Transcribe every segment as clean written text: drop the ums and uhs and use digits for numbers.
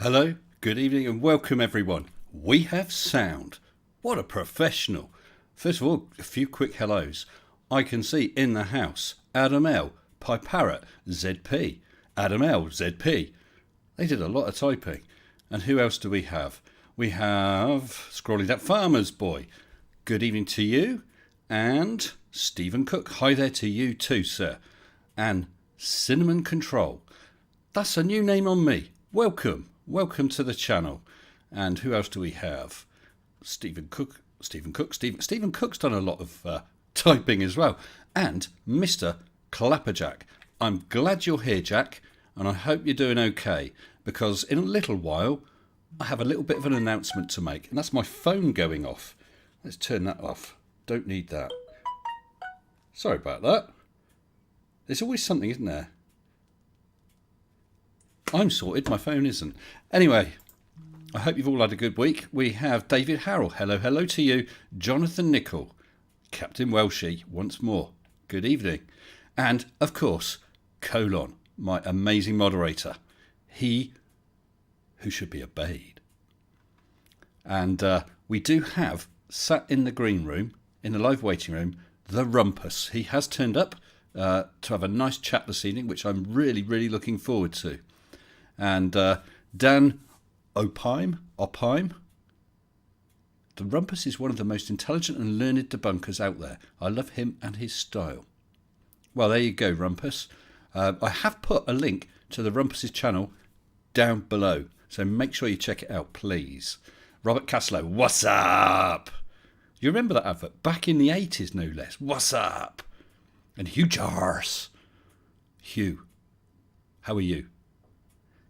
Hello, good evening and welcome everyone. We have sound. What a professional. First of all, a few quick hellos. I can see in the house, Adam L, Pi Parrot, ZP, Adam L, ZP. They did a lot of typing. And who else do we have? We have, scrolling down, Farmer's Boy. Good evening to you. And Stephen Cook. Hi there to you too, sir. And Cinnamon Control. That's a new name on me. Welcome. Welcome to the channel. And who else do we have? Stephen Cook's done a lot of typing as well. And Mr. Clapperjack. I'm glad you're here, Jack, and I hope you're doing okay, because in a little while I have a little bit of an announcement to make, and that's my phone going off. Let's turn that off. Don't need that. Sorry about that. There's always something, isn't there? I'm sorted, my phone isn't. Anyway, I hope you've all had a good week. We have David Harrell. Hello, hello to you. Jonathan Nichol. Captain Welshie, once more. Good evening. And, of course, Colon, my amazing moderator. He who should be obeyed. And we do have, sat in the green room, in the live waiting room, TheRumpus. He has turned up to have a nice chat this evening, which I'm really, really looking forward to. And Dan Opime, TheRumpus is one of the most intelligent and learned debunkers out there. I love him and his style. Well, there you go, Rumpus. I have put a link to TheRumpus's channel down below, so make sure you check it out, please. Robert Caslow, what's up? You remember that advert? Back in the 80s, no less. What's up? And Hugh Jars. Hugh, how are you?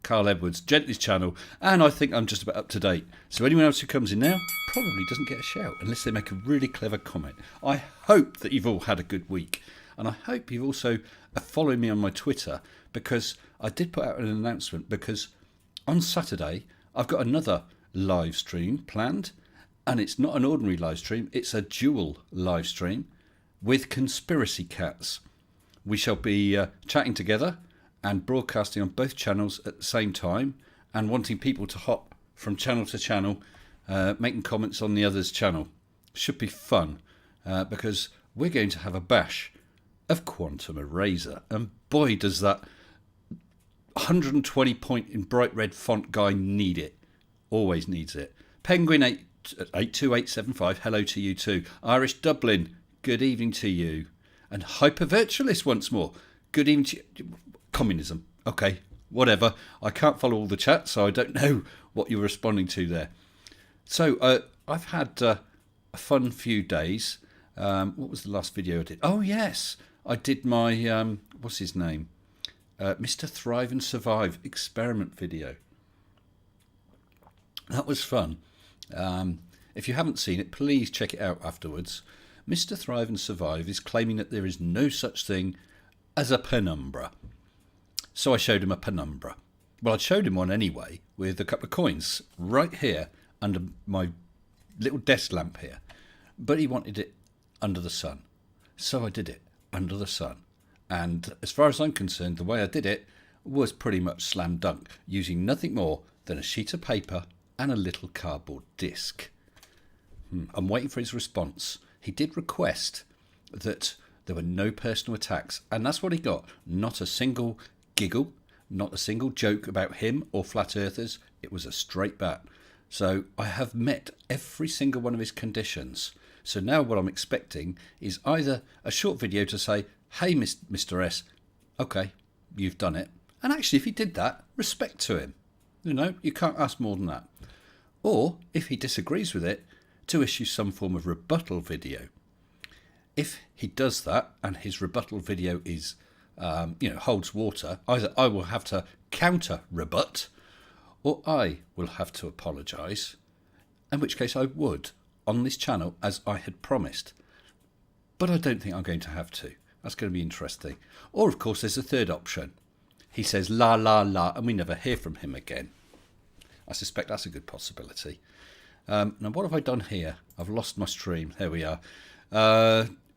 Carl Edwards, Gently's channel, and I think I'm just about up to date. So anyone else who comes in now probably doesn't get a shout unless they make a really clever comment. I hope that you've all had a good week, and I hope you've also followed me on my Twitter, because I did put out an announcement, because on Saturday I've got another live stream planned, and it's not an ordinary live stream, it's a dual live stream with Conspiracy Cats. We shall be chatting together and broadcasting on both channels at the same time, and wanting people to hop from channel to channel, making comments on the other's channel. Should be fun, because we're going to have a bash of Quantum Eraser, and boy does that 120 point in bright red font guy need it. Always needs it. Penguin 82875, hello to you too. Irish Dublin, good evening to you. And Hypervirtualist once more, good evening to you. Communism. Okay, whatever. I can't follow all the chat, so I don't know what you're responding to there. So I've had a fun few days. What was the last video I did? Oh, yes. I did my, what's his name? Mr. Thrive and Survive experiment video. That was fun. If you haven't seen it, please check it out afterwards. Mr. Thrive and Survive is claiming that there is no such thing as a penumbra. So I showed him a penumbra. Well, I showed him one anyway, with a couple of coins right here under my little desk lamp here. But he wanted it under the sun. So I did it under the sun. And as far as I'm concerned, the way I did it was pretty much slam dunk, using nothing more than a sheet of paper and a little cardboard disc. I'm waiting for his response. He did request that there were no personal attacks, and that's what he got. Not a single giggle, not a single joke about him or flat earthers. It was a straight bat. So I have met every single one of his conditions. So now what I'm expecting is either a short video to say, hey, Mr. S, okay, you've done it. And actually, if he did that, respect to him. You know, you can't ask more than that. Or, if he disagrees with it, to issue some form of rebuttal video. If he does that, and his rebuttal video is holds water, either I will have to counter-rebut, or I will have to apologise, in which case I would, on this channel, as I had promised. But I don't think I'm going to have to. That's going to be interesting. Or, of course, there's a third option. He says, la, la, la, and we never hear from him again. I suspect that's a good possibility. Now, what have I done here? I've lost my stream. There we are.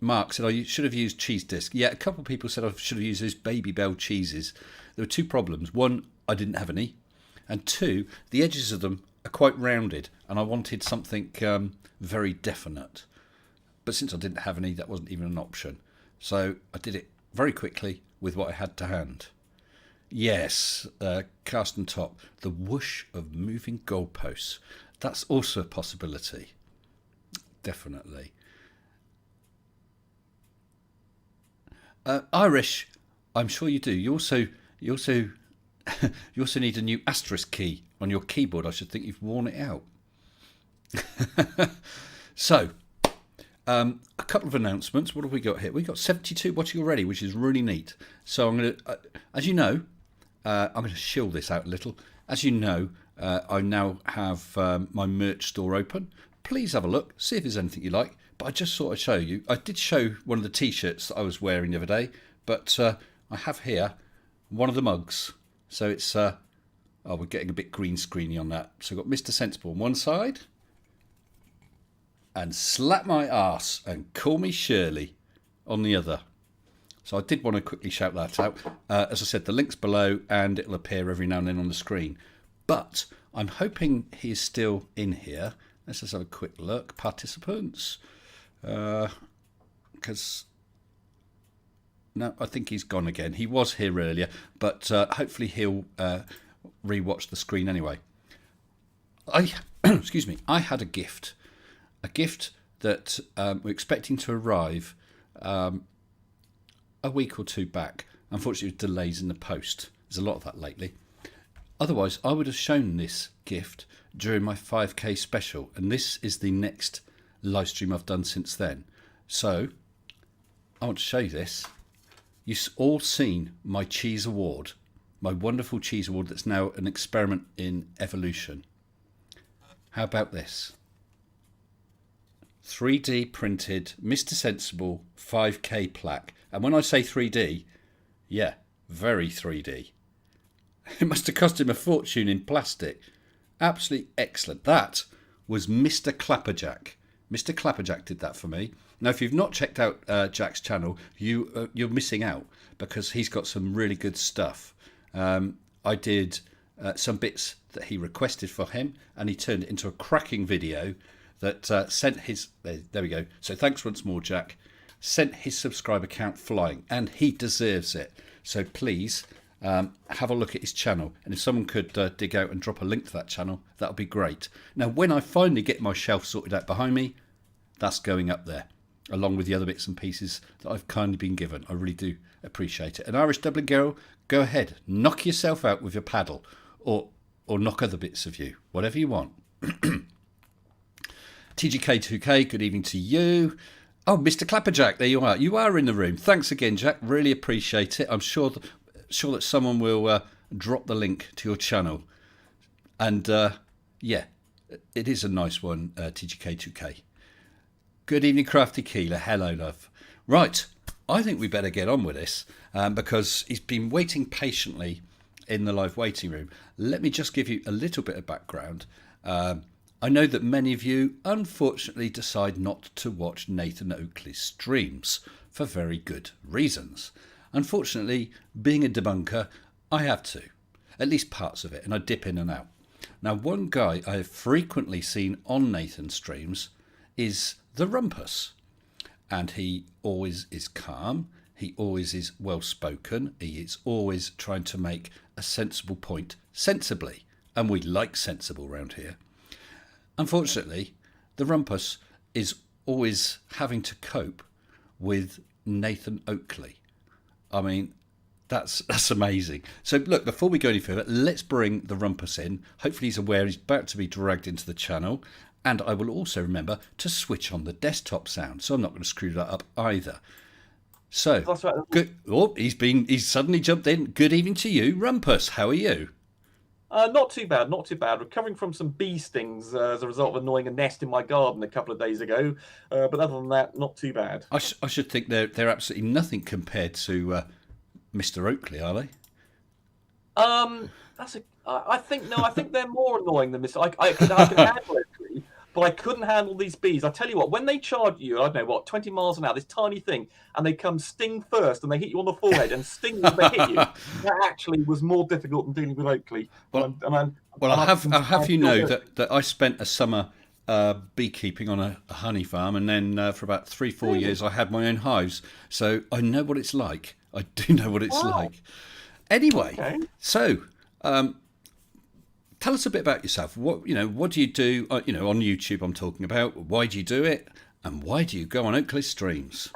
Mark said, I should have used cheese disc. Yeah, a couple of people said I should have used those Baby Bell cheeses. There were two problems. One, I didn't have any. and 2, the edges of them are quite rounded, and I wanted something very definite. But since I didn't have any, that wasn't even an option. So I did it very quickly with what I had to hand. Yes, Carsten Top, the whoosh of moving goalposts. That's also a possibility. Definitely. Irish, I'm sure you do. You also you also need a new asterisk key on your keyboard. I should think you've worn it out. So, a couple of announcements. What have we got here? We've got 72 watching already, which is really neat. So I'm going to, as you know, I'm going to shill this out a little. As you know, I now have my merch store open. Please have a look, see if there's anything you like. But I just thought I'd show you. I did show one of the T-shirts that I was wearing the other day, but I have here one of the mugs. So it's, oh, we're getting a bit green screeny on that. So we've got Mr. Sensible on one side, and Slap My Arse and Call Me Shirley on the other. So I did want to quickly shout that out. As I said, the link's below, and it'll appear every now and then on the screen. But I'm hoping he's still in here. Let's just have a quick look. Participants. Because no, I think he's gone again. He was here earlier, but hopefully he'll re-watch the screen anyway. Excuse me. I had a gift that we're expecting to arrive a week or two back. Unfortunately, with delays in the post. There's a lot of that lately. Otherwise, I would have shown this gift during my 5K special, and this is the next live stream I've done since then. So I want to show you this. You've all seen my cheese award, my wonderful cheese award that's now an experiment in evolution. How about this? 3D printed Mr. Sensible 5K plaque. And when I say 3D, yeah, very 3D. It must have cost him a fortune in plastic. Absolutely excellent. That was Mr. Clapperjack. Mr. Clapperjack did that for me. Now, if you've not checked out Jack's channel, you're missing out, because he's got some really good stuff. I did some bits that he requested for him, and he turned it into a cracking video that sent his... There we go. So thanks once more, Jack. Sent his subscriber count flying, and he deserves it. So please have a look at his channel, and if someone could dig out and drop a link to that channel, that would be great. Now, when I finally get my shelf sorted out behind me, that's going up there, along with the other bits and pieces that I've kindly been given. I really do appreciate it. And Irish Dublin Girl, go ahead, knock yourself out with your paddle, or knock other bits of you, whatever you want. TGK2K, good evening to you. Oh, Mr. Clapperjack, there you are. You are in the room. Thanks again, Jack. Really appreciate it. I'm sure that someone will drop the link to your channel. And yeah, it is a nice one, TGK2K. Good evening, Crafty Keeler. Hello, love. Right, I think we better get on with this because he's been waiting patiently in the live waiting room. Let me just give you a little bit of background. I know that many of you, unfortunately, decide not to watch Nathan Oakley's streams for very good reasons. Unfortunately, being a debunker, I have to, at least parts of it, and I dip in and out. Now, one guy I have frequently seen on Nathan's streams is TheRumpus, and he always is calm, he always is well spoken, he is always trying to make a sensible point sensibly, and we like sensible around here. Unfortunately, TheRumpus is always having to cope with Nathan Oakley. I mean, that's amazing. So look, before we go any further, let's bring TheRumpus in. Hopefully he's aware he's about to be dragged into the channel. And I will also remember to switch on the desktop sound, so I'm not going to screw that up either. So, That's right. good. Oh, he's suddenly jumped in. Good evening to you, Rumpus. How are you? Not too bad, not too bad. Recovering from some bee stings as a result of annoying a nest in my garden a couple of days ago. But other than that, not too bad. I should think they're absolutely nothing compared to Mr. Oakley, are they? I think they're more annoying than this. I can handle it, but but I couldn't handle these bees. I tell you what, when they charge you, I don't know what, 20 miles an hour, this tiny thing, and they come sting first, and they hit you on the forehead and sting as they hit you, that actually was more difficult than dealing with Oakley. Well, I'll have you know that I spent a summer beekeeping on a honey farm, and then for about 3-4 years I had my own hives, so I know what it's like. I do know what it's like. Anyway, so tell us a bit about yourself. What do you do? On YouTube, I'm talking about. Why do you do it, and why do you go on Oakley streams?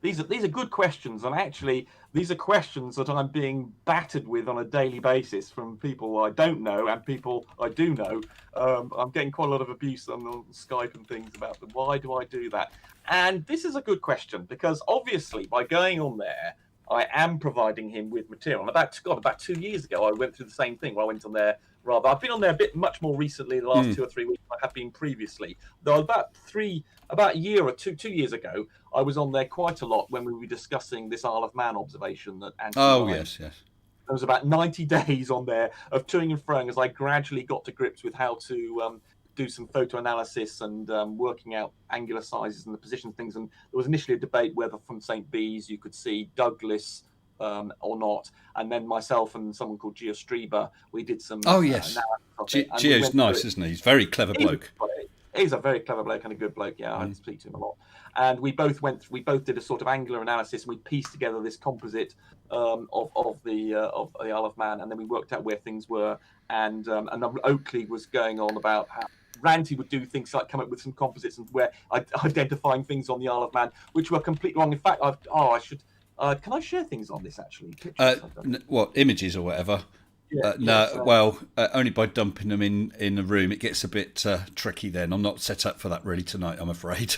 These are good questions, and actually, these are questions that I'm being battered with on a daily basis from people I don't know and people I do know. I'm getting quite a lot of abuse on Skype and things about why do I do that? And this is a good question, because obviously by going on there, I am providing him with material. And about 2 years ago, I went through the same thing. Where I went on there I've been on there much more recently, the last 2 or 3 weeks than I have been previously. Though about a year or 2 years ago, I was on there quite a lot when we were discussing this Isle of Man observation that Anthony. Oh, yes. There was about 90 days on there of toing and froing as I gradually got to grips with how to do some photo analysis and working out angular sizes and the position of things. And there was initially a debate whether from St. Bees you could see Douglas or not. And then myself and someone called Gio Strieber, we did some. Oh, yes. Gio's nice, isn't he? He's a very clever bloke. He's a very clever bloke and a good bloke. Yeah, I speak to him a lot. And we both did a sort of angular analysis, and we pieced together this composite of the Isle of Man, and then we worked out where things were. And Oakley was going on about how Ranty would do things like come up with some composites and where identifying things on the Isle of Man, which were completely wrong. In fact, I should. Can I share things on this actually? What, images or whatever? Only by dumping them in a room. It gets a bit tricky then. I'm not set up for that really tonight, I'm afraid.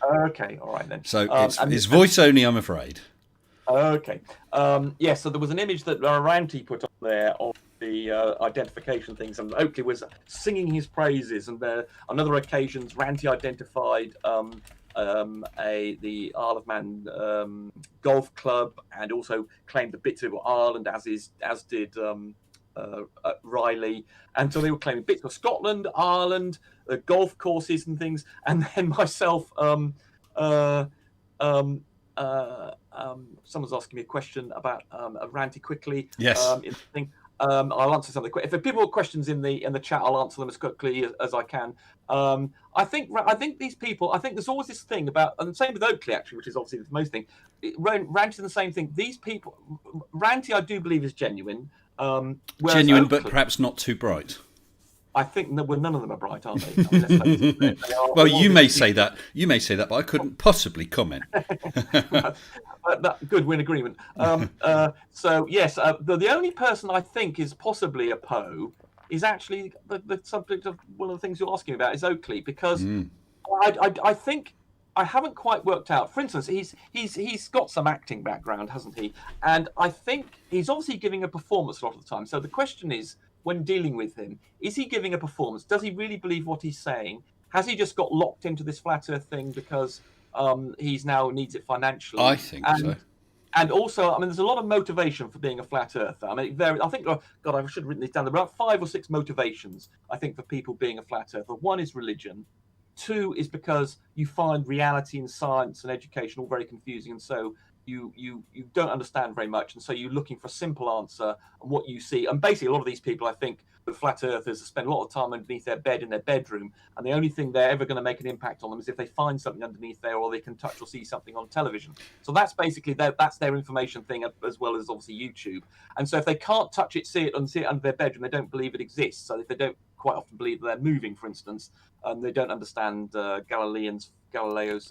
Okay, all right then. So it's voice only, I'm afraid. Okay. So there was an image that Ranty put on there of the identification things, and Oakley was singing his praises. And on other occasions, Ranty identified the Isle of Man golf club, and also claimed the bits of Ireland, as did Riley. And so they were claiming bits of Scotland, Ireland, golf courses and things. And then myself, someone's asking me a question about Ranty quickly. Yes. I'll answer some of the questions. If people have questions in the chat, I'll answer them as quickly as I can. I think these people. I think there's always this thing about, and the same with Oakley actually, which is obviously the most thing. Ranty the same thing. These people, Ranty, I do believe is genuine. Genuine, Oakley, but perhaps not too bright. I think none of them are bright, are they? Well, you may say that. But I couldn't possibly comment. Good, we're in agreement. So yes, the only person I think is possibly a Poe is actually the subject of one of the things you're asking about is Oakley, because I think I haven't quite worked out. For instance, he's got some acting background, hasn't he? And I think he's obviously giving a performance a lot of the time. So the question is, when dealing with him, is he giving a performance? Does he really believe what he's saying? Has he just got locked into this flat Earth thing because he's now needs it financially? I think so. And also, I mean, there's a lot of motivation for being a flat earther. I mean, I think, I should have written this down. There are about 5 or 6 motivations, I think, for people being a flat earther. One is religion. 2 is because you find reality and science and education all very confusing, and so you don't understand very much, and so you're looking for a simple answer on what you see. And basically, a lot of these people, I think, the flat earthers, spend a lot of time underneath their bed in their bedroom, and the only thing they're ever going to make an impact on them is if they find something underneath there, or they can touch or see something on television. So that's basically that's their information thing, as well as obviously YouTube. And so if they can't touch it, see it under their bedroom, they don't believe it exists. So if they don't quite often believe that they're moving, for instance, they don't understand Galileo's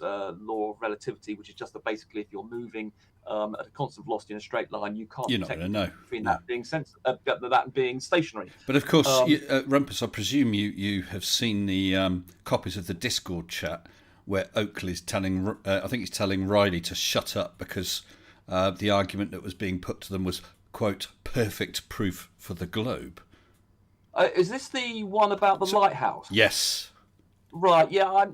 law of relativity, which is just that basically if you're moving at a constant velocity in a straight line, you can't detect between that being that being stationary. But of course, Rumpus, I presume you have seen the copies of the Discord chat where Oakley's telling, I think he's telling Riley to shut up because the argument that was being put to them was, quote, perfect proof for the globe. Is this the one about the lighthouse? Yes. Right. Yeah.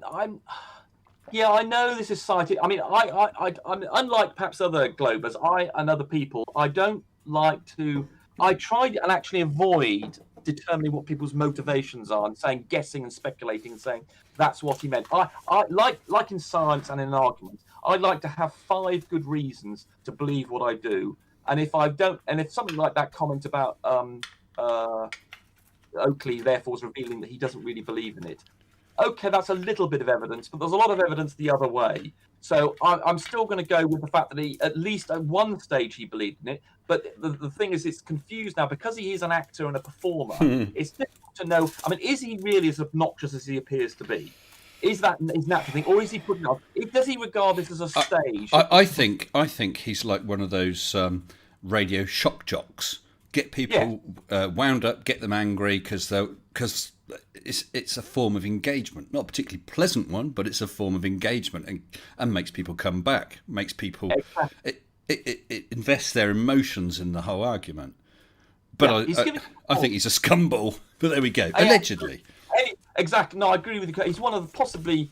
Yeah, I know this is cited. I mean, I'm unlike perhaps other Globers, and other people, I don't like to. I try and actually avoid determining what people's motivations are and saying, guessing and speculating and saying that's what he meant. I like in science and in an argument, I like to have 5 good reasons to believe what I do. And if I don't, and if something like that comment about Oakley therefore is revealing that he doesn't really believe in it, okay, that's a little bit of evidence, but there's a lot of evidence the other way. So I'm still going to go with the fact that he, at least at one stage, he believed in it. But the thing is, it's confused now because he is an actor and a performer. It's difficult to know. I mean, is he really as obnoxious as he appears to be? Is that his natural thing, or is he putting on? Does he regard this as a stage? I think he's like one of those radio shock jocks. Get people wound up, get them angry because it's a form of engagement, not a particularly pleasant one, but it's a form of engagement and makes people come back, makes people it invests their emotions in the whole argument. But I think he's a scumball. But there we go, allegedly. Exactly. No, I agree with you. He's one of the possibly,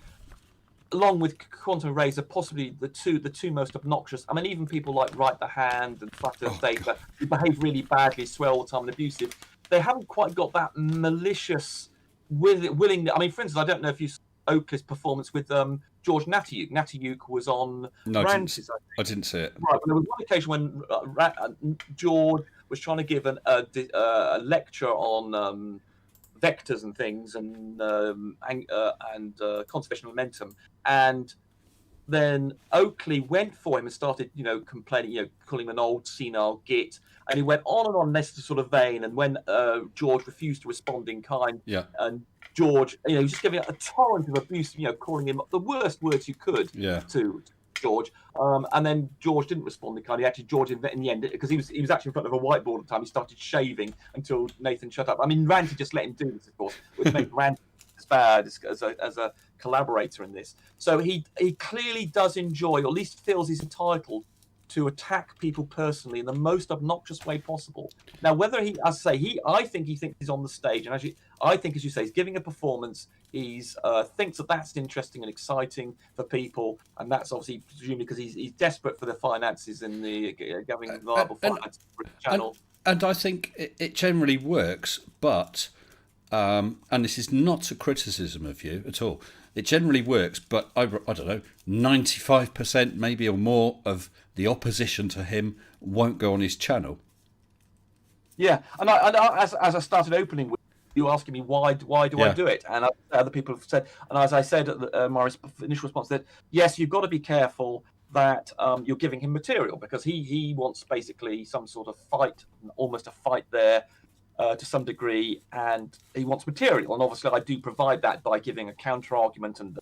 along with Quantum Razor, possibly the two most obnoxious. I mean, even people like Right the Hand and Flat Earth Data, who behave really badly, swear all the time, and abusive. They haven't quite got that malicious willing. I mean, for instance, I don't know if you saw Oakley's performance with George Natayuk. Natayuk was on Rances. I didn't see it. Right, there was one occasion when George was trying to give a lecture on vectors and things and conservation of momentum, and then Oakley went for him and started, complaining, calling him an old senile git, and he went on and on in this sort of vein. And when George refused to respond in kind, and George, he was just giving a torrent of abuse, calling him the worst words you could to George, and then George didn't respond in kind. He actually, George in the end, because he was actually in front of a whiteboard at the time, he started shaving until Nathan shut up. I mean, Ranty just let him do this, of course, which makes Ranty as bad as a collaborator in this. So he clearly does enjoy, or at least feels he's entitled to attack people personally in the most obnoxious way possible. Now, whether he, as I say, I think he thinks he's on the stage, and actually, I think, as you say, he's giving a performance. He's thinks that's interesting and exciting for people, and that's obviously presumably because he's desperate for the finances and the giving viable finances for the channel. And I think it generally works, but and this is not a criticism of you at all. It generally works, but I don't know, 95% maybe or more of the opposition to him won't go on his channel. Yeah, and as I started opening with you asking me why do I do it, and other people have said, and as I said at my initial response, that yes, you've got to be careful that you're giving him material, because he wants basically some sort of fight, almost a fight there. To some degree, and he wants material, and obviously I do provide that by giving a counter argument, and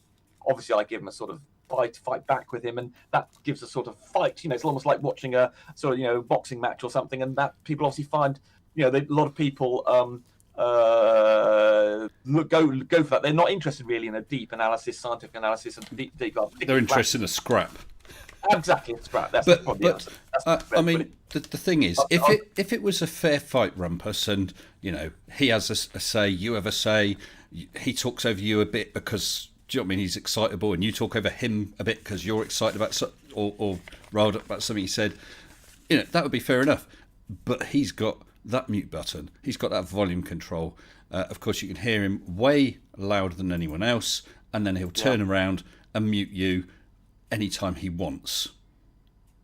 obviously I give him a sort of fight back with him, and that gives a sort of fight. It's almost like watching a sort of boxing match or something, and that people obviously find a lot of people go for that. They're not interested really in a deep analysis, scientific analysis, and deep. They're interested in a scrap. Exactly, it's scrap. That's probably the answer. I mean, the thing is, if it was a fair fight, Rumpus, and he has a say, you have a say, he talks over you a bit because, do you know what I mean, he's excitable, and you talk over him a bit because you're excited about or riled up about something he said, that would be fair enough. But he's got that mute button, he's got that volume control. Of course, you can hear him way louder than anyone else, and then he'll turn around and mute you anytime he wants.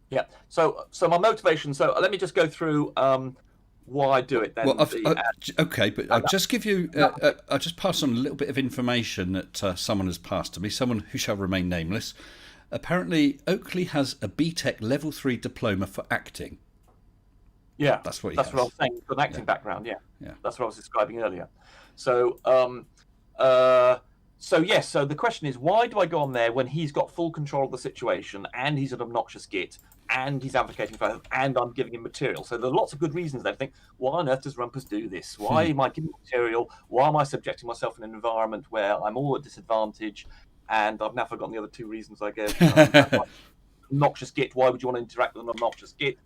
Yeah. So my motivation. So let me just go through why I do it then. Well, okay, but I'll just give you. I'll just pass on a little bit of information that someone has passed to me. Someone who shall remain nameless. Apparently, Oakley has a BTEC Level 3 diploma for acting. Yeah, that's what he has. That's what I was saying. He's got an acting background. Yeah, that's what I was describing earlier. So So yes, so the question is, why do I go on there when he's got full control of the situation, and he's an obnoxious git, and he's advocating for it, and I'm giving him material? So there are lots of good reasons there to think, why on earth does Rumpus do this? Why am I giving material? Why am I subjecting myself in an environment where I'm all at disadvantage? And I've now forgotten the other two reasons I gave. Obnoxious git, why would you want to interact with an obnoxious git?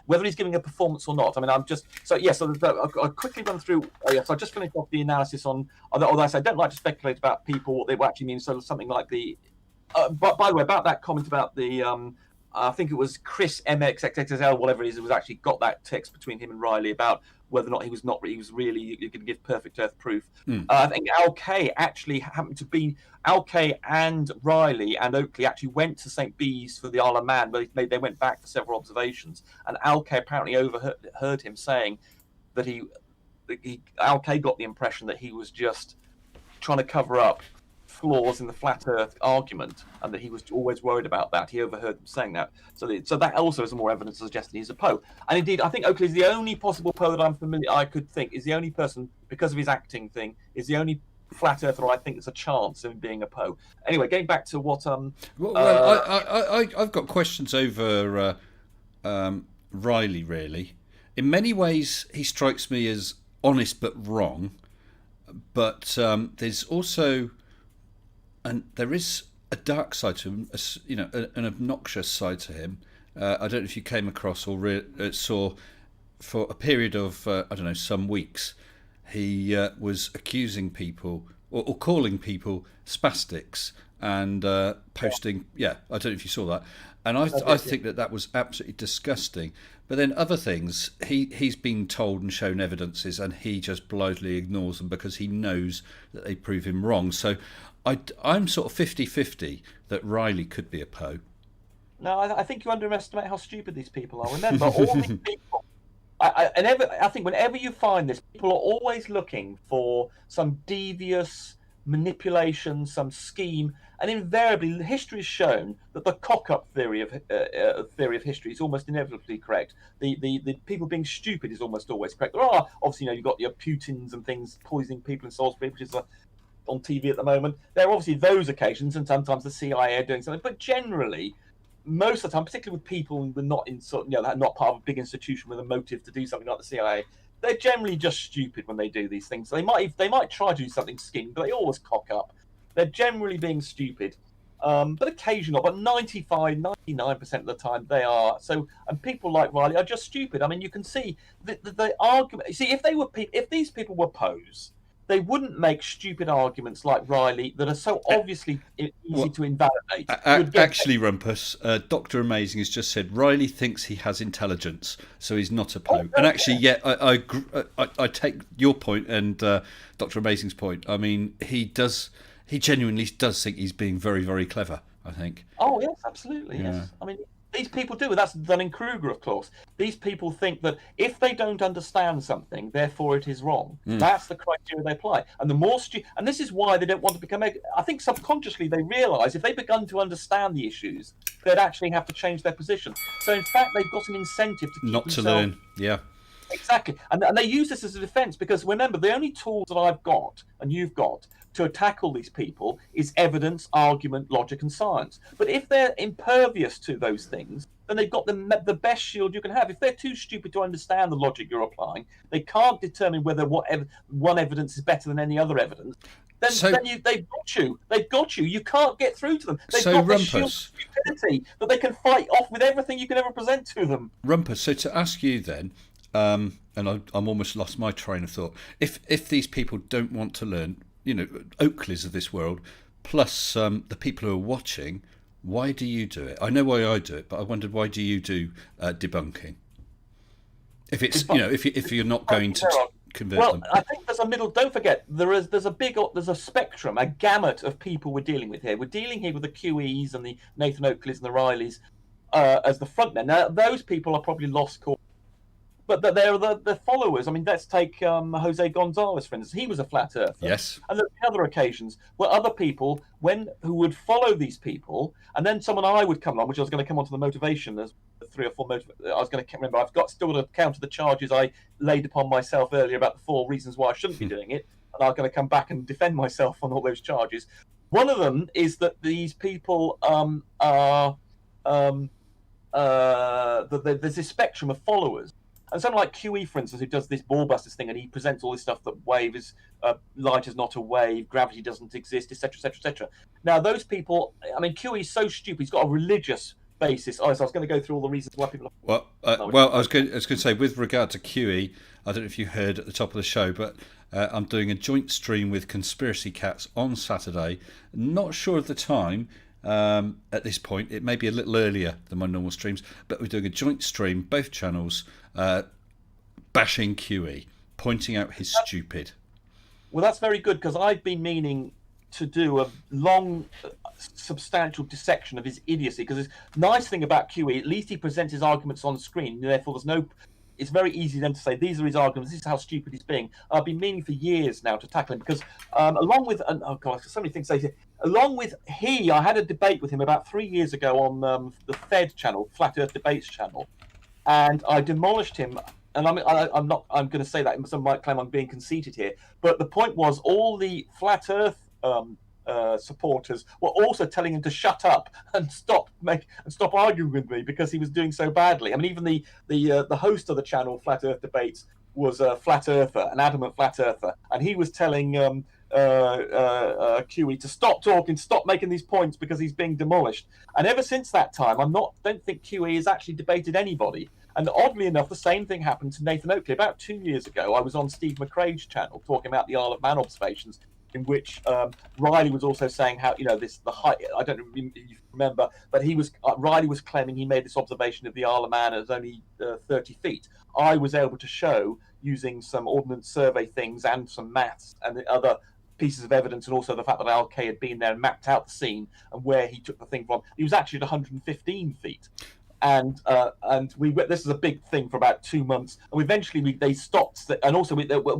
Whether he's giving a performance or not. I mean, I'm just so I'll quickly run through. So I just finished off the analysis on. Although I say I don't like to speculate about people what they actually mean. So something like the. But by the way, about that comment about the. I think it was Chris MXXXL, whatever it is, who was actually got that text between him and Riley about whether or not he was really you could give perfect Earth proof. I think Al Kay actually happened to be Al Kay and Riley and Oakley actually went to St. Bees for the Isle of Man, but they went back for several observations, and Al Kay apparently overheard him saying that Al Kay got the impression that he was just trying to cover up flaws in the flat Earth argument, and that he was always worried about that. He overheard them saying that. So that also is more evidence suggesting he's a Poe. And indeed, I think Oakley is the only possible Poe that I could think is the only person, because of his acting thing, is the only flat Earther I think there's a chance of being a Poe. Anyway, getting back to what I've got questions over Riley. Really, in many ways, he strikes me as honest but wrong. But there's also, and there is a dark side to him, an obnoxious side to him. I don't know if you came across or saw, for a period of some weeks, he was accusing people or calling people spastics and posting. Yeah, I don't know if you saw that, and I think that was absolutely disgusting. But then other things, he's been told and shown evidences, and he just blithely ignores them because he knows that they prove him wrong. So I'm sort of 50-50 that Riley could be a Poe. No, I think you underestimate how stupid these people are. Remember, all these people. I think whenever you find this, people are always looking for some devious manipulation, some scheme, and invariably, history has shown that the cock-up theory of history is almost inevitably correct. The people being stupid is almost always correct. There are obviously, you've got your Putins and things poisoning people in Salisbury, which is on TV at the moment. There are obviously those occasions, and sometimes the CIA are doing something, but generally, most of the time, particularly with people who are not not part of a big institution with a motive to do something like the CIA, they're generally just stupid when they do these things. They might try to do something schemed, but they always cock up. They're generally being stupid, but occasionally, but 99% of the time they are. So, and people like Riley are just stupid. I mean, you can see the argument. You see, if these people were Poes, they wouldn't make stupid arguments like Riley that are so obviously easy to invalidate. Actually, Rumpus, Dr. Amazing has just said Riley thinks he has intelligence, so he's not a Poe. And actually, I take your point and Dr. Amazing's point. I mean, he genuinely does think he's being very, very clever, I think. Oh, yes, absolutely, yes. I mean, these people do. That's Dunning-Kruger, of course. These people think that if they don't understand something, therefore it is wrong. That's the criteria they apply. And the more and this is why they don't want to become. I think subconsciously they realise if they begun to understand the issues, they'd actually have to change their position. So in fact, they've got an incentive to keep not to learn. Yeah. Exactly. And they use this as a defence because remember, the only tools that I've got and you've got to tackle these people is evidence, argument, logic, and science. But if they're impervious to those things, then they've got the best shield you can have. If they're too stupid to understand the logic you're applying, they can't determine whether one evidence is better than any other evidence. Then they've got you. They've got you. You can't get through to them. They've got this shield of stupidity that they can fight off with everything you can ever present to them. Rumpus, so to ask you then, and I'm almost lost my train of thought. If these people don't want to learn, Oakleys of this world, plus the people who are watching, why do you do it? I know why I do it, but I wondered why do you do debunking? If it's if you're not going to convert them. I think there's a middle. Don't forget there's a spectrum, a gamut of people we're dealing with here. We're dealing here with the QEs and the Nathan Oakleys and the Rileys as the frontmen. Now those people are probably lost cause. But they're the followers. I mean, let's take Jose Gonzalez, for instance. He was a flat earther. Yes. And there are other occasions where other people, who would follow these people, and then someone I would come along, which I was going to come on to the motivation. There's 3 or 4 I was going to remember. I've still got to counter the charges I laid upon myself earlier about the 4 reasons why I shouldn't be doing it, and I'm going to come back and defend myself on all those charges. One of them is that these people are there's this spectrum of followers. And someone like QE, for instance, who does this ballbusters thing, and he presents all this stuff that light is not a wave, gravity doesn't exist, etc., etc., etc. Now, those people, I mean, QE is so stupid. He's got a religious basis. So I was going to go through all the reasons why people. I was going to say, with regard to QE, I don't know if you heard at the top of the show, but I'm doing a joint stream with Conspiracy Cats on Saturday. Not sure of the time. At this point, it may be a little earlier than my normal streams, but we're doing a joint stream, both channels, bashing QE, pointing out his stupid. Well, that's very good, because I've been meaning to do a long, substantial dissection of his idiocy. Because the nice thing about QE, at least he presents his arguments on screen. Therefore, there's no. It's very easy then to say these are his arguments. This is how stupid he's being. I've been meaning for years now to tackle him, because along with oh god, so many things to say here. Along with I had a debate with him about 3 years ago on the Fed channel, Flat Earth Debates channel, and I demolished him. And I'm not. I'm going to say that some might claim I'm being conceited here, but the point was all the Flat Earth supporters were also telling him to shut up and stop arguing with me, because he was doing so badly. I mean, even the host of the channel, Flat Earth Debates, was a flat earther, an adamant flat earther, and he was telling QE to stop talking, stop making these points, because he's being demolished. And ever since that time, don't think QE has actually debated anybody. And oddly enough, the same thing happened to Nathan Oakley. About 2 years ago, I was on Steve McCrae's channel talking about the Isle of Man observations, in which Riley was also saying how, the height, I don't know if you remember, but Riley was claiming he made this observation of the Isle of Man as only 30 feet. I was able to show, using some Ordnance Survey things and some maths and the other pieces of evidence, and also the fact that Al-Kay had been there and mapped out the scene and where he took the thing from, he was actually at 115 feet. And this is a big thing for about 2 months, and eventually they stopped. And also,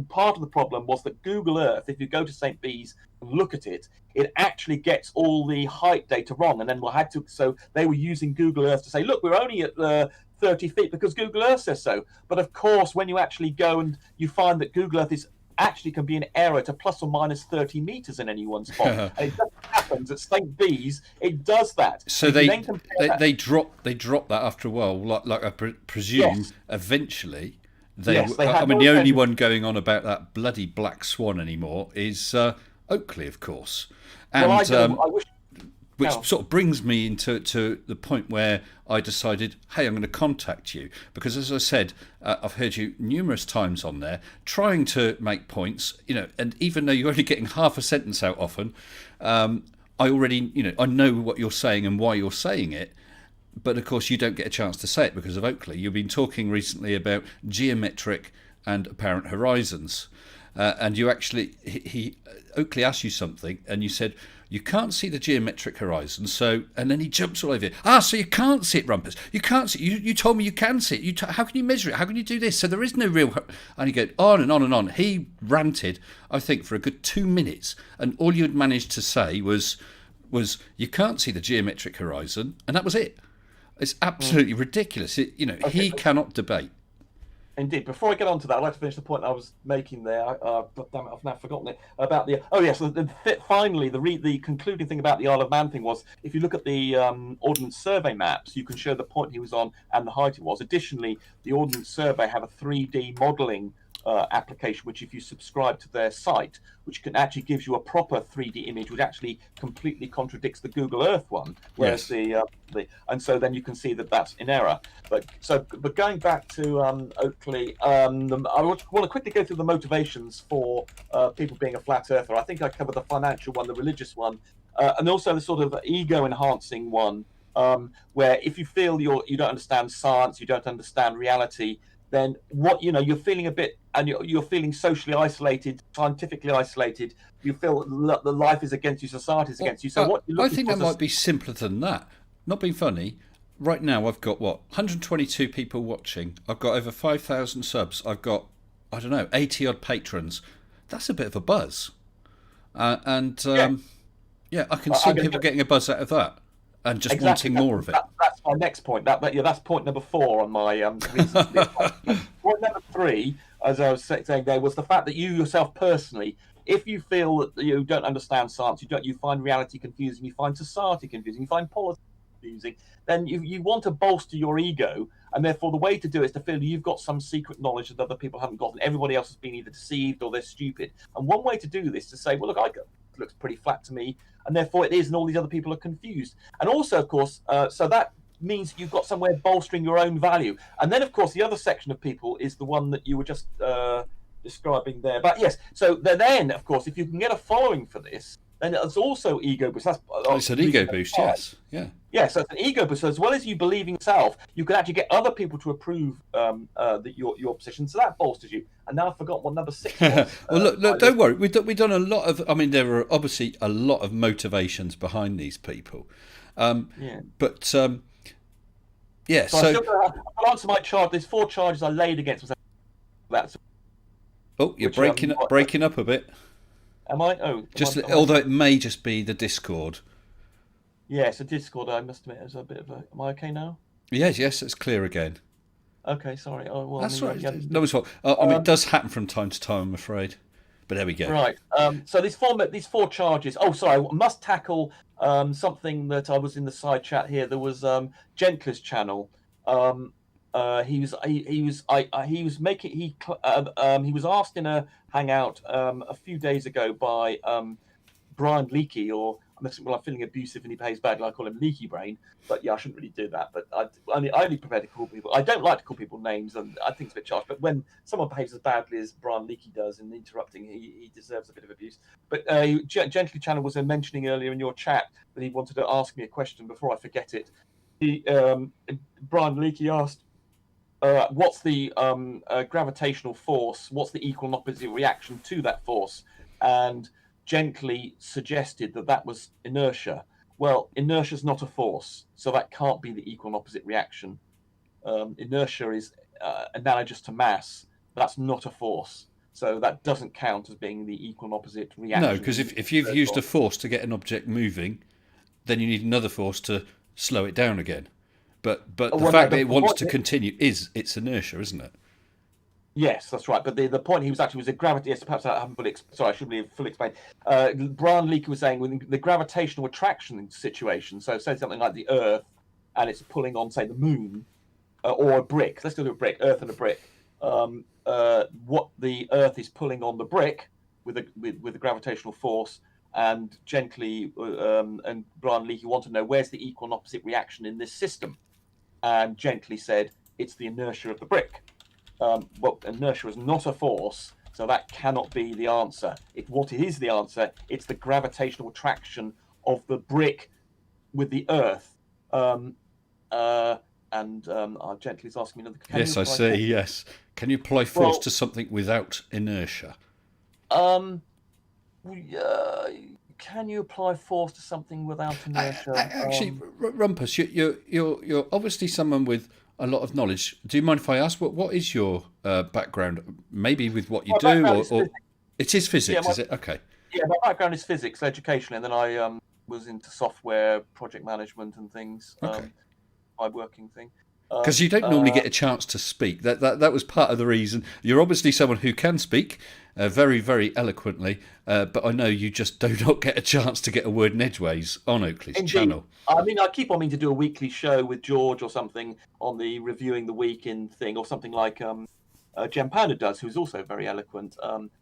part of the problem was that Google Earth, if you go to St. Bees and look at it, it actually gets all the height data wrong. And then so they were using Google Earth to say, look, we're only at 30 feet because Google Earth says so. But of course, when you actually go and you find that Google Earth actually can be an error to plus or minus 30 meters in any one spot. And it just happens at St. Bees, it does that. So they drop that after a while, like I presume. Yes. Eventually I mean, the only one going on about that bloody black swan anymore is Oakley, of course. And I wish. Which sort of brings me into the point where I decided, hey, I'm going to contact you. Because as I said, I've heard you numerous times on there trying to make points, and even though you're only getting half a sentence out often, I already, I know what you're saying and why you're saying it. But of course, you don't get a chance to say it because of Oakley. You've been talking recently about geometric and apparent horizons. And you actually, Oakley asked you something and you said, you can't see the geometric horizon, and then he jumps all over you. So you can't see it, Rumpus. You can't see it. You told me you can see it. How can you measure it? How can you do this? So there is no real... And you go on and on and on. He ranted, I think, for a good 2 minutes, and all you had managed to say was you can't see the geometric horizon, and that was it. It's absolutely ridiculous. He cannot debate. Indeed. Before I get on to that, I'd like to finish the point I was making there. But damn it, I've now forgotten it. About the... Oh, yes. Finally, the concluding thing about the Isle of Man thing was, if you look at the Ordnance Survey maps, you can show the point he was on and the height it was. Additionally, the Ordnance Survey have a 3D modelling application, which if you subscribe to their site, which can actually gives you a proper 3D image, which actually completely contradicts the Google Earth one, whereas yes. And so then you can see that that's in error. But going back to Oakley, I want to quickly go through the motivations for people being a flat earther. I think I covered the financial one, the religious one, and also the sort of ego enhancing one, where if you feel you don't understand science, you don't understand reality, then you're feeling a bit, and you're feeling socially isolated, scientifically isolated. You feel that the life is against you, society is against you. So I think that might be simpler than that. Not being funny. Right now, I've got 122 people watching. I've got over 5,000 subs. I've got 80 odd patrons. That's a bit of a buzz, I can see people getting a buzz out of that. And just wanting more of it. That's my next point. That's point number 4 on my reasons. Point number 3, as I was saying there, was the fact that you yourself personally, if you feel that you don't understand science, you find reality confusing, you find society confusing, you find politics confusing, then you want to bolster your ego, and therefore the way to do it is to feel you've got some secret knowledge that other people haven't got, and everybody else has been either deceived or they're stupid. And one way to do this is to say, well, look, it looks pretty flat to me, and therefore it is, and all these other people are confused. And also, of course, so that means you've got somewhere bolstering your own value. And then, of course, the other section of people is the one that you were just describing there. But yes, so then, of course, if you can get a following for this, then it's also ego boost. That's It's an ego boost, yes. Yeah. Yeah, so it's an ego boost. So as well as you believing yourself, you can actually get other people to approve your position. So that bolsters you. And now I've forgotten what number 6 was. Well, look, don't worry. We've done a lot of. I mean, there are obviously a lot of motivations behind these people. But yeah. So I'll answer my charge. There's 4 charges I laid against myself. That's. Oh, you're breaking up a bit. Am I? Oh, although it may just be the Discord. Yeah, so Discord, I must admit, is a bit of a. Am I okay now? Yes, it's clear again. Okay, sorry. Oh, well, that's right. No one's fault. I mean, it does happen from time to time, I'm afraid. But there we go. Right. So these 4 charges. Oh, sorry. I must tackle something that I was in the side chat here. There was Gentler's channel. He was asked in a hangout a few days ago by Brian Leakey, or well, I'm feeling abusive and he behaves badly, I call him Leaky Brain. But yeah, I shouldn't really do that. But I only prepare to call people. I don't like to call people names, and I think it's a bit harsh. But when someone behaves as badly as Brian Leakey does in interrupting, he deserves a bit of abuse. But Gently Channel was mentioning earlier in your chat that he wanted to ask me a question before I forget it. Brian Leakey asked, what's the gravitational force? What's the equal and opposite reaction to that force? And Gently suggested that was inertia. Well, inertia is not a force, so that can't be the equal and opposite reaction. Inertia is analogous to mass. That's not a force, so that doesn't count as being the equal and opposite reaction. No, because if you've used a force to get an object moving, then you need another force to slow it down again. But the fact that it wants to continue it's inertia, isn't it? Yes, that's right. But the point he was actually was a gravity. Yes, perhaps I haven't fully. Sorry, I shouldn't have fully explained. Brian Leakey was saying with the gravitational attraction situation. So, say something like the Earth, and it's pulling on, say, the Moon, or a brick. Let's go to a brick. Earth and a brick. What the Earth is pulling on the brick with the gravitational force, and Gently and Brian Leakey want to know where's the equal and opposite reaction in this system, and Gently said it's the inertia of the brick. Well, inertia is not a force, so that cannot be the answer. What is the answer? It's the gravitational attraction of the brick with the Earth. And Gently is asking me another. Yes, I see. Yes. Can you apply force to something without inertia? Can you apply force to something without inertia? Actually, Rumpus, you're obviously someone with a lot of knowledge. Do you mind if I ask what is your background? Maybe with what you do, or it is physics, is it? Okay. Yeah, my background is physics, education, and then I was into software, project management, and things. Okay. My working thing. Because you don't normally get a chance to speak. That was part of the reason. You're obviously someone who can speak very, very eloquently, but I know you just do not get a chance to get a word in edgeways on Oakley's channel. I mean, I keep on meaning to do a weekly show with George or something on the reviewing the week in thing, or something like Jem Pounder does, who's also very eloquent.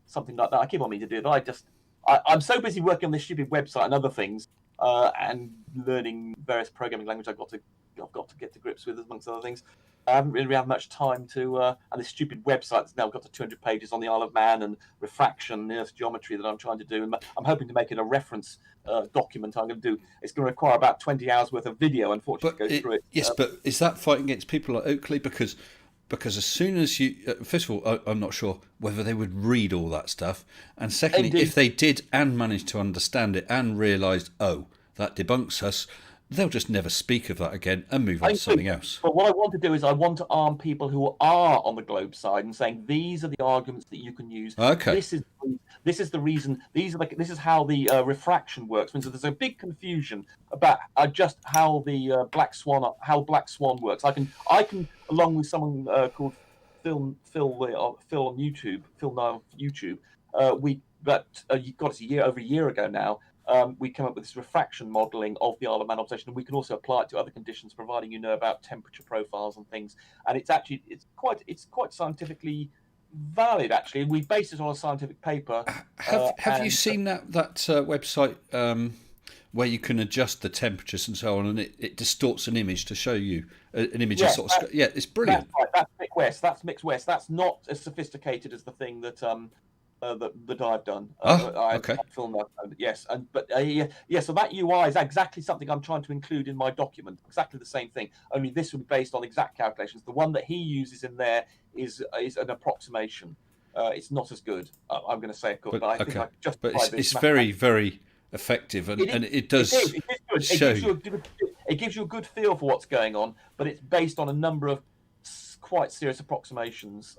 Something like that. I keep on meaning to do it. I'm so busy working on this stupid website and other things, and learning various programming language I've got to get to grips with, amongst other things. I haven't really had much time to, and this stupid website that's now got to 200 pages on the Isle of Man and refraction and Earth geometry that I'm trying to do. And I'm hoping to make it a reference document. I'm going to do. It's going to require about 20 hours worth of video, unfortunately, to go through it. Yes, but is that fighting against people like Oakley? Because as soon as you, first of all, I'm not sure whether they would read all that stuff, and secondly, Indeed. If they did and managed to understand it and realised, oh, that debunks us, they'll just never speak of that again and move on to something else. But what I want to do is I want to arm people who are on the globe side and saying these are the arguments that you can use. Okay. This is the reason. This is how the refraction works. So there's a big confusion about just how the Black Swan works. I can along with someone called Phil on YouTube, Phil Nye on YouTube. You got us over a year ago now. We come up with this refraction modelling of the Isle of Man observation, and we can also apply it to other conditions, providing you know about temperature profiles and things. And it's quite scientifically valid. Actually, we base it on a scientific paper. Have you seen that website where you can adjust the temperatures and so on, and it distorts an image to show you an image? It's brilliant. That's right. That's Mick West. That's Mick West. That's not as sophisticated as the thing that that I've done. Okay. I filmed that, yes, yeah. So that UI is exactly something I'm trying to include in my document. Exactly the same thing. Only this will be based on exact calculations. The one that he uses in there is an approximation. It's not as good. I'm going to say, of course, But but I think okay. I can But justify this it's very, mathematically. very effective, and it It is. does It is good. show. It gives you a good feel for what's going on, but it's based on a number of quite serious approximations.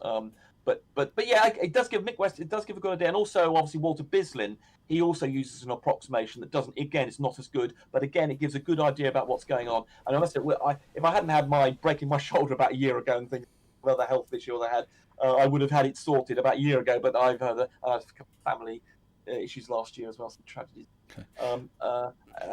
But yeah, it does give Mick West. It does give a good idea, and also obviously Walter Bislin. He also uses an approximation that doesn't. Again, it's not as good, but again, it gives a good idea about what's going on. And I must say, if I hadn't had my breaking my shoulder about a year ago and thinking about the health issue I had, I would have had it sorted about a year ago. But I've had a family issues last year as well, some tragedies. Okay.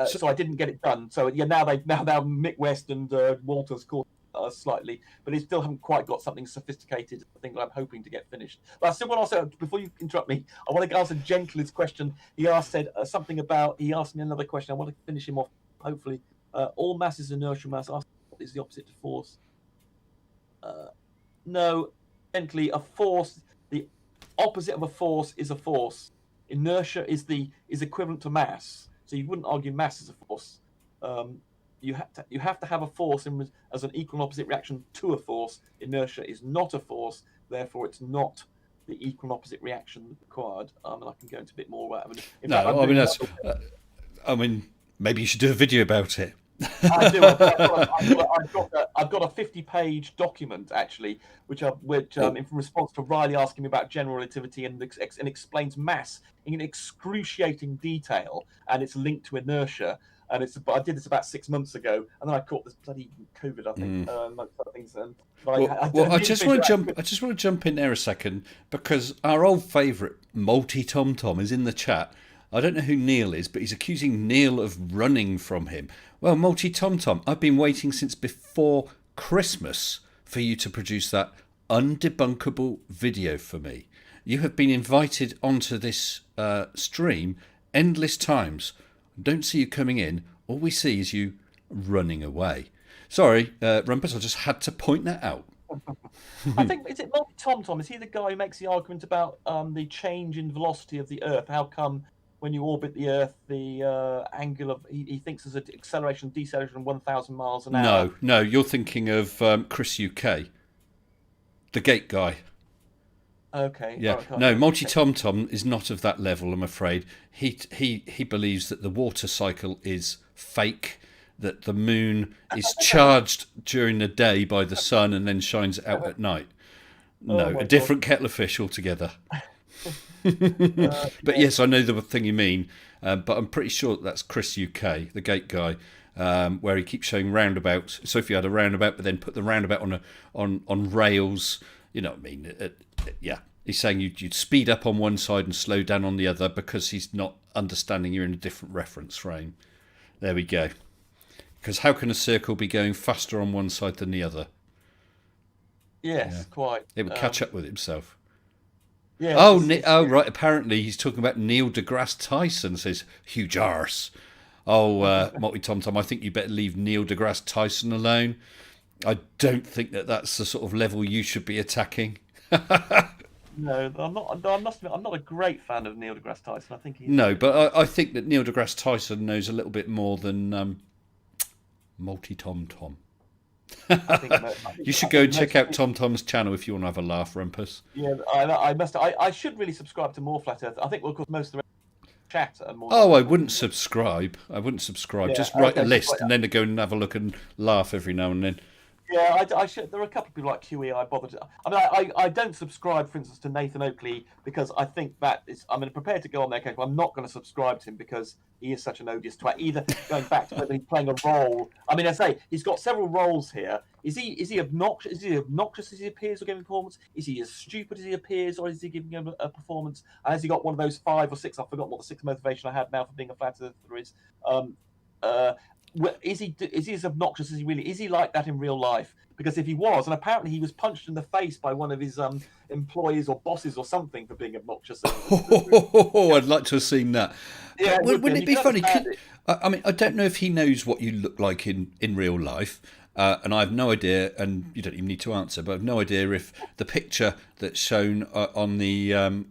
So I didn't get it done. So yeah, now Mick West and Walter's caught slightly, but they still haven't quite got something sophisticated. I think I'm hoping to get finished. But I still want to also, before you interrupt me, I want to answer Jenkins' question. He something about. He asked me another question. I want to finish him off. Hopefully, all mass is inertial mass. What is the opposite to force? No, gently, a force. The opposite of a force is a force. Inertia is equivalent to mass, so you wouldn't argue mass is a force. You have to have a force as an equal and opposite reaction to a force. Inertia is not a force, therefore it's not the equal and opposite reaction required. And I can go into a bit more about it. I mean, maybe you should do a video about it. I do. I've got a 50-page document actually, which in response to Riley asking me about general relativity and explains mass in excruciating detail, and it's linked to inertia. And I did this about 6 months ago, and then I caught this bloody COVID, I think, amongst other things. I just want to jump in there a second, because our old favourite Multi Tom Tom is in the chat. I don't know who Neil is, but he's accusing Neil of running from him. Well, Multi Tom Tom, I've been waiting since before Christmas for you to produce that undebunkable video for me. You have been invited onto this stream endless times. Don't see you coming in. All we see is you running away. Sorry, Rumpus, I just had to point that out. I think, is it Multi Tom Tom? Is he the guy who makes the argument about the change in velocity of the Earth? How come when you orbit the Earth, the angle of he thinks there's an acceleration, deceleration of 1,000 miles an hour? No, you're thinking of Chris UK, the gate guy. Okay. Yeah. No, Multi Tom Tom is not of that level, I'm afraid. He believes that the water cycle is fake, that the moon is charged during the day by the sun and then shines out at night. No, a different kettle of fish altogether. But yes, I know the thing you mean. But I'm pretty sure that's Chris UK, the gate guy, where he keeps showing roundabouts. So if you had a roundabout, but then put the roundabout on rails, you know what I mean? Yeah, he's saying you'd speed up on one side and slow down on the other because he's not understanding you're in a different reference frame. There we go. Because how can a circle be going faster on one side than the other? Yes, quite. It would catch up with himself. Yeah. Oh, right. Apparently, he's talking about Neil deGrasse Tyson. Says huge arse. Oh, Multi Tom Tom, I think you better leave Neil deGrasse Tyson alone. I don't think that's the sort of level you should be attacking. No, I'm not. I must admit, I'm not a great fan of Neil deGrasse Tyson. I think he's but I think that Neil deGrasse Tyson knows a little bit more than Multi Tom Tom. You should go and check out Tom Tom's channel if you want to have a laugh, Rumpus. Yeah, I must. I should really subscribe to more Flat Earth. I think, well, of course, most of the chat are more. Oh, I wouldn't subscribe. Yeah, just write a list and then to go and have a look and laugh every now and then. Yeah, I should. There are a couple of people like QE I bothered. I mean, I don't subscribe, for instance, to Nathan Oakley because I think that is. I'm prepared to go on there, but I'm not going to subscribe to him because he is such an odious twat. Either going back to whether he's playing a role. I mean, I say he's got several roles here. Is he obnoxious? Is he obnoxious as he appears or giving a performance? Is he as stupid as he appears, or is he giving a performance? And has he got one of those 5 or 6? I've forgotten what the 6th motivation I had now for being a flat earther is. Is he as obnoxious as he really is? He like that in real life? Because if he was, and apparently he was punched in the face by one of his employees or bosses or something for being obnoxious. I'd like to have seen that. Yeah, wouldn't it be funny? I mean, I don't know if he knows what you look like in real life, and I have no idea, and you don't even need to answer, but I have no idea if the picture that's shown on the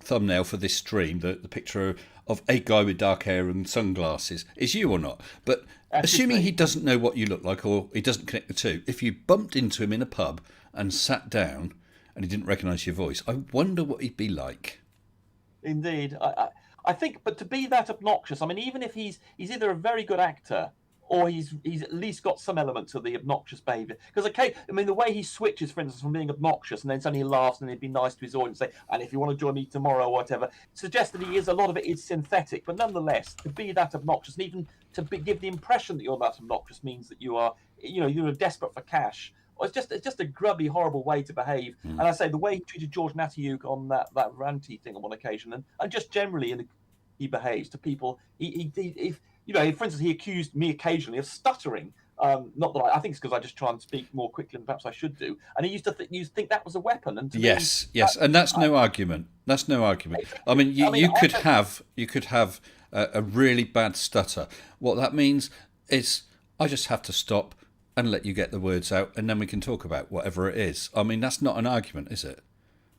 thumbnail for this stream, the picture of a guy with dark hair and sunglasses, is you or not. But assuming he doesn't know what you look like or he doesn't connect the two, if you bumped into him in a pub and sat down and he didn't recognise your voice, I wonder what he'd be like. Indeed, I think, but to be that obnoxious, I mean, even if he's either a very good actor or he's at least got some elements of the obnoxious behaviour. Because I mean, the way he switches, for instance, from being obnoxious and then suddenly he laughs and he'd be nice to his audience, and say, and if you want to join me tomorrow or whatever, suggests that a lot of it is synthetic. But nonetheless, to be that obnoxious and even to give the impression that you're that obnoxious means that you are, you're desperate for cash. It's just a grubby, horrible way to behave. And I say the way he treated George Natayuk on that ranty thing on one occasion, and just generally he behaves to people. For instance, he accused me occasionally of stuttering. Not that I think it's because I just try and speak more quickly than perhaps I should do. And he used to think that was a weapon. And yes, and that's no argument. That's no argument. I mean, you could have a really bad stutter. What that means is I just have to stop and let you get the words out, and then we can talk about whatever it is. I mean, that's not an argument, is it?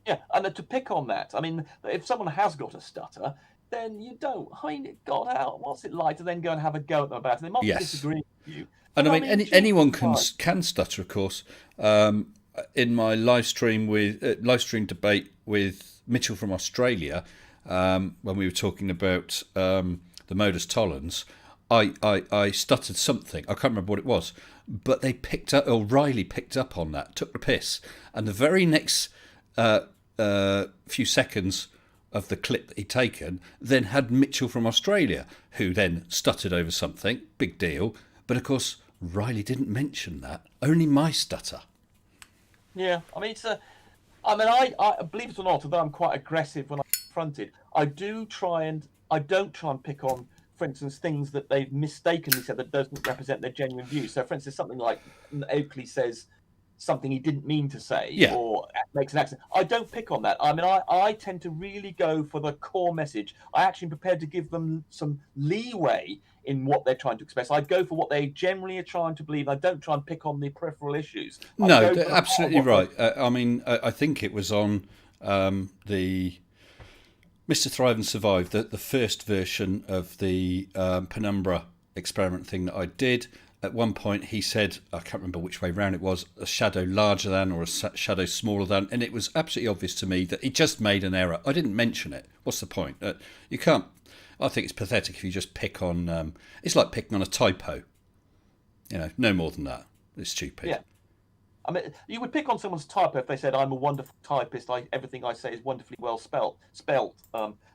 Yeah, and to pick on that, I mean, if someone has got a stutter, then you don't. I mean, God, what's it like to then go and have a go at them about it? They might disagree with you. And I mean, anyone can stutter, of course. In my live stream debate with Mitchell from Australia, when we were talking about the modus tollens, I stuttered something. I can't remember what it was, but they picked up, or Riley picked up on that, took the piss, and the very next few seconds of the clip that he'd taken then had Mitchell from Australia, who then stuttered over something, big deal. But of course, Riley didn't mention that, only my stutter. Yeah, I mean, I believe it or not, although I'm quite aggressive when I'm confronted, I don't try and pick on, for instance, things that they've mistakenly said that doesn't represent their genuine views. So, for instance, something like Oakley says something he didn't mean to say, or makes an accent. I don't pick on that. I mean, I tend to really go for the core message. I actually am prepared to give them some leeway in what they're trying to express. I go for what they generally are trying to believe. I don't try and pick on the peripheral issues. No, absolutely right. I mean, I think it was on the Mr. Thrive and Survive, the first version of the penumbra experiment thing that I did. At one point he said, I can't remember which way round it was, a shadow larger than or a shadow smaller than, and it was absolutely obvious to me that he just made an error. I didn't mention it. What's the point? You can't. I think it's pathetic if you just pick on. It's like picking on a typo. No more than that. It's stupid. Yeah. I mean, you would pick on someone's typo if they said, "I'm a wonderful typist. Everything I say is wonderfully well spelt,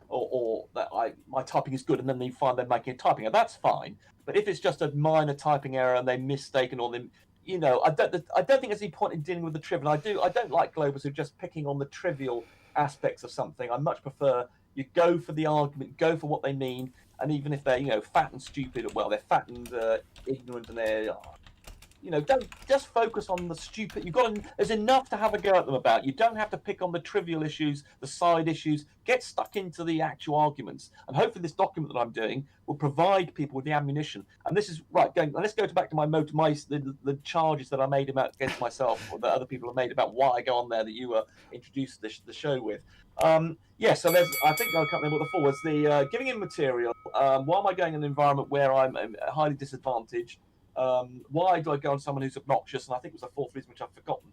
or that my typing is good," and then you find they're making a typing error. That's fine. But if it's just a minor typing error and they're mistaken, or them, I don't think there's any point in dealing with the trivial. I don't like Globers who are just picking on the trivial aspects of something. I much prefer you go for the argument, go for what they mean, and even if they're fat and stupid, well, they're fat and ignorant, and they're don't just focus on the stupid. There's enough to have a go at them about. You don't have to pick on the trivial issues, the side issues. Get stuck into the actual arguments. And hopefully this document that I'm doing will provide people with the ammunition. And this is right. Let's go back to the charges that I made against myself, or that other people have made about why I go on there that you introduced the show with. So I think I can't remember what the four was. The giving in material. Why am I going in an environment where I'm highly disadvantaged? Why do I go on someone who's obnoxious? And I think it was the fourth reason, which I've forgotten.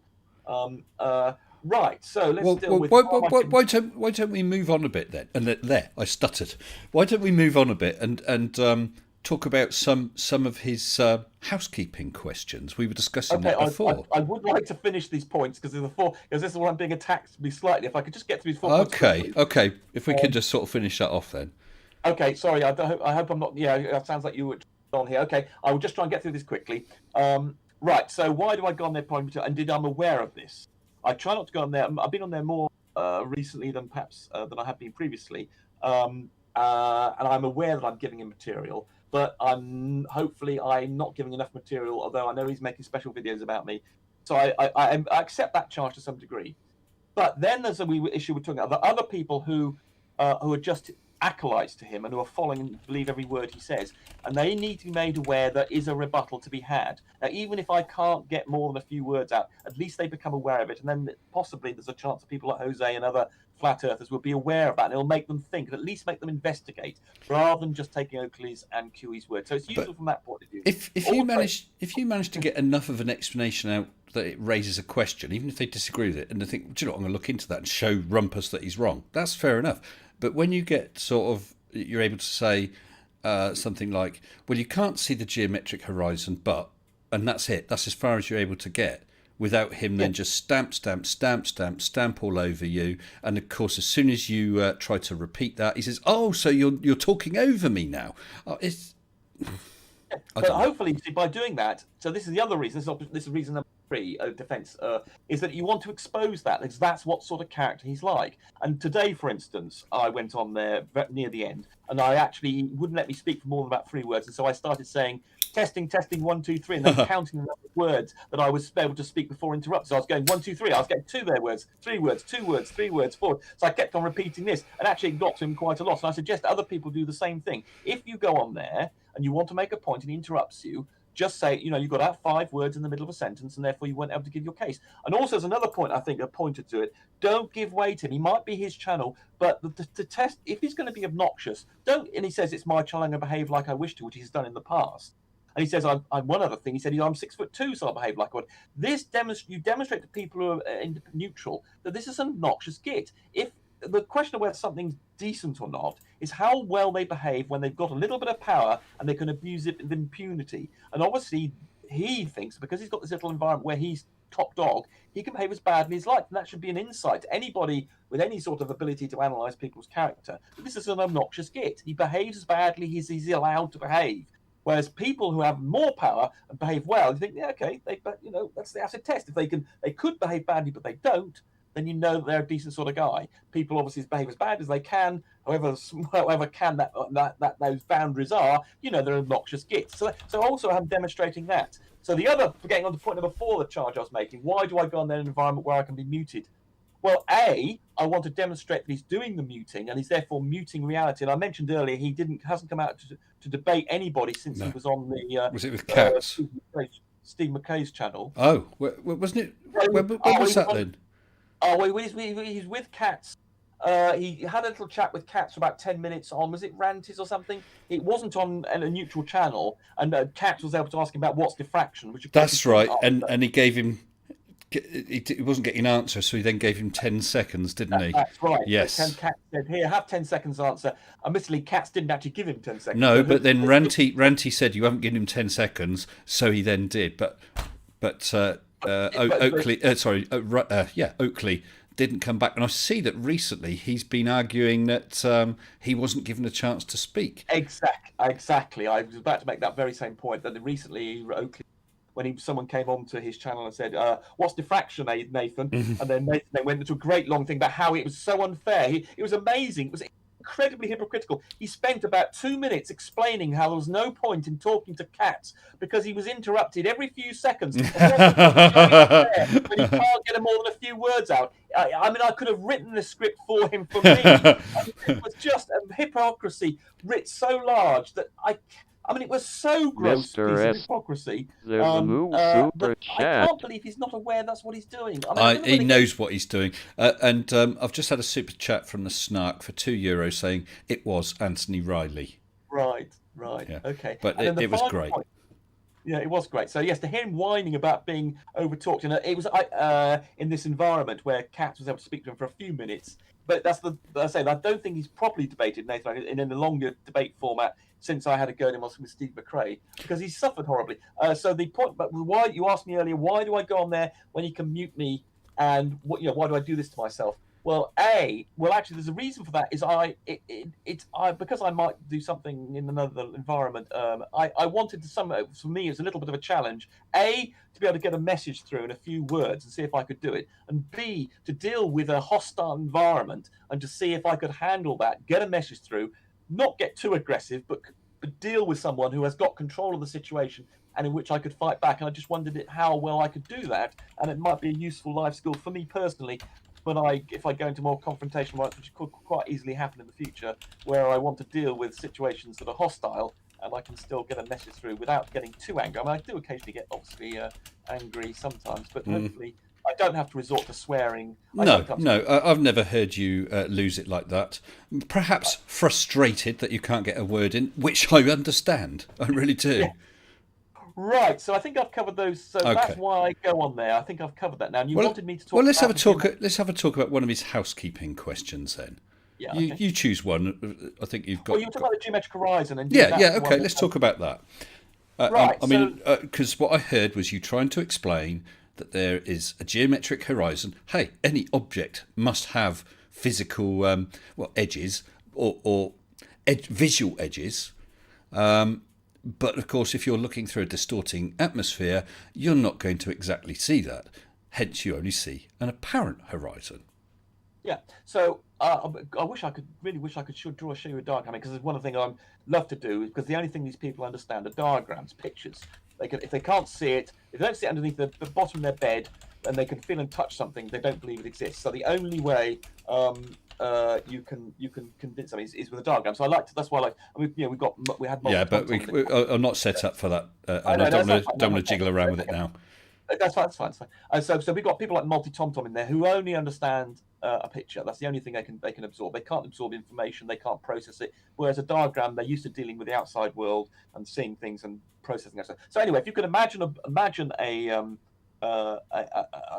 Right, so let's deal with... Why don't we move on a bit then? And there, I stuttered. Why don't we move on a bit and talk about some of his housekeeping questions? We were discussing that before. I would like to finish these points because this is what I'm being attacked me slightly. If I could just get to these 4 points. Okay. If we could just sort of finish that off then. Okay, sorry. I hope I'm not... Yeah, it sounds like you were on here. Okay, I will just try and get through this quickly. Right, so why do I go on there, and did I'm aware of this? I try not to go on there. I've been on there more recently than perhaps than I have been previously, and I'm aware that I'm giving him material, but hopefully I'm not giving enough material. Although I know he's making special videos about me, so I accept that charge to some degree. But then there's a issue we're talking about the other people who are just acolytes to him and who are following and believe every word he says, and they need to be made aware there is a rebuttal to be had. Now, even if I can't get more than a few words out, at least they become aware of it, and then possibly there's a chance that people like Jose and other flat earthers will be aware of that, and it'll make them think, and at least make them investigate, rather than just taking Oakley's and QE's word. So it's useful from that point of view. If you manage to get enough of an explanation out that it raises a question, even if they disagree with it, and they think, do you know what, I'm going to look into that and show Rumpus that he's wrong, that's fair enough. But when you get sort of, you're able to say something like, well, you can't see the geometric horizon, but, and that's it, that's as far as you're able to get, without him then just stamp all over you. And of course, as soon as you try to repeat that, he says, oh, so you're talking over me now. It's... But hopefully, by doing that, so this is the other reason, this is reason number 3 of defence, is that you want to expose that, because that's what sort of character he's like. And today, for instance, I went on there near the end, and I actually wouldn't let me speak for more than about 3 words, and so I started saying, testing, 1, 2, 3, and then counting the number of words that I was able to speak before interrupt. So I was going 1, 2, 3. I was getting 2 there words, 3 words, 2 words, 3 words, 4. So I kept on repeating this, and actually it got to him quite a lot. And I suggest other people do the same thing. If you go on there and you want to make a point and he interrupts you, just say, you've got out 5 words in the middle of a sentence, and therefore you weren't able to give your case. And also, there's another point I think that pointed to it. Don't give way to him. He might be his channel, but the test, if he's going to be obnoxious, don't. And he says it's my channel, I'm going to behave like I wish to, which he's done in the past. And he says, I'm one other thing. He said, I'm 6'2", so I behave like I would. You demonstrate to people who are neutral that this is an obnoxious git. If the question of whether something's decent or not is how well they behave when they've got a little bit of power and they can abuse it with impunity. And obviously, he thinks because he's got this little environment where he's top dog, he can behave as badly as he likes. And that should be an insight to anybody with any sort of ability to analyse people's character. But this is an obnoxious git. He behaves as badly as he's allowed to behave. Whereas people who have more power and behave well, you think, yeah, okay, that's the acid test. If they could behave badly, but they don't, then you know that they're a decent sort of guy. People obviously behave as bad as they can, however can that those boundaries are. They're obnoxious gits. So also I'm demonstrating that. So getting on to point number 4, the charge I was making. Why do I go on an environment where I can be muted? Well, I want to demonstrate that he's doing the muting and he's therefore muting reality. And I mentioned earlier he hasn't come out to debate anybody since he was on the was it with Cats? Steve McKay's channel. Oh, wasn't it? When was that then? Oh, he's with Cats. He had a little chat with Cats for about 10 minutes on, was it Ranties or something? It wasn't on a neutral channel, and Cats was able to ask him about what's diffraction. That's right, and he gave him. He wasn't getting an answer, so he then gave him 10 seconds, didn't he? That's right. Yes. Cats said, here, have 10 seconds answer. Admittedly, Cats didn't actually give him 10 seconds. No, but then Ranty said you haven't given him 10 seconds, so he then did. But Oakley didn't come back. And I see that recently he's been arguing that he wasn't given a chance to speak. Exactly. I was about to make that very same point, that recently Oakley, when someone came onto his channel and said, what's diffraction, Nathan? And then Nathan went into a great long thing about how it was so unfair. It was amazing. It was incredibly hypocritical. He spent about 2 minutes explaining how there was no point in talking to Cats because he was interrupted every few seconds. But he can't get more than a few words out. I could have written the script for him for me. It was just a hypocrisy writ so large that it was so gross, piece of hypocrisy. I can't believe he's not aware that's what he's doing. He knows what he's doing. And I've just had a super chat from the Snark for €2 saying it was Anthony Riley. Right. Yeah. Okay. But it was great. Yeah, it was great. So yes, to hear him whining about being overtalked, it was in this environment where Kat was able to speak to him for a few minutes. But I don't think he's properly debated Nathan in a longer debate format since I had a go at him with Steve McRae, because he suffered horribly. So the point, but why you asked me earlier, why do I go on there when he can mute me, and why do I do this to myself? Well, actually, there's a reason for that. Is because I might do something in another environment. I wanted to for me, it's a little bit of a challenge. To be able to get a message through in a few words and see if I could do it, and B, to deal with a hostile environment and to see if I could handle that, get a message through, not get too aggressive, but deal with someone who has got control of the situation and in which I could fight back. And I just wondered how well I could do that, and it might be a useful life skill for me personally. if I go into more confrontational rights, which could quite easily happen in the future, where I want to deal with situations that are hostile, and I can still get a message through without getting too angry. I mean, I do occasionally get obviously angry sometimes, but hopefully I don't have to resort to swearing. I No, sometimes no, I've never heard you lose it like that. Perhaps frustrated that you can't get a word in, which I understand. I really do. yeah. Right, so I think I've covered those. So that's Okay. why I go on there. I think I've covered that now. And you Well, wanted me to well, talk let's have a about the talk. Let's have a talk about one of his housekeeping questions then. Yeah, You okay. you choose one. I think you've Well, got. you were talking about the geometric horizon, and Yeah, that's yeah. the one Okay, that. let's talk about that. Right, I so mean, because what I heard was you trying to explain that there is a geometric horizon. Hey, any object must have physical, edges or visual edges. But of course, if you're looking through a distorting atmosphere, you're not going to exactly see that. Hence, you only see an apparent horizon. yeah, so I wish I could really wish I could show you a diagram because it's one of the things I love to do because the only thing these people understand are diagrams, pictures. They can if they can't see it, if they don't see it underneath the bottom of their bed, and they can feel and touch something, they don't believe it exists. So the only way you can convince them is with a diagram. So I like to. That's why I like. I mean, we had Yeah, multi but tom in the. I'm not set up for that, I and I know don't that's not want to fine. No, don't no want to jiggle problem. around with it now. That's fine. That's fine. That's fine. So we've got people like Multi Tom Tom in there who only understand a picture. That's the only thing they can absorb. They can't absorb information. They can't process it. Whereas a diagram, they're used to dealing with the outside world and seeing things and processing that. So anyway, if you could imagine a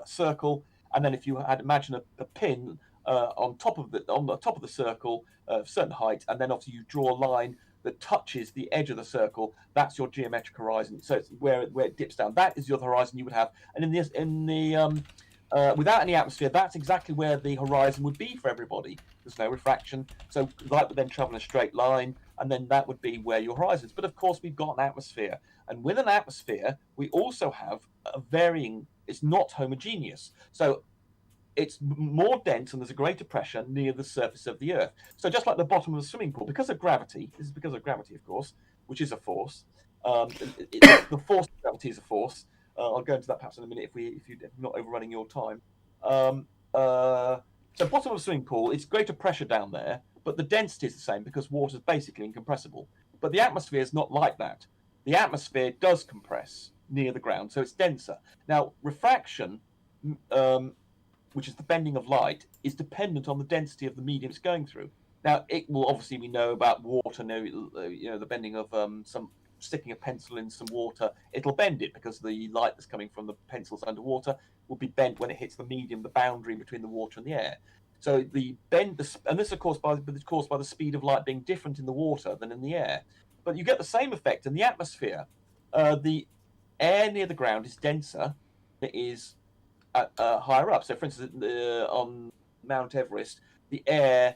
circle, and then if you had imagine a pin on the top of the circle of certain height, and then obviously you draw a line that touches the edge of the circle, that's your geometric horizon. So it's where it dips down. That is your horizon you would have. And in the without any atmosphere, that's exactly where the horizon would be for everybody. There's no refraction, so light would then travel in a straight line, and then that would be where your horizon is. But of course, we've got an atmosphere, and with an atmosphere, we also have a varying. It's not homogeneous. So it's more dense and there's a greater pressure near the surface of the Earth. So just like the bottom of a swimming pool, because of gravity, this is because of gravity, of course, which is a force. The force of gravity is a force. I'll go into that perhaps in a minute if you're not overrunning your time. Um, so bottom of a swimming pool, it's greater pressure down there, but the density is the same because water is basically incompressible. But the atmosphere is not like that. The atmosphere does compress near the ground, so it's denser. Now, refraction which is the bending of light, is dependent on the density of the medium it's going through. Now, it will obviously we know about water, the bending of some sticking a pencil in some water, it'll bend it because the light that's coming from the pencils underwater will be bent when it hits the medium, the boundary between the water and the air. So the bend, and this is caused by the speed of light being different in the water than in the air. But you get the same effect in the atmosphere. The air near the ground is denser. It is higher up. So, for instance, on Mount Everest, the air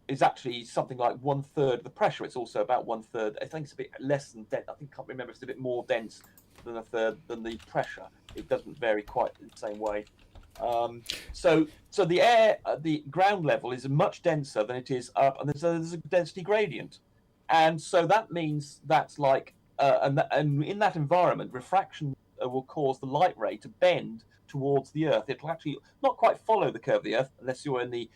is actually something like 1/3 of the pressure. It's also about 1/3. I think it's a bit less than dense. I think I can't remember if it's a bit more dense than a third than the pressure. It doesn't vary quite in the same way. So the air at the ground level is much denser than it is up, and there's a density gradient, and so that means that's like and in that environment, refraction will cause the light ray to bend towards the Earth. It'll actually not quite follow the curve of the Earth unless you're in the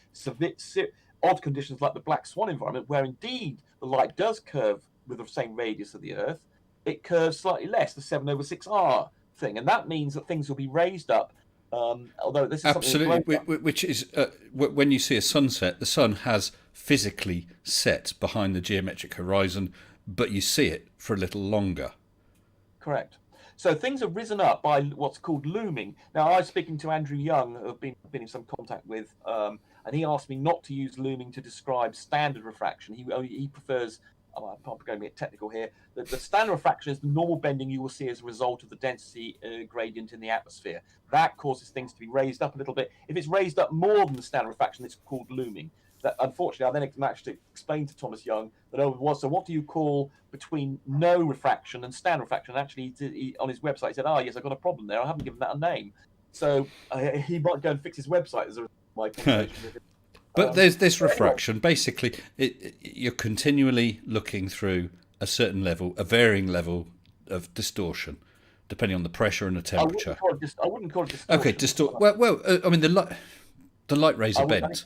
odd conditions like the black swan environment, where indeed the light does curve with the same radius of the Earth. It curves slightly less, the 7/6R thing, and that means that things will be raised up. Although this is something that Absolutely, blows up. which is when you see a sunset, the sun has physically set behind the geometric horizon, but you see it for a little longer. Correct. So things have risen up by what's called looming. Now, I was speaking to Andrew Young, who I've been in some contact with, and he asked me not to use looming to describe standard refraction. He prefers. Oh, I'm probably going to get technical here. The standard refraction is the normal bending you will see as a result of the density gradient in the atmosphere. That causes things to be raised up a little bit. If it's raised up more than the standard refraction, it's called looming. That unfortunately, I then managed to explain to Thomas Young that so what do you call between no refraction and standard refraction? And actually, on his website, he said, "Oh, yes, I've got a problem there. I haven't given that a name." So he might go and fix his website as a result of my conversation with him. But there's this Anyway, refraction. Basically, you're continually looking through a certain level, a varying level of distortion, depending on the pressure and the temperature. I wouldn't call it Okay, distortion. I mean, The light rays are I bent.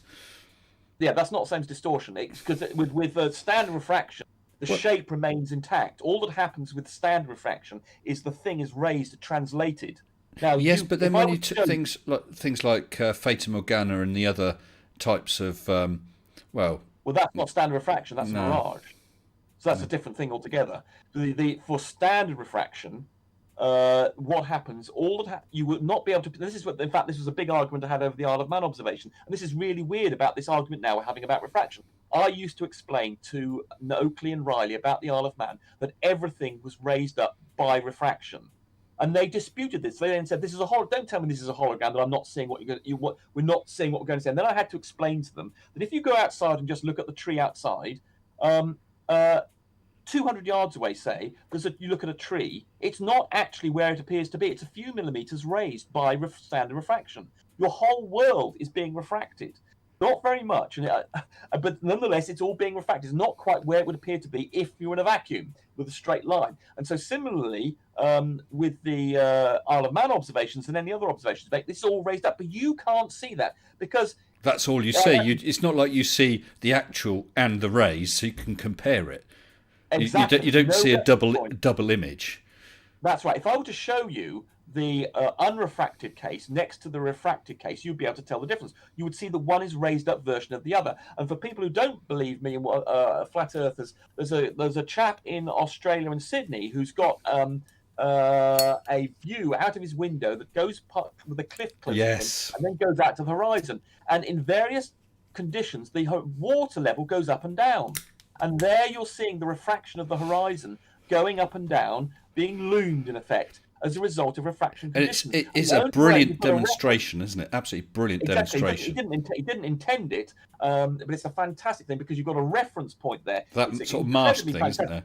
Yeah, that's not the same as distortion. It's because with standard refraction, the shape remains intact. All that happens with standard refraction is the thing is raised, translated. Now, Yes, but then if I when you was to took show things like Fata Morgana and the other types of well, well, that's not standard refraction. That's a no, mirage. So that's a different thing altogether. For standard refraction, what happens? You would not be able to. This is what, in fact, this was a big argument I had over the Isle of Man observation, and this is really weird about this argument now we're having about refraction. I used to explain to Oakley and Riley about the Isle of Man that everything was raised up by refraction, and they disputed this. They then said, "This is a Don't tell me this is a hologram. That I'm not seeing what you're going. We're not seeing what we're going to say." And then I had to explain to them that if you go outside and just look at the tree outside. Um, uh, 200 yards away, say, you look at a tree, it's not actually where it appears to be. It's a few millimeters raised by standard refraction. Your whole world is being refracted. Not very much, but nonetheless, it's all being refracted. It's not quite where it would appear to be if you were in a vacuum with a straight line. And so similarly, with the Isle of Man observations and any other observations, this is all raised up, but you can't see that because that's all you see. It's not like you see the actual and the rays, so you can compare it. Exactly. You don't see a double image. That's right. If I were to show you the unrefracted case next to the refracted case, you'd be able to tell the difference. You would see that one is raised up version of the other. And for people who don't believe me, flat earthers, there's a chap in Australia and Sydney who's got a view out of his window that goes with a cliff yes, and then goes out to the horizon. And in various conditions, the water level goes up and down. And there you're seeing the refraction of the horizon going up and down, being loomed in effect as a result of refraction conditions. It is a brilliant demonstration, isn't it? Absolutely brilliant demonstration. He didn't intend it, but it's a fantastic thing because you've got a reference point there. That sort of mast thing, isn't there?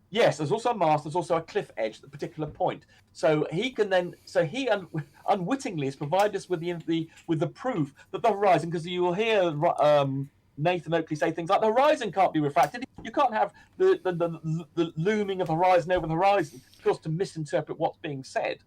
Yes, there's also a mast. There's also a cliff edge at a particular point. So he unwittingly has provided us with the proof that the horizon, because you will hear Nathan Oakley say things like the horizon can't be refracted. You can't have the looming of horizon over the horizon, of course, to misinterpret what's being said,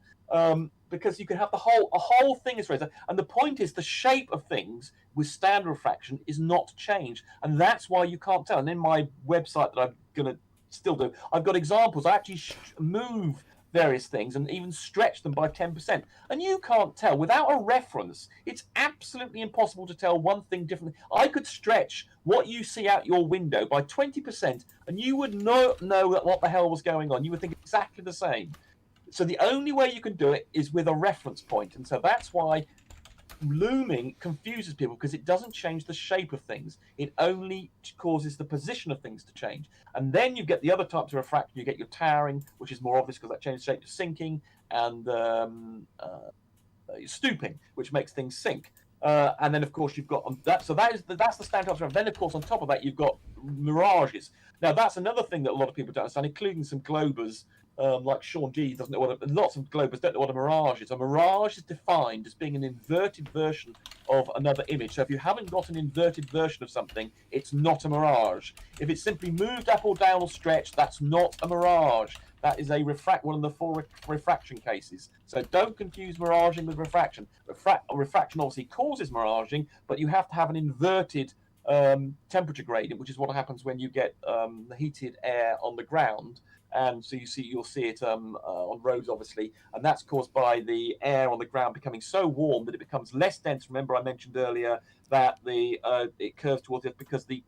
because you can have a whole thing is raised. And the point is the shape of things with standard refraction is not changed, and that's why you can't tell. And in my website that I'm going to still do, I've got examples. I actually move various things and even stretch them by 10%. And you can't tell. Without a reference, it's absolutely impossible to tell one thing differently. I could stretch what you see out your window by 20%, and you would not know what the hell was going on. You would think exactly the same. So the only way you can do it is with a reference point. And so that's why looming confuses people, because it doesn't change the shape of things. It only causes the position of things to change. And then you get the other types of refraction. You get your towering, which is more obvious because that changes shape, to sinking, and stooping, which makes things sink. And then, of course, you've got that. So that's the standard type of. Then, of course, on top of that, you've got mirages. Now, that's another thing that a lot of people don't understand, including some globers. Like Sean G doesn't know lots of globers don't know what a mirage is. A mirage is defined as being an inverted version of another image. So if you haven't got an inverted version of something, it's not a mirage. If it's simply moved up or down or stretched, that's not a mirage. That is one of the 4 refraction cases. So don't confuse miraging with refraction. Refraction obviously causes miraging, but you have to have an inverted temperature gradient, which is what happens when you get heated air on the ground. And so you'll see it on roads, obviously, and that's caused by the air on the ground becoming so warm that it becomes less dense. Remember, I mentioned earlier that it curves towards it because the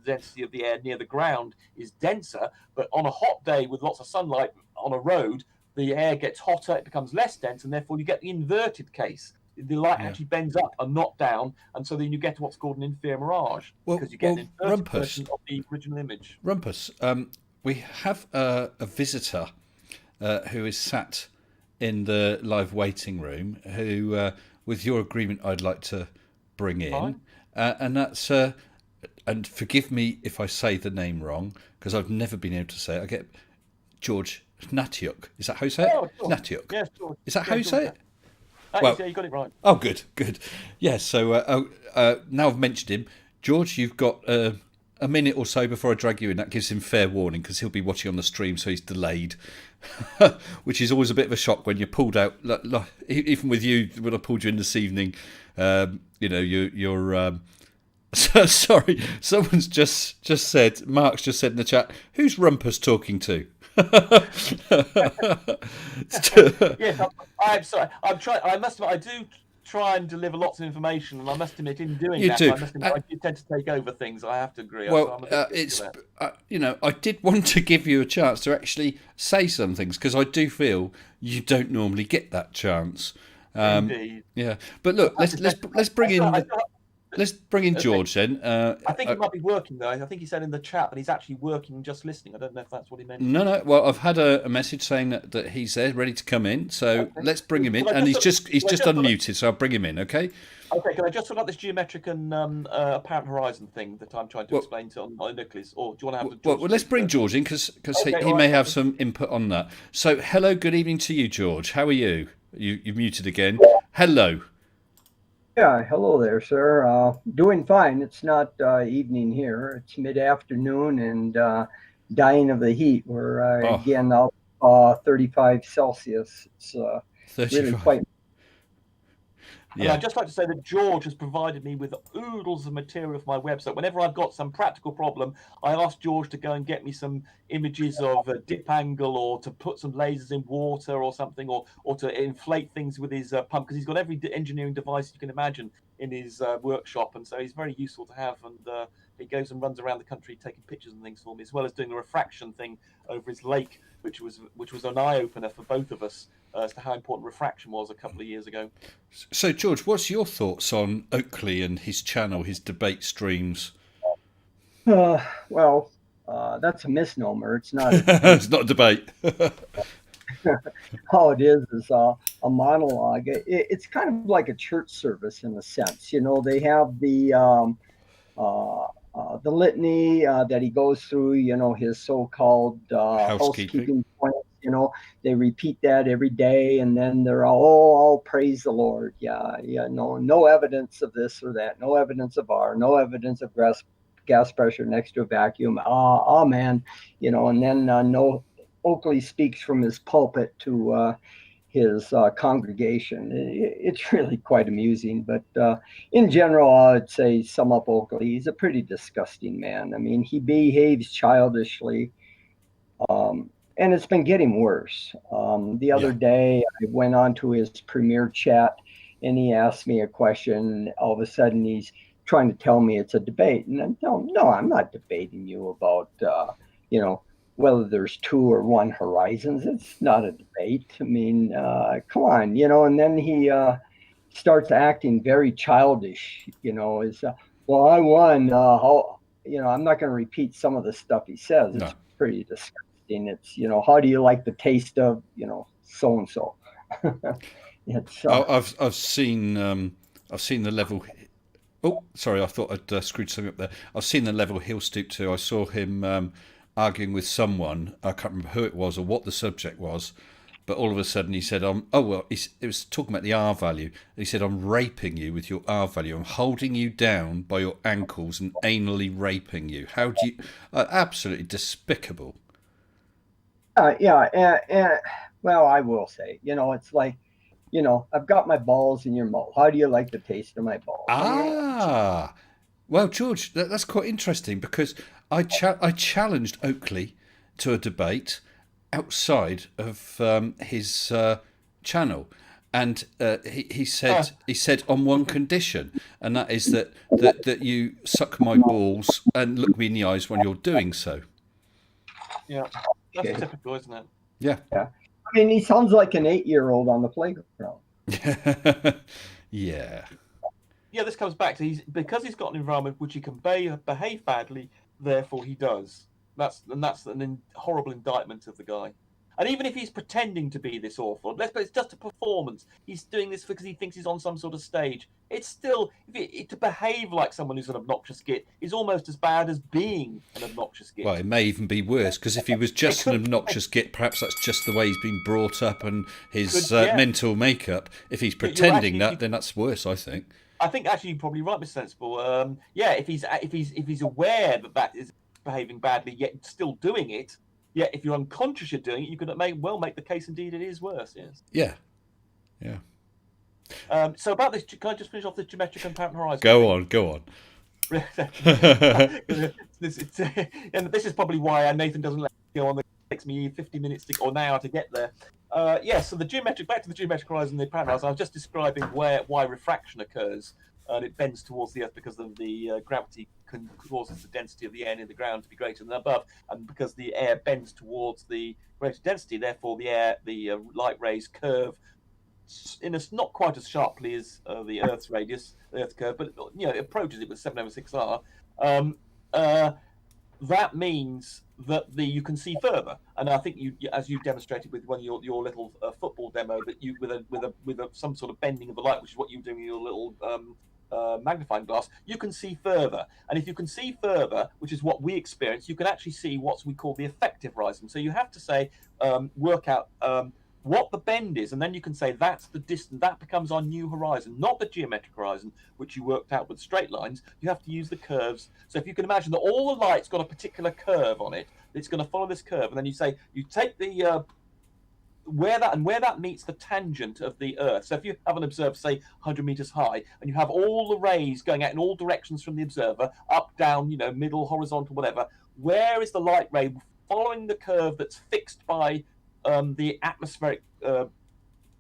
density of the air near the ground is denser. But on a hot day with lots of sunlight on a road, the air gets hotter, it becomes less dense, and therefore you get the inverted case. The light actually bends up and not down, and so then you get what's called an inferior mirage, because you get an inverted version of the original image. Rumpus, we have a visitor who is sat in the live waiting room who, with your agreement, I'd like to bring in. And that's, and forgive me if I say the name wrong, because I've never been able to say it. I get George Natiuk. Is that how you say it? Sure. Natiuk. Yes, George. Is that how you say it? Well, you got it right. Oh, good. Yeah, so now I've mentioned him. George, you've got a minute or so before I drag you in. That gives him fair warning because he'll be watching on the stream, so he's delayed, which is always a bit of a shock when you're pulled out. Even with you, when I pulled you in this evening, you're. Sorry, someone's just said. Mark's just said in the chat, "Who's Rumpus talking to?" Yes, I'm sorry. I'm trying. I must admit, I do try and deliver lots of information, and I must admit, in doing You that, do. I must admit, I do tend to take over things. I have to agree. Well, it's I did want to give you a chance to actually say some things because I do feel you don't normally get that chance. Indeed. Yeah, but look, let's bring in. Let's bring in George then. I think he might be working though. I think he said in the chat that he's actually working, just listening. I don't know if that's what he meant. No. Well, I've had a message saying that he's there, ready to come in. So okay. Let's bring him in, and he's just unmuted. So I'll bring him in. Okay. Okay. Can I just talk about this geometric and apparent horizon thing that I'm trying to explain on Nucleus, or do you want to have? Well, let's bring George in because he may have some input on that. So hello, good evening to you, George. How are you? You're muted again. Hello. Yeah, hello there, sir. Doing fine. It's not evening here. It's mid-afternoon and dying of the heat. We're again up 35 Celsius. It's really quite. Yeah. And I'd just like to say that George has provided me with oodles of material for my website. Whenever I've got some practical problem, I ask George to go and get me some images of a dip angle, or to put some lasers in water or something, or to inflate things with his pump, because he's got every engineering device you can imagine in his workshop, and so he's very useful to have. And he goes and runs around the country taking pictures and things for me, as well as doing a refraction thing over his lake, which was an eye-opener for both of us as to how important refraction was a couple of years ago. So, George, what's your thoughts on Oakley and his channel, his debate streams? Well, that's a misnomer. It's not. It's not a debate. All it is a monologue. It's kind of like a church service in a sense. You know, they have the litany that he goes through. You know, his so-called housekeeping points. You know, they repeat that every day, and then they're all praise the Lord. Yeah, no evidence of this or that, no evidence of R, no evidence of gas pressure next to a vacuum. Man, you know, and then no, Oakley speaks from his pulpit to his congregation. It's really quite amusing, but in general, I'd say sum up Oakley. He's a pretty disgusting man. I mean, he behaves childishly. And it's been getting worse. The other day, I went on to his premiere chat, and he asked me a question. All of a sudden, he's trying to tell me it's a debate. And I'm no, I'm not debating you about, whether there's 2 or 1 horizons. It's not a debate. I mean, come on, And then he starts acting very childish, well, I won. I'm not going to repeat some of the stuff he says. It's pretty disgusting. It's, how do you like the taste of, so and so? It's. I've seen the level. Oh, sorry, I thought I'd screwed something up there. I've seen the level he'll stoop to. I saw him arguing with someone. I can't remember who it was or what the subject was, but all of a sudden he said, it was talking about the R value. He said, I'm raping you with your R value. I'm holding you down by your ankles and anally raping you. How do you? Absolutely despicable. Well, I will say, it's like, I've got my balls in your mouth. How do you like the taste of my balls? Well, George, that's quite interesting because I challenged Oakley to a debate outside of his channel, and he said on one condition, and that is that you suck my balls and look me in the eyes when you're doing so. Yeah. That's typical, isn't it? Yeah. I mean, he sounds like an 8-year-old on the playground. Yeah. Yeah, this comes back to because he's got an environment which he can behave badly, therefore he does. That's an horrible indictment of the guy. And even if he's pretending to be this awful, but it's just a performance. He's doing this because he thinks he's on some sort of stage. It's still, to behave like someone who's an obnoxious git is almost as bad as being an obnoxious git. Well, it may even be worse, because if he was just an obnoxious git, perhaps that's just the way he's been brought up and his mental makeup. If he's pretending then that's worse, I think. I think actually you're probably right, Mr. Sensible. Yeah, if he's aware that is behaving badly, yet still doing it, yet if you're unconscious you're doing it, you could make the case indeed it is worse. Yes. Yeah. So about this, can I just finish off this geometric and apparent horizon? Go on. And this is probably why Nathan doesn't let me go on. It takes me 50 minutes or an hour to get there. So back to the geometric horizon, the apparent horizon. I was just describing why refraction occurs, and it bends towards the Earth because of the gravity causes the density of the air in the ground to be greater than above, and because the air bends towards the greater density, therefore the light rays curve not quite as sharply as the Earth's radius, the Earth curve, but it approaches it with 7/6R. That means that you can see further, and I think as you demonstrated with one of your little football demo, that you with some sort of bending of the light, which is what you do in your little magnifying glass, you can see further. And if you can see further, which is what we experience, you can actually see what we call the effective horizon. So you have to say work out what the bend is, and then you can say that's the distance, that becomes our new horizon, not the geometric horizon, which you worked out with straight lines. You have to use the curves. So if you can imagine that all the light's got a particular curve on it, it's going to follow this curve, and then you say you take the where that meets the tangent of the Earth. So if you have an observer, say 100 meters high, and you have all the rays going out in all directions from the observer, up, down, middle, horizontal, whatever, where is the light ray following the curve that's fixed by the atmospheric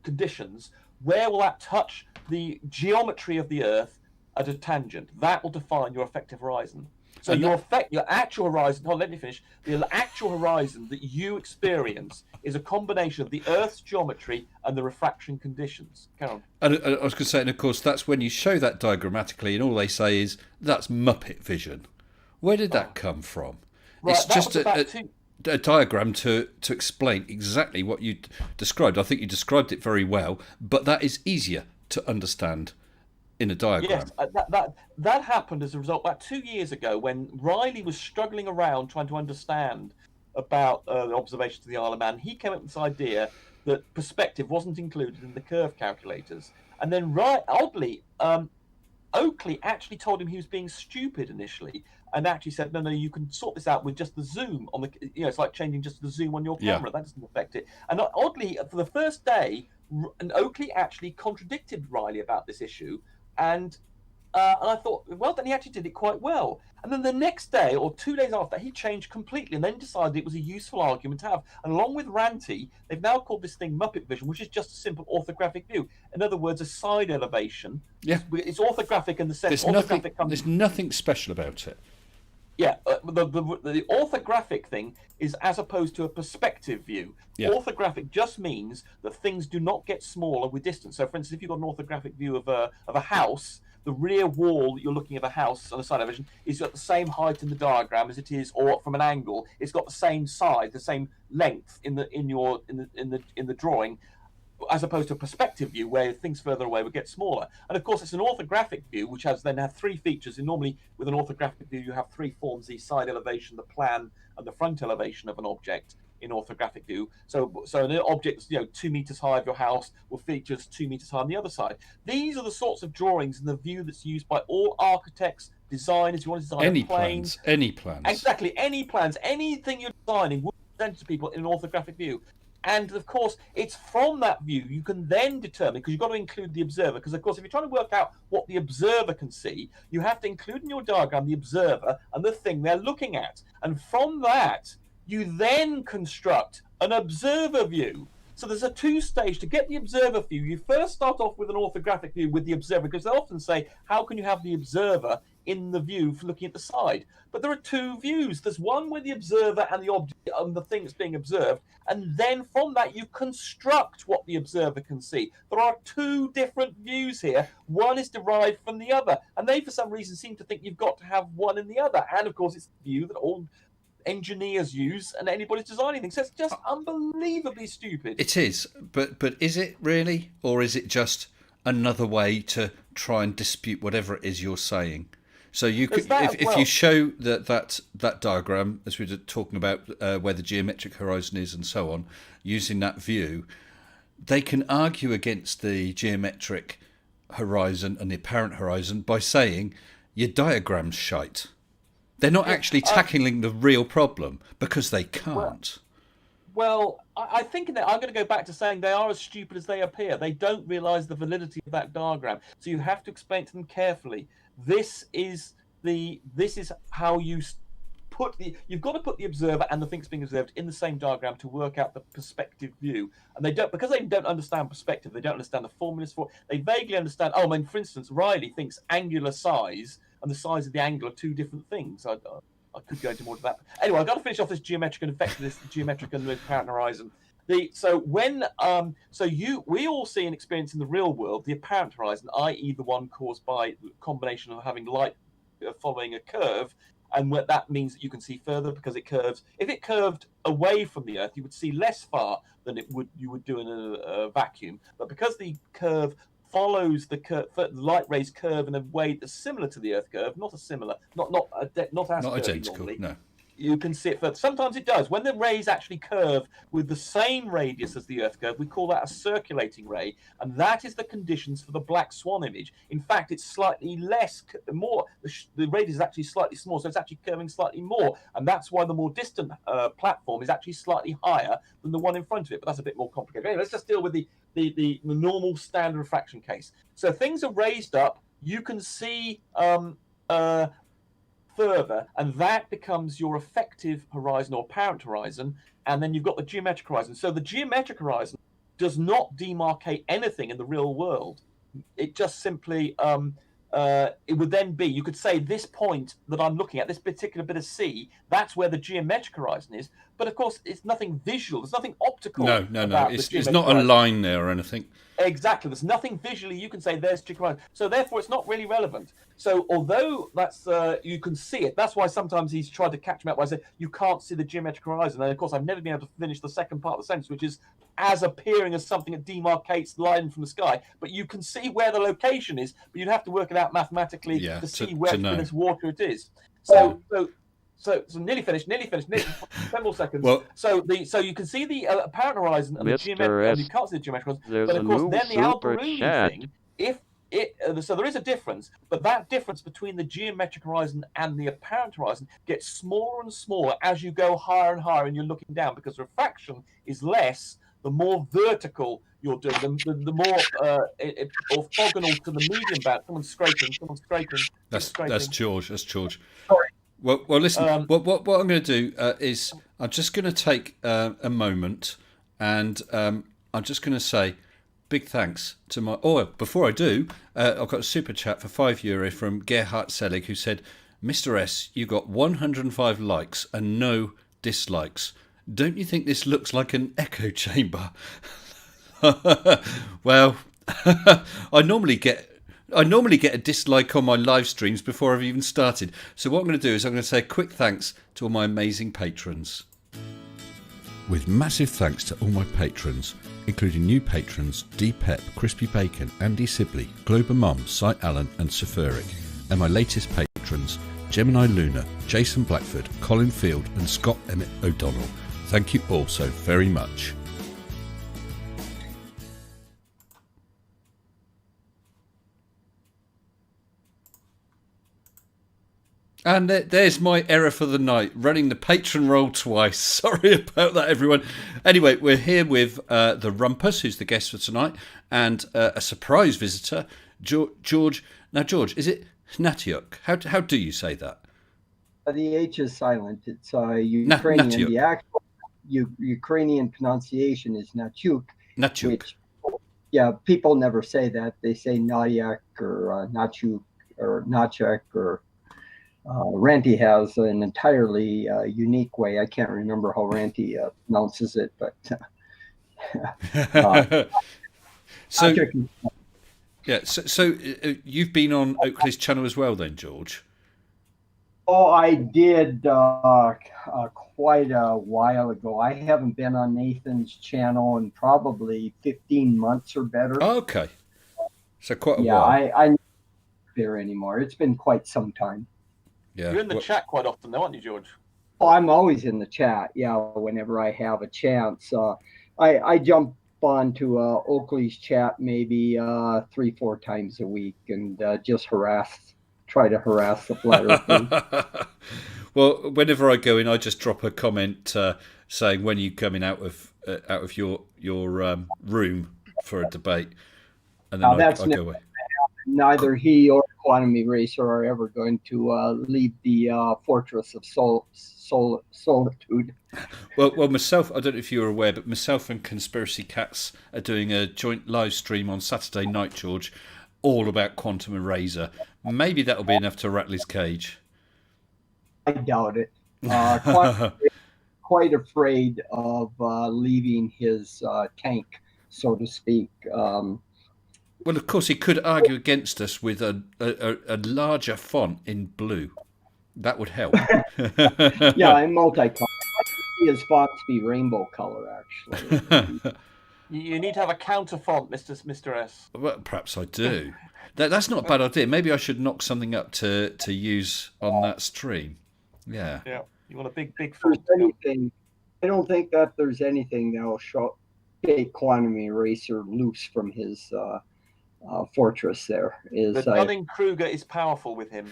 conditions? Where will that touch the geometry of the Earth at a tangent? That will define your effective horizon. So your actual horizon, let me finish. The actual horizon that you experience is a combination of the Earth's geometry and the refraction conditions. Karen. And I was going to say, and of course, that's when you show that diagrammatically, and all they say is, that's Muppet vision. Where did that come from? Right, it's just a diagram to explain exactly what you described. I think you described it very well, but that is easier to understand in a diagram. Yes, that happened as a result about 2 years ago when Riley was struggling around trying to understand about the observations of the Isle of Man. He came up with this idea that perspective wasn't included in the curve calculators, and then oddly, Oakley actually told him he was being stupid initially, and actually said, no, you can sort this out with just the zoom on the, it's like changing just the zoom on your camera. That doesn't affect it. And oddly, for the first day, Oakley actually contradicted Riley about this issue, and I thought, well, then he actually did it quite well. And then the next day or 2 days after, he changed completely and then decided it was a useful argument to have. And along with Ranty, they've now called this thing Muppet vision, which is just a simple orthographic view. In other words, a side elevation. Yeah. It's orthographic in the sense there's nothing special about it. Yeah, the orthographic thing is as opposed to a perspective view. Yeah. Orthographic just means that things do not get smaller with distance. So, for instance, if you've got an orthographic view of a house, the rear wall that you're looking at a house on a side elevation is at the same height in the diagram as it is, or from an angle, it's got the same size, the same length in the drawing, as opposed to a perspective view where things further away would get smaller. And of course, it's an orthographic view, which has three features. And normally, with an orthographic view, you have three forms: the side elevation, the plan, and the front elevation of an object in orthographic view. So an object that's 2 meters high of your house will feature 2 meters high on the other side. These are the sorts of drawings in the view that's used by all architects, designers. You want to design any a plane, plans, exactly, any plans, anything you're designing will be presented to people in an orthographic view. And of course, it's from that view you can then determine, because you've got to include the observer. Because of course, if you're trying to work out what the observer can see, you have to include in your diagram the observer and the thing they're looking at. And from that, you then construct an observer view. So there's a two-stage to get the observer view. You first start off with an orthographic view with the observer, because they often say, how can you have the observer in the view for looking at the side? But there are two views. There's one with the observer and the object and the thing that's being observed, and then from that you construct what the observer can see. There are two different views here. One is derived from the other, and they for some reason seem to think you've got to have one in the other. And of course, it's the view that all engineers use and anybody's designing things. So it's just unbelievably stupid. It is, but is it really, or is it just another way to try and dispute whatever it is you're saying? So you could, if you show that diagram, as we were talking about, where the geometric horizon is and so on, using that view, they can argue against the geometric horizon and the apparent horizon by saying your diagram's shite. They're not actually tackling the real problem because they can't. Well, I think that I'm going to go back to saying they are as stupid as they appear. They don't realise the validity of that diagram, so you have to explain to them carefully. This is how you you've got to put the observer and the thing that's being observed in the same diagram to work out the perspective view. And because they don't understand perspective, they don't understand the formulas for it. They vaguely understand. Oh, I mean, for instance, Riley thinks angular size and the size of the angle are two different things. I could go into more of that. Anyway, I've got to finish off this geometric and effectiveness, geometric and apparent horizon. We all see and experience in the real world the apparent horizon, i.e., the one caused by the combination of having light following a curve, and what that means that you can see further because it curves. If it curved away from the Earth, you would see less far than you would do in a vacuum. But because the curve follows the light rays curve in a way that's similar to the Earth curve, not as identical, normally. No. You can see it further. Sometimes it does. When the rays actually curve with the same radius as the Earth curve, we call that a circulating ray, and that is the conditions for the black swan image. In fact, it's slightly more. The radius is actually slightly small, so it's actually curving slightly more, and that's why the more distant platform is actually slightly higher than the one in front of it. But that's a bit more complicated. Anyway, let's just deal with the normal standard refraction case. So things are raised up. You can see further, and that becomes your effective horizon or apparent horizon, and then you've got the geometric horizon. So the geometric horizon does not demarcate anything in the real world. It just simply it would then be, you could say, this point that I'm looking at, this particular bit of sea, that's where the geometric horizon is. But of course, it's nothing visual. There's nothing optical. No. It's not a line there or anything. Exactly. There's nothing visually you can say there's geometric horizon. So therefore, it's not really relevant. So although that's you can see it, that's why sometimes he's tried to catch me out by saying you can't see the geometric horizon. And of course, I've never been able to finish the second part of the sentence, which is as appearing as something that demarcates the line from the sky. But you can see where the location is, but you'd have to work it out mathematically to see where in this water it is. So nearly finished. 10 more seconds. Well, so you can see the apparent horizon and the geometric, and you can't see the geometric horizon. But of course, then the Alberuni thing, so there is a difference, but that difference between the geometric horizon and the apparent horizon gets smaller and smaller as you go higher and higher and you're looking down, because refraction is less the more vertical you're doing, the more orthogonal to the medium band. Someone's scraping. That's George. Sorry. Well, listen. What I'm going to do is I'm just going to take a moment, and I'm just going to say big thanks to my. Oh, before I do, I've got a super chat for €5 from Gerhard Selig, who said, "Mr. S, you got 105 likes and no dislikes. Don't you think this looks like an echo chamber?" Well, I normally get a dislike on my live streams before I've even started. So what I'm going to do is I'm going to say a quick thanks to all my amazing patrons. With massive thanks to all my patrons, including new patrons D Pep, Crispy Bacon, Andy Sibley, Glober Mum, Cy Allen and Safuric, and my latest patrons Gemini Luna, Jason Blackford, Colin Field and Scott Emmett O'Donnell. Thank you all so very much. And there's my error for the night, running the patron roll twice. Sorry about that, everyone. Anyway, we're here with TheRumpus, who's the guest for tonight, and a surprise visitor, George. Now, George, is it Hnatiuk? How do you say that? The H is silent. It's Ukrainian. Hnatiuk. The actual Ukrainian pronunciation is Hnatiuk. Hnatiuk. Which, people never say that. They say Nadiak or Nachuk or Nachek or... Ranty has an entirely unique way. I can't remember how Ranty pronounces it, but so you've been on Oakley's channel as well, then, George? Oh, I did quite a while ago. I haven't been on Nathan's channel in probably 15 months or better. Oh, okay, so quite a while. I'm not there anymore. It's been quite some time. Yeah. You're in the chat quite often, though, aren't you, George? Oh, I'm always in the chat. Yeah, whenever I have a chance. I jump onto Oakley's chat maybe 3-4 times a week and just try to harass the flat earthers. Well, whenever I go in, I just drop a comment saying when you coming out of your room for a debate, and then I go away. Neither he or Quantum Eraser are ever going to leave the fortress of solitude. Well, myself, I don't know if you're aware, but myself and Conspiracy Cats are doing a joint live stream on Saturday night, George, all about Quantum Eraser. Maybe that'll be enough to rattle his cage. I doubt it. Quite afraid of leaving his tank, so to speak. Well, of course, he could argue against us with a larger font in blue. That would help. Yeah, and multicolor. I can see his fonts be rainbow color, actually. You need to have a counter font, Mr. S. Well, perhaps I do. That's not a bad idea. Maybe I should knock something up to use on that stream. Yeah. Yeah. You want a big font. I don't think that there's anything that will take Quantum Eraser loose from his fortress there. The Dunning-Kruger is powerful with him.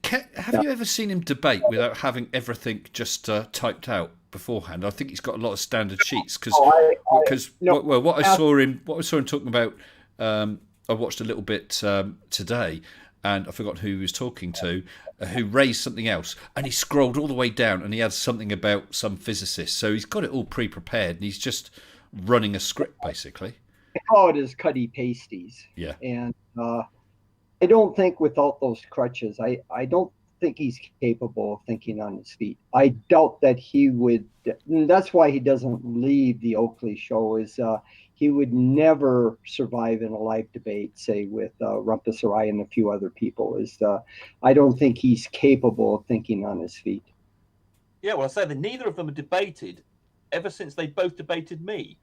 Have you ever seen him debate without having everything just typed out beforehand? I think he's got a lot of standard sheets because what I saw him talking about. I watched a little bit today, and I forgot who he was talking to, who raised something else, and he scrolled all the way down, and he had something about some physicist. So he's got it all pre-prepared, and he's just running a script basically. I call it his cutty pasties. Yeah. And I don't think without those crutches, I don't think he's capable of thinking on his feet. I doubt that he would. That's why he doesn't leave the Oakley show. He would never survive in a live debate, say with Rumpus or I and a few other people. I don't think he's capable of thinking on his feet. Yeah, well, I say that neither of them have debated ever since they both debated me.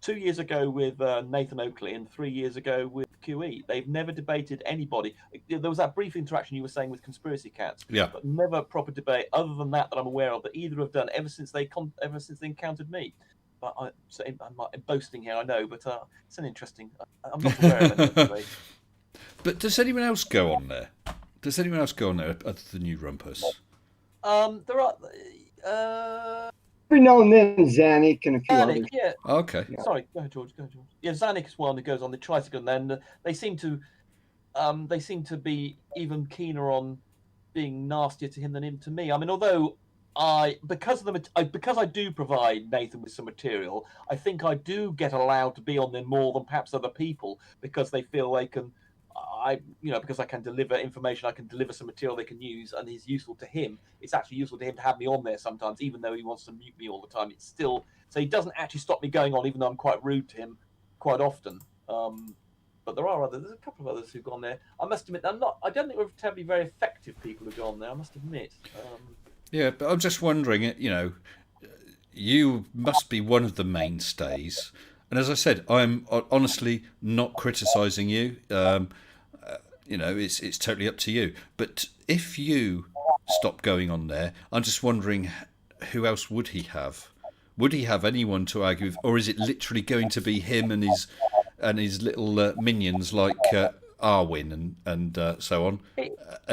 2 years ago with Nathan Oakley and 3 years ago with QE. They've never debated anybody. There was that brief interaction you were saying with Conspiracy Cats, but never a proper debate other than that I'm aware of that either have done ever since they encountered me. But I'm boasting here, I know, but it's an interesting. I'm not aware of it anyway. But does anyone else go on there? Other than you, Rumpus? There are. Every now and then, Zanuck and a few others. Yeah. Okay. Yeah. Sorry, go ahead, George. Yeah, Zanuck is one who goes on the tricycle, and then they seem to be even keener on being nastier to him than him to me. I mean, although because I do provide Nathan with some material, I think I do get allowed to be on there more than perhaps other people because they feel they can. Because I can deliver information, I can deliver some material they can use, and it's useful to him. It's actually useful to him to have me on there sometimes, even though he wants to mute me all the time. It's still so he doesn't actually stop me going on, even though I'm quite rude to him quite often. But there are others. There's a couple of others who've gone there. I must admit, I don't think we're terribly very effective people who've gone there. I must admit. Yeah, but I'm just wondering. You must be one of the mainstays. And as I said, I'm honestly not criticising you. It's totally up to you. But if you stop going on there, I'm just wondering who else would he have? Would he have anyone to argue with, or is it literally going to be him and his little minions like Arwin and so on?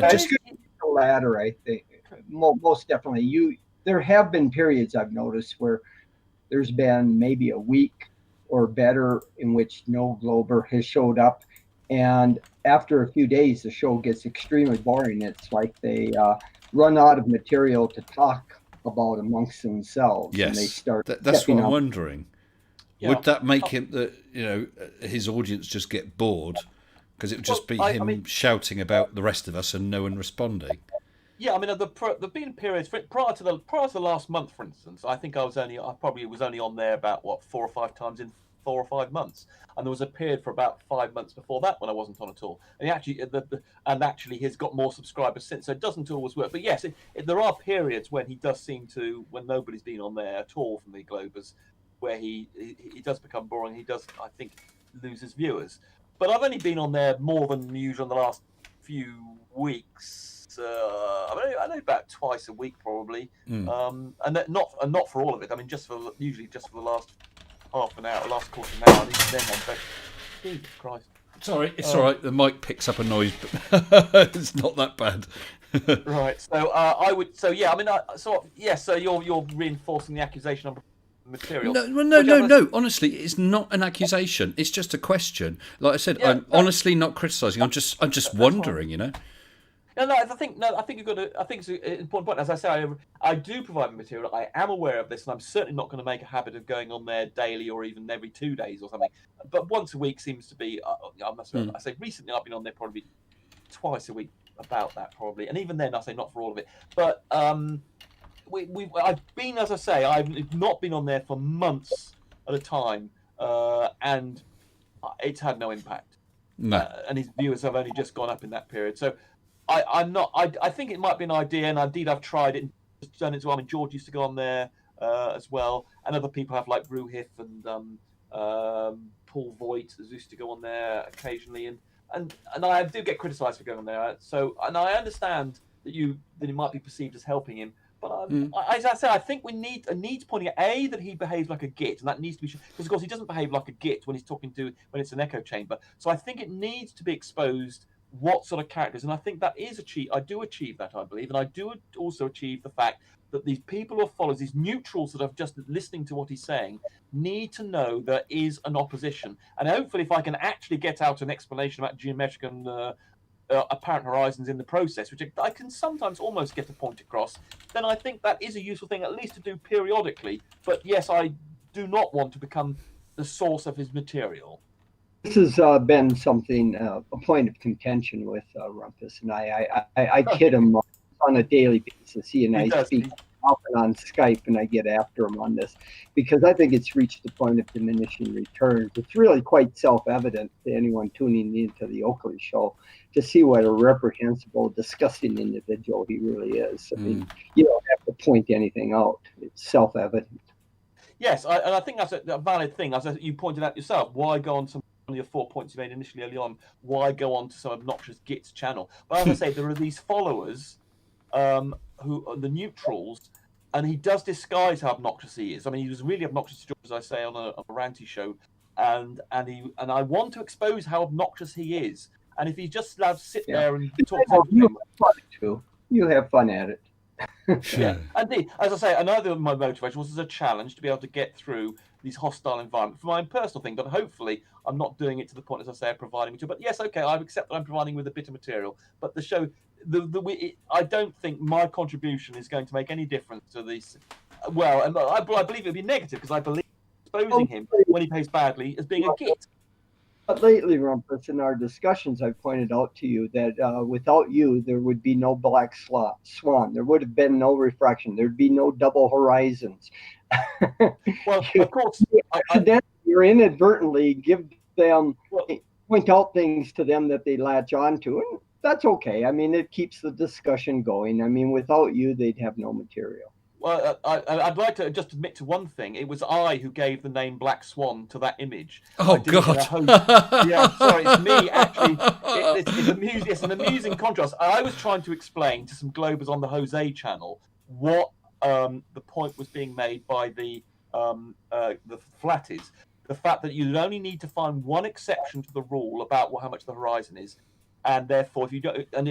Just the latter, I think. Most definitely. There have been periods I've noticed where there's been maybe a week or better in which no Glober has showed up, and after a few days the show gets extremely boring. It's like they run out of material to talk about amongst themselves. Yes, and they start that's what I'm wondering. Yeah. Would that make him his audience just get bored because it would just be him shouting about the rest of us and no one responding? Yeah, I mean, there've been periods prior to the last month, for instance. I think I probably was only on there about 4 or 5 times in 4 or 5 months, and there was a period for about 5 months before that when I wasn't on at all. And actually, he's got more subscribers since, so it doesn't always work. But yes, there are periods when he does seem to, when nobody's been on there at all from the Globers, where he does become boring. He does, I think, lose his viewers. But I've only been on there more than usual in the last few weeks. I know about twice a week probably, and not for all of it. I mean, usually just for the last half an hour, last quarter of an hour, and even then on bed. Jesus Christ. Sorry, it's all right. The mic picks up a noise, but it's not that bad. Right. So I would. So yeah. I mean, So you're reinforcing the accusation on material. No. Honestly, it's not an accusation. It's just a question. Like I said, I'm honestly not criticising. I'm just wondering. You know. I think you've got to. I think it's an important point. As I say, I do provide material. I am aware of this, and I'm certainly not going to make a habit of going on there daily or even every 2 days or something. But once a week seems to be. I say recently I've been on there probably twice a week about that probably, and even then I say not for all of it. But I've been, as I say, I've not been on there for months at a time, and it's had no impact. No. And his viewers have only just gone up in that period. So. I'm not. I think it might be an idea, and indeed I've tried it and done it as well. I mean, George used to go on there as well, and other people have like Ruhif and Paul Voigt used to go on there occasionally, and I do get criticised for going on there. So, and I understand that it might be perceived as helping him, but as I say, I think we need pointing out that he behaves like a git, and that needs to be because of course he doesn't behave like a git when he's talking when it's an echo chamber. So I think it needs to be exposed. What sort of characters, and I think that is achieved. I do achieve that, I believe, and I do also achieve the fact that these people who follow, these neutrals that are just listening to what he's saying, need to know there is an opposition. And hopefully, if I can actually get out an explanation about geometric and apparent horizons in the process, which I can sometimes almost get a point across, then I think that is a useful thing, at least to do periodically. But yes, I do not want to become the source of his material. This has been something, a point of contention with Rumpus, and I kid him on a daily basis. He and I speak often on Skype, and I get after him on this because I think it's reached the point of diminishing returns. It's really quite self-evident to anyone tuning into the Oakley show to see what a reprehensible, disgusting individual he really is. I mean, you don't have to point anything out. It's self-evident. Yes, and I think that's a valid thing. As you pointed out yourself, why go on some of your 4 points you made initially early on, why go on to some obnoxious gits channel? But as I say, there are these followers who are the neutrals, and he does disguise how obnoxious he is. I mean, he was really obnoxious to George, as I say, on a ranty show, and I want to expose how obnoxious he is. And if he just allowed to sit there and talk to him, you have fun at it. Yeah, indeed. As I say, another of my motivation was as a challenge to be able to get through these hostile environments for my own personal thing. But hopefully, I'm not doing it to the point, as I say, of providing material. But yes, okay, I accept that I'm providing with a bit of material. But the show, I don't think my contribution is going to make any difference to this. Well, and I believe it would be negative because I believe exposing him when he behaves badly as being a git. But lately, Rumpus, in our discussions, I pointed out to you that without you, there would be no black swan. There would have been no refraction. There'd be no double horizons. Well, of course, you inadvertently give them, point out things to them that they latch on to, and that's okay. I mean, it keeps the discussion going. I mean, without you, they'd have no material. Well, I'd like to just admit to one thing. It was I who gave the name Black Swan to that image. Oh, God. Yeah, sorry, it's me, actually. It's an amusing contrast. I was trying to explain to some Globers on the Jose channel what the point was being made by the flatties. The fact that you only need to find one exception to the rule about how much the horizon is. And therefore, and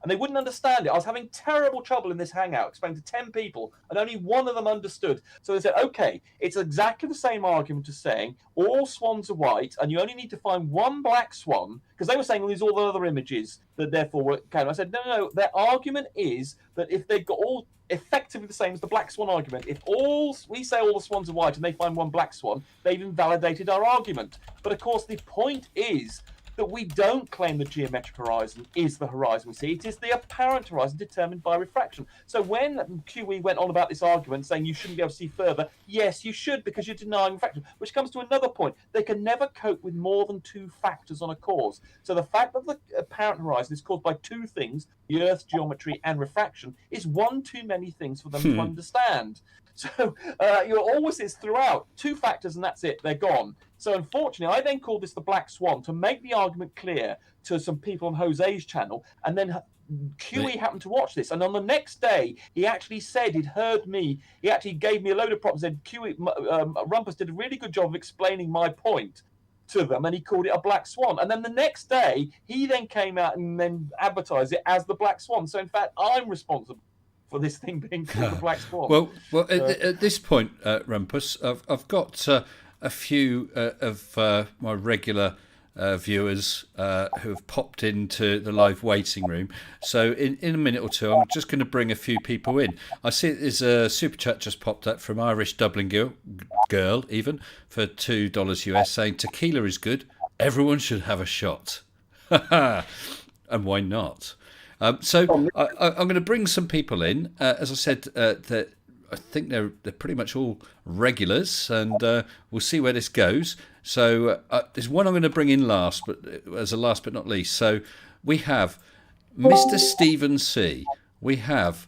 they wouldn't understand it. I was having terrible trouble in this hangout, explaining to 10 people, and only one of them understood. So they said, okay, it's exactly the same argument as saying all swans are white, and you only need to find one black swan, because they were saying there's all the other images that therefore were counted. I said, no, their argument is that if they've got all effectively the same as the black swan argument, if we say all the swans are white and they find one black swan, they've invalidated our argument. But of course, the point is that we don't claim the geometric horizon is the horizon we see. It is the apparent horizon determined by refraction. So when QE went on about this argument saying you shouldn't be able to see further, yes, you should, because you're denying refraction, which comes to another point. They can never cope with more than two factors on a cause. So the fact that the apparent horizon is caused by two things, the Earth's geometry and refraction, is one too many things for them to understand. So it's throughout. Two factors and that's it. They're gone. So unfortunately, I then called this the Black Swan to make the argument clear to some people on Jose's channel, and then QE happened to watch this, and on the next day, he actually said he'd heard me. He actually gave me a load of props and said QE, Rumpus did a really good job of explaining my point to them, and he called it a black swan. And then the next day, he then came out and then advertised it as the black swan. So in fact, I'm responsible for this thing being called the black swan. Well, at this point, Rumpus, I've got a few of my regular viewers who have popped into the live waiting room. So in a minute or two, I'm just going to bring a few people in. I see there's a super chat just popped up from Irish Dublin girl even for $2 US saying tequila is good. Everyone should have a shot. And why not? So I'm going to bring some people in. As I said, that I think they're pretty much all regulars, and we'll see where this goes. So there's one I'm going to bring in last, but as a last but not least. So we have Mr. Stephen C. We have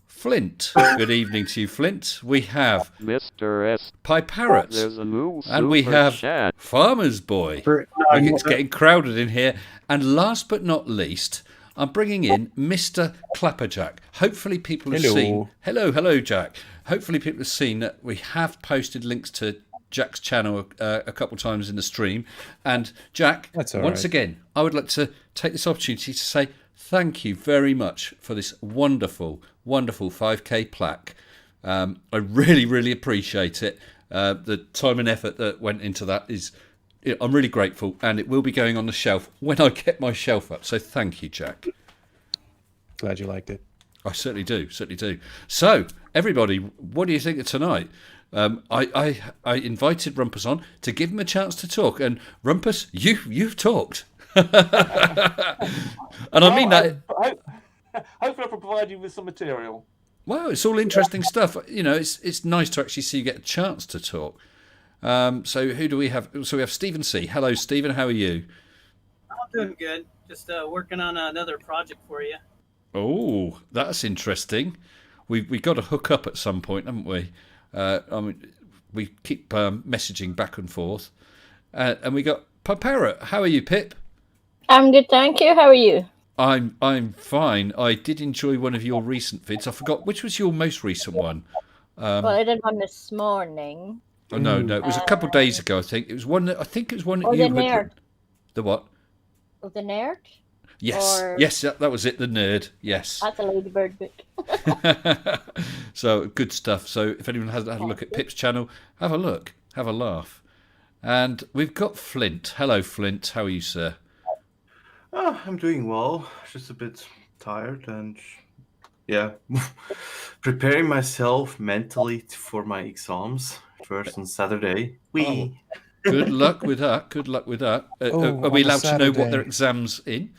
Flint. Good evening to you, Flint. We have Mr. S. Pie Parrot. There's a new And we have chat. Farmer's Boy. It's getting crowded in here. And last but not least, I'm bringing in Mr. Clapperjack. Hopefully people have seen... Hello, Jack. Hopefully people have seen that we have posted links to Jack's channel a couple of times in the stream. And Jack, once again, I would like to take this opportunity to say thank you very much for this wonderful, wonderful 5K plaque. I really, really appreciate it. The time and effort that went into that is... I'm really grateful, and it will be going on the shelf when I get my shelf up. So thank you, Jack. Glad you liked it. I certainly do. So, everybody, what do you think of tonight? I invited Rumpus on to give him a chance to talk, and Rumpus, you've talked, and I mean that. Hopefully, I can provide you with some material. Well, it's all interesting stuff. You know, it's nice to actually see you get a chance to talk. So who do we have? So we have Stephen C. Hello, Stephen. How are you? I'm doing good. Just working on another project for you. Oh, that's interesting. We got to hook up at some point, haven't we? I mean, we keep messaging back and forth, and we got Parrot. How are you, Pip? I'm good, thank you. How are you? I'm fine. I did enjoy one of your recent vids. I forgot which was your most recent one. Well, I did one this morning. Oh, no, it was a couple of days ago. I think it was one that you had. Nerd. The what? Oh, the nerd. Yes, that was it. The nerd. Yes. That's a Ladybird book. So good stuff. So if anyone hasn't had a look at Pip's channel, have a look, have a laugh. And we've got Flint. Hello, Flint. How are you, sir? I'm doing well. Just a bit tired and preparing myself mentally for my exams. First on Saturday. Good luck with that. Are we allowed to know what their exams in?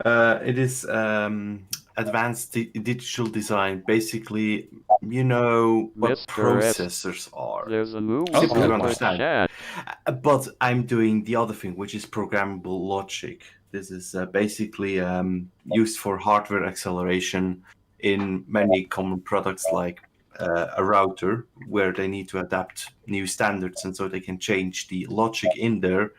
It is advanced digital design. Basically, you know what processors are. There's a new Simple to understand. But I'm doing the other thing, which is programmable logic. This is basically used for hardware acceleration in many common products like a router, where they need to adapt new standards, and so they can change the logic in there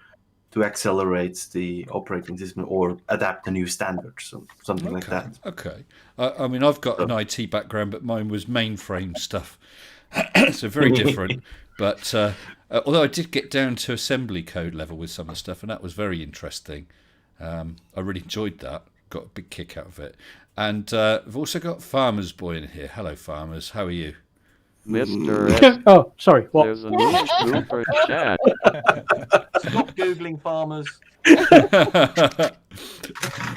to accelerate the operating system or adapt a new standard, so something like that. Okay. I mean, I've got an IT background, but mine was mainframe stuff, so very different. But although I did get down to assembly code level with some of the stuff, and that was very interesting. I really enjoyed that. Got a big kick out of it. And we've also got Farmer's Boy in here. Hello, Farmers. How are you? Mr. S. Oh, sorry. What? There's a new super chat. Stop Googling farmers.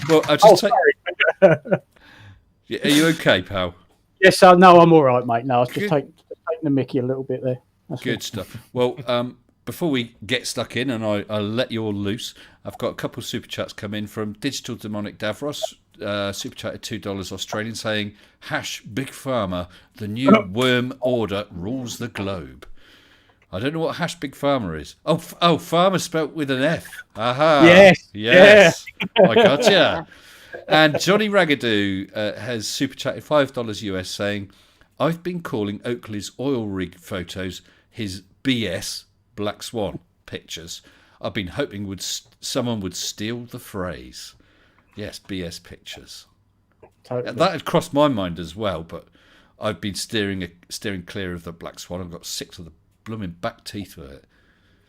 Well, I'll just take... Are you okay, pal? Yes, no, I'm all right, mate. No, I was just taking the mickey a little bit there. That's good stuff. Well, before we get stuck in, and I'll let you all loose, I've got a couple of super chats come in from Digital Demonic Davros. Super chat at $2 Australian, saying #Big Pharma, the new worm order rules the globe. I don't know what #Big Pharma is. Oh, Pharma spelt with an F. Aha. Yes. Yeah. I gotcha. And Johnny Ragadoo has super chatted $5 US, saying, I've been calling Oakley's oil rig photos his BS Black Swan pictures. I've been hoping someone would steal the phrase. Yes, BS Pictures. Totally. That had crossed my mind as well, but I've been steering clear of the Black Swan. I've got sick to the blooming back teeth with it.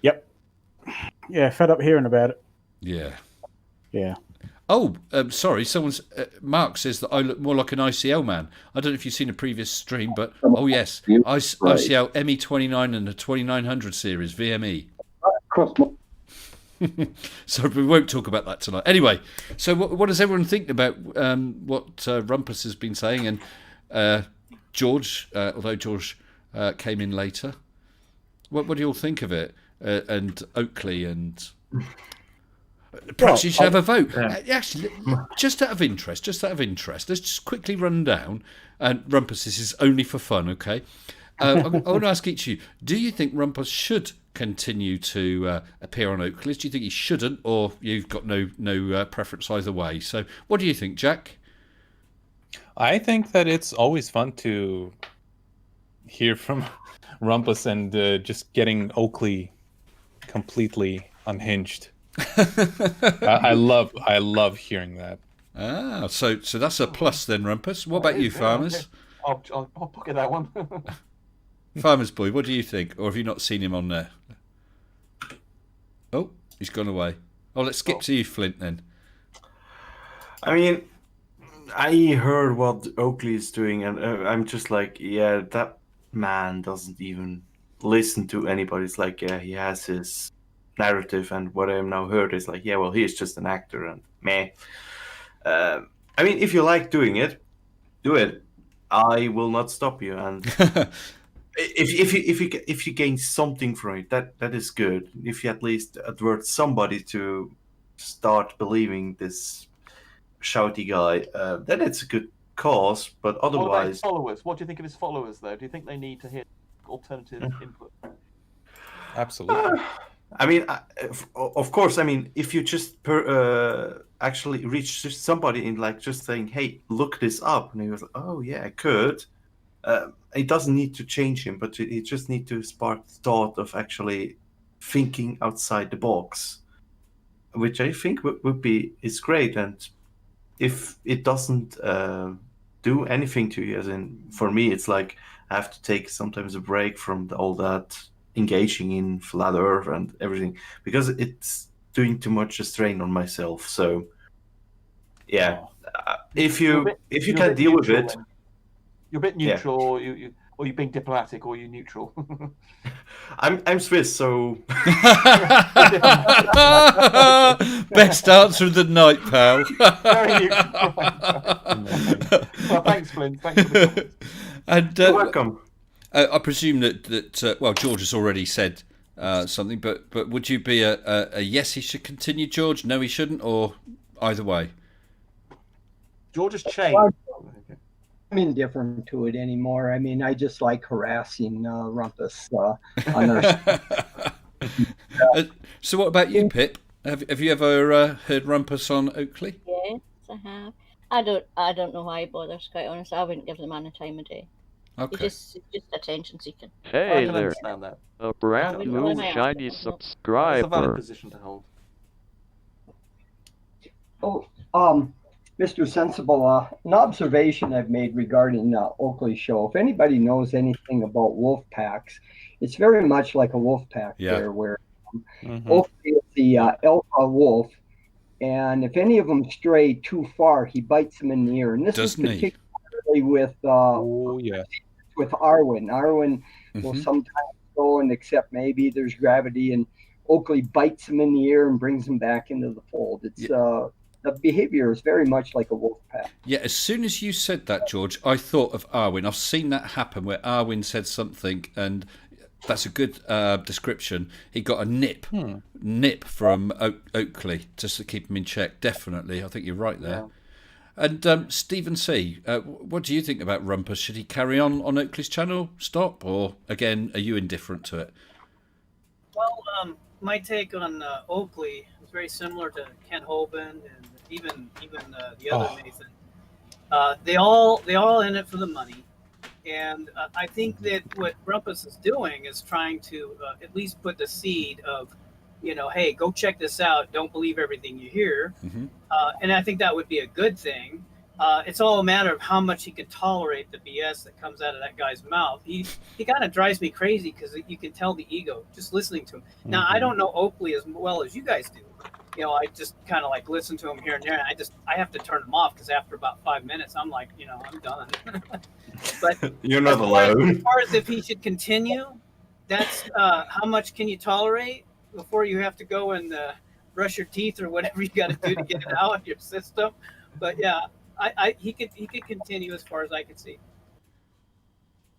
Yep. Yeah, fed up hearing about it. Yeah. Yeah. Oh, sorry. Mark says that I look more like an ICL man. I don't know if you've seen a previous stream, but oh yes, ICL ME29 and the 2900 series VME. So we won't talk about that tonight. Anyway, so what does everyone think about what Rumpus has been saying? And George, although George came in later, what do you all think of it? And Oakley and... Perhaps you should have a vote. Actually, just out of interest, let's just quickly run down. And Rumpus, this is only for fun, okay? I want to ask each of you, do you think Rumpus should continue to appear on Oakley's? Do you think he shouldn't, or you've got no preference either way? So what do you think, Jack? I think that it's always fun to hear from Rumpus and just getting Oakley completely unhinged. I love hearing that. Ah, so that's a plus then, Rumpus. What about you, Farmers? I'll pocket that one. Farmers Boy, what do you think? Or have you not seen him on there? Oh, he's gone away. Oh, let's skip to you, Flint, then. I mean, I heard what Oakley is doing, and I'm just like, yeah, that man doesn't even listen to anybody. It's like, yeah, he has his narrative, and what I've now heard is like, yeah, well, he's just an actor, and meh. I mean, if you like doing it, do it. I will not stop you, and if you gain something from it, that is good. If you at least advert somebody to start believing this shouty guy, then it's a good cause. But What about his otherwise, followers? What do you think of his followers, though? Do you think they need to hear alternative input? Absolutely. I mean, of course. I mean, if you just actually reach somebody in like just saying, "Hey, look this up," and he was like, "Oh yeah, I could." It doesn't need to change him, but it just need to spark the thought of actually thinking outside the box, which I think is great. And if it doesn't do anything to you, as in for me, it's like I have to take sometimes a break from all that engaging in flat Earth and everything, because it's doing too much a strain on myself. So yeah, if you can deal with it, then. You're a bit neutral, or you're being diplomatic, or you're neutral. I'm Swiss, so best answer of the night, pal. Very neutral. Well, thanks, Flynn. Thanks for the comments. And you're welcome. I presume that well, George has already said something, but would you be a yes, he should continue, George? No, he shouldn't, or either way? George has changed. I'm indifferent to it anymore. I mean, I just like harassing Rumpus on our... So what about you, Pip? Have you ever heard Rumpus on Oakley? Yes, I have. I don't know why he bothers, quite honestly. I wouldn't give the man a time of day. Okay. He's just attention seeking. I Hey can there, understand that. a brand What new am I shiny asking? That's a valid subscriber. position to hold. Mr. Sensible, an observation I've made regarding Oakley's show. If anybody knows anything about wolf packs, it's very much like a wolf pack there, where Oakley is the alpha wolf, and if any of them stray too far, he bites them in the ear. And this is particularly with with Arwen. Arwen will sometimes go and accept maybe there's gravity, and Oakley bites him in the ear and brings him back into the fold. It's the behavior is very much like a wolf pack. Yeah, as soon as you said that, George, I thought of Arwen. I've seen that happen where Arwen said something, and that's a good description. He got a nip from Oakley just to keep him in check. Definitely, I think you're right there. Yeah. And Stephen C., what do you think about Rumpus? Should he carry on Oakley's channel, stop, or again, are you indifferent to it? Well, my take on Oakley is very similar to Ken Hoban and even the other Nathan. They all in it for the money, and I think that what Rumpus is doing is trying to at least put the seed of hey, go check this out. Don't believe everything you hear. Mm-hmm. And I think that would be a good thing. It's all a matter of how much he can tolerate the BS that comes out of that guy's mouth. He kind of drives me crazy because you can tell the ego just listening to him. Now, I don't know Oakley as well as you guys do. I just kind of like listen to him here and there. And I have to turn him off because after about 5 minutes, I'm like, I'm done. But you're not alone. As far as if he should continue, that's how much can you tolerate before you have to go and brush your teeth or whatever you got to do to get it out of your system. But yeah, he could continue as far as I could see.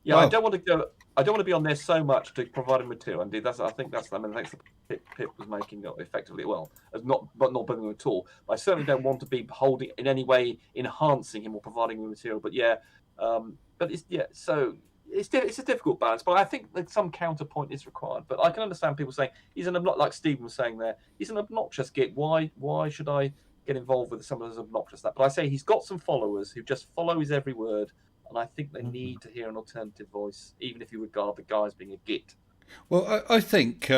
Yeah, I don't want to be on there so much to provide him with two. Indeed, that's the Pip was making effectively as not bringing him at all. I certainly don't want to be holding in any way enhancing him or providing him material. But so it's a difficult balance. But I think that some counterpoint is required. But I can understand people saying he's like Stephen was saying there. He's an obnoxious git. Why should I get involved with someone who's obnoxious? But I say he's got some followers who just follow his every word. And I think they need to hear an alternative voice, even if you regard the guy as being a git. Well, I think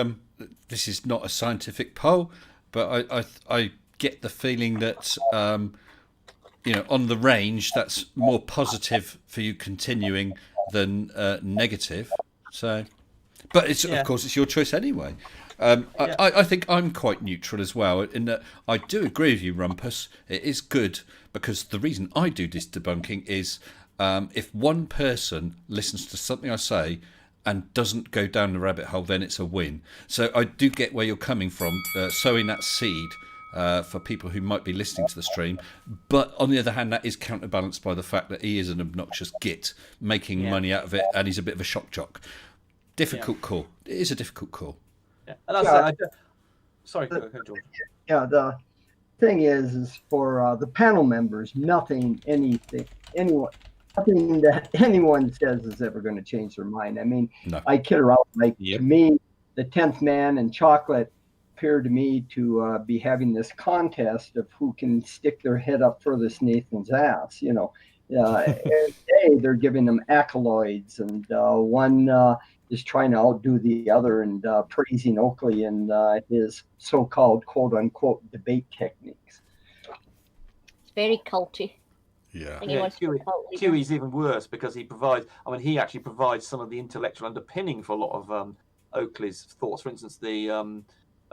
this is not a scientific poll, but I get the feeling that on the range that's more positive for you continuing than negative. So, but of course it's your choice anyway. I think I'm quite neutral as well, in that I do agree with you, Rumpus. It is good because the reason I do this debunking is. If one person listens to something I say and doesn't go down the rabbit hole, then it's a win. So I do get where you're coming from, sowing that seed for people who might be listening to the stream. But on the other hand, that is counterbalanced by the fact that he is an obnoxious git, making money out of it, and he's a bit of a shock jock. Difficult call. It is a difficult call. Yeah. And sorry, go ahead, George. Yeah, the thing is for the panel members, nothing that anyone says is ever going to change their mind. I mean, no. I kid around. To me, the 10th man and Chocolate appear to me to be having this contest of who can stick their head up furthest Nathan's ass. Every day they're giving them accolades, and one is trying to outdo the other and praising Oakley and his so-called quote-unquote debate techniques. It's very culty. Yeah. QE's even worse because he actually provides some of the intellectual underpinning for a lot of Oakley's thoughts. For instance, the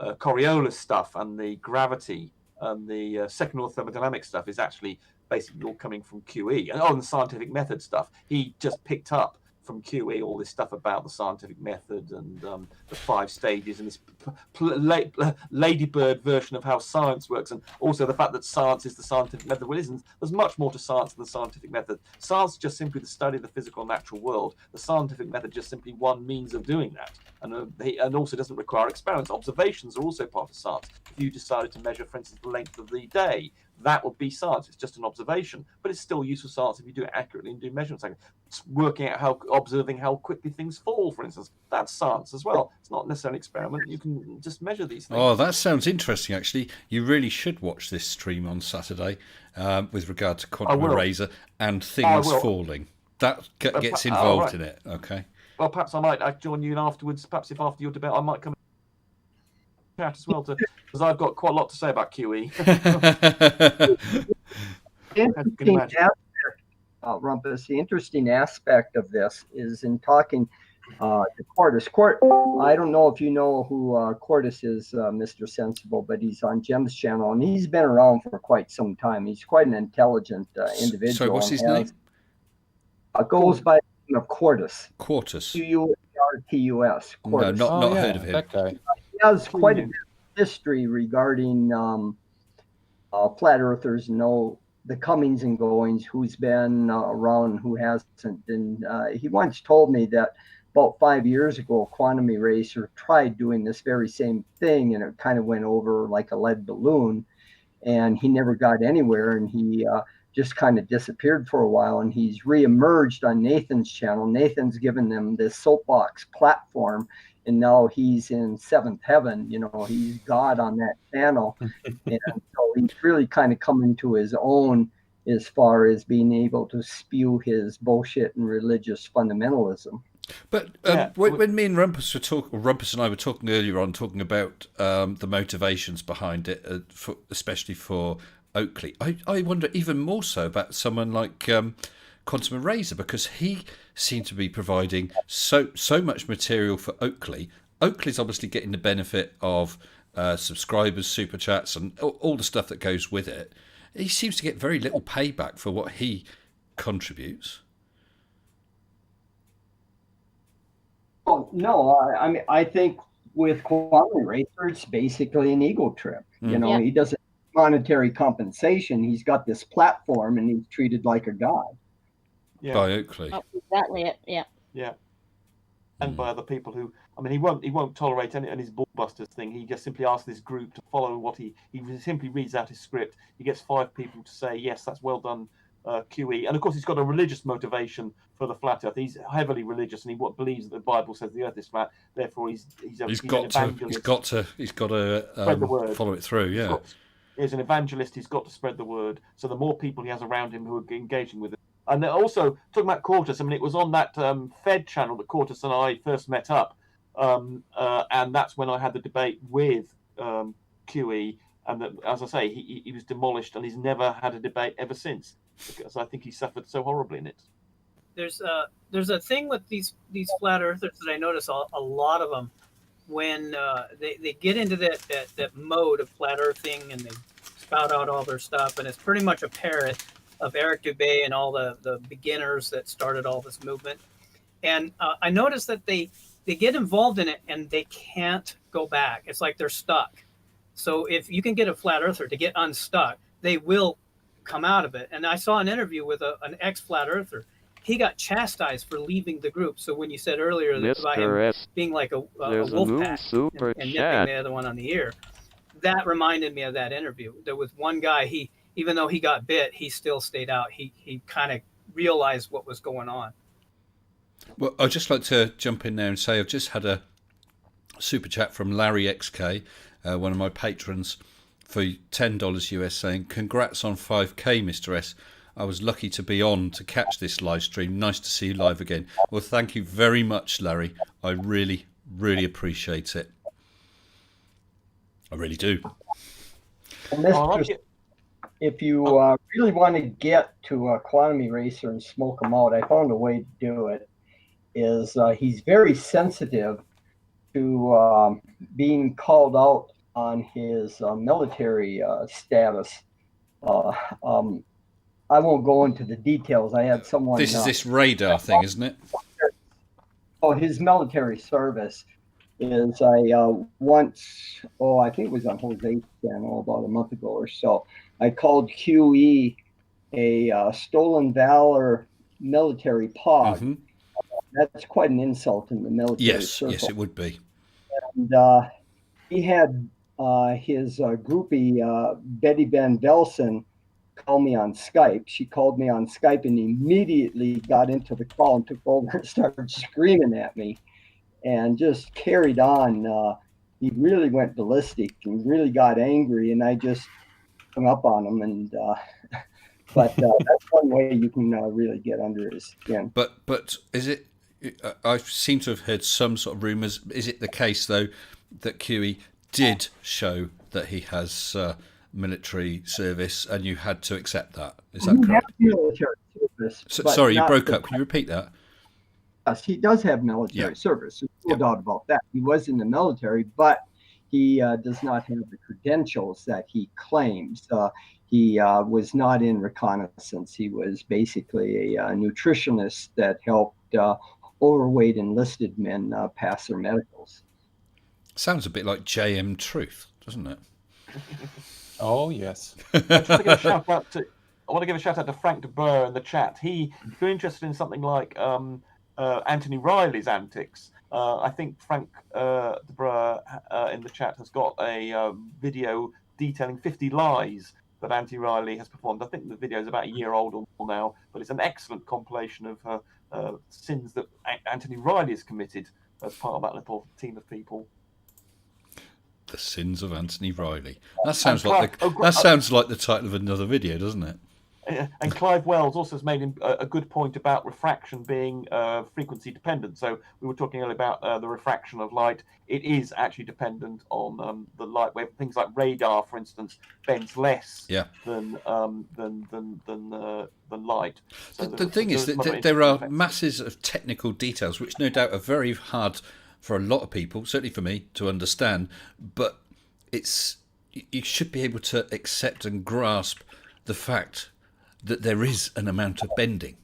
Coriolis stuff and the gravity and the second law thermodynamics stuff is actually basically all coming from QE. And the scientific method stuff, he just picked up from QE all this stuff about the scientific method and the 5 stages and this ladybird version of how science works, and also the fact that science is the scientific method. Well, there's much more to science than the scientific method. Science is just simply the study of the physical and natural world. The scientific method is just simply one means of doing that, and also doesn't require experiments. Observations are also part of science. If you decided to measure, for instance, the length of the day, that would be science. It's just an observation, but it's still useful science if you do it accurately and do measurements. Like working out observing how quickly things fall, for instance, that's science as well. It's not necessarily an experiment. You can just measure these things. Oh, that sounds interesting. Actually, you really should watch this stream on Saturday with regard to quantum eraser and things falling. That gets involved in it. Okay. Well, perhaps I might join you afterwards. Perhaps if after your debate, I might come chat as well, because I've got quite a lot to say about QE. Rumpus, the interesting aspect of this is in talking to Quartus. I don't know if you know who Quartus is, Mr. Sensible, but he's on Jem's channel, and he's been around for quite some time. He's quite an intelligent individual. So what's his name? Goes by the name of Quartus. Quartus. Quartus. No, not heard of him. That guy. He has quite a bit of history regarding flat earthers, the comings and goings, who's been around, who hasn't. And he once told me that about 5 years ago, a quantum eraser tried doing this very same thing, and it kind of went over like a lead balloon, and he never got anywhere, and he just kind of disappeared for a while, and he's reemerged on Nathan's channel. Nathan's given them this soapbox platform, and now he's in seventh heaven. He's God on that channel. And so he's really kind of coming to his own as far as being able to spew his bullshit and religious fundamentalism. But when me and Rumpus Rumpus and I were talking earlier on, talking about the motivations behind it, especially for Oakley, I wonder even more so about someone like Quantum Eraser, because he seemed to be providing so much material for Oakley. Oakley's obviously getting the benefit of subscribers, super chats, and all the stuff that goes with it. He seems to get very little payback for what he contributes. Oh, no, I mean, I think with Quantum Eraser, it's basically an ego trip. You know, he doesn't monetary compensation. He's got this platform, and he's treated like a god. By Oakley. That's exactly it. Yeah. Yeah. And by other people who, I mean, he won't tolerate any his ballbusters thing. He just simply asks this group to follow what he simply reads out his script. He gets 5 people to say, yes, that's well done, QE. And of course, he's got a religious motivation for the flat Earth. He's heavily religious, and he believes that the Bible says the Earth is flat. Therefore, he's got to spread the word. Follow it through. Yeah, he's an evangelist. He's got to spread the word. So the more people he has around him who are engaging with it. And also talking about Cortus, I mean, it was on that Fed channel that Cortus and I first met up, and that's when I had the debate with QE. And that, as I say, he was demolished, and he's never had a debate ever since, because I think he suffered so horribly in it. There's a thing with these flat earthers that I notice a lot of them when they get into that mode of flat earthing, and they spout out all their stuff, and it's pretty much a parrot of Eric Dubé and all the beginners that started all this movement. And I noticed that they get involved in it and they can't go back. It's like they're stuck. So if you can get a flat earther to get unstuck, they will come out of it. And I saw an interview with an ex-flat earther. He got chastised for leaving the group. So when you said earlier about him being like a wolf pack and nipping the other one on the ear, that reminded me of that interview. There was one guy, even though he got bit, he still stayed out. He kind of realized what was going on. Well, I'd just like to jump in there and say I've just had a super chat from Larry XK, one of my patrons, for $10 US, saying, "Congrats on 5K, Mr. S. I was lucky to be on to catch this live stream. Nice to see you live again." Well, thank you very much, Larry. I really, really appreciate it. I really do. If you really want to get to a Quantum Eraser and smoke him out, I found a way to do it. He's very sensitive to being called out on his military status. I won't go into the details. I had someone. This is this radar thing, isn't it? Oh, his military service is I think it was on Jose's channel about a month ago or so. I called QE a stolen valor military pog. Mm-hmm. That's quite an insult in the military circle. Yes, it would be. And he had his groupie, Betty Van Velsen, call me on Skype. She called me on Skype and immediately got into the call and took over and started screaming at me and just carried on. He really went ballistic and really got angry, and I just hung up on him. And but that's one way you can really get under his skin. But is it? I seem to have heard some sort of rumours. Is it the case though that QE did show that he has military service, and you had to accept that? Is that correct? Military service. Sorry, you broke up. Can you repeat that? Yes, he does have military service. There's no doubt about that. He was in the military, but he does not have the credentials that he claims. He was not in reconnaissance. He was basically a nutritionist that helped overweight enlisted men pass their medicals. Sounds a bit like JM Truth, doesn't it? Oh, yes. I want to give a shout out to Frank de Boer in the chat. If you're interested in something like Anthony Riley's antics, I think Frank de Boer in the chat has got a video detailing 50 lies that Anthony Riley has performed. I think the video is about a year old or more now, but it's an excellent compilation of sins that Anthony Riley has committed as part of that little team of people. The Sins of Anthony Riley. That sounds like the title of another video, doesn't it? And Clive Wells also has made a good point about refraction being frequency dependent. So we were talking earlier about the refraction of light. It is actually dependent on the light wave. Things like radar, for instance, bends less than light. So the thing is that there are masses of technical details which no doubt are very hard for a lot of people, certainly for me, to understand. But you should be able to accept and grasp the fact that there is an amount of bending,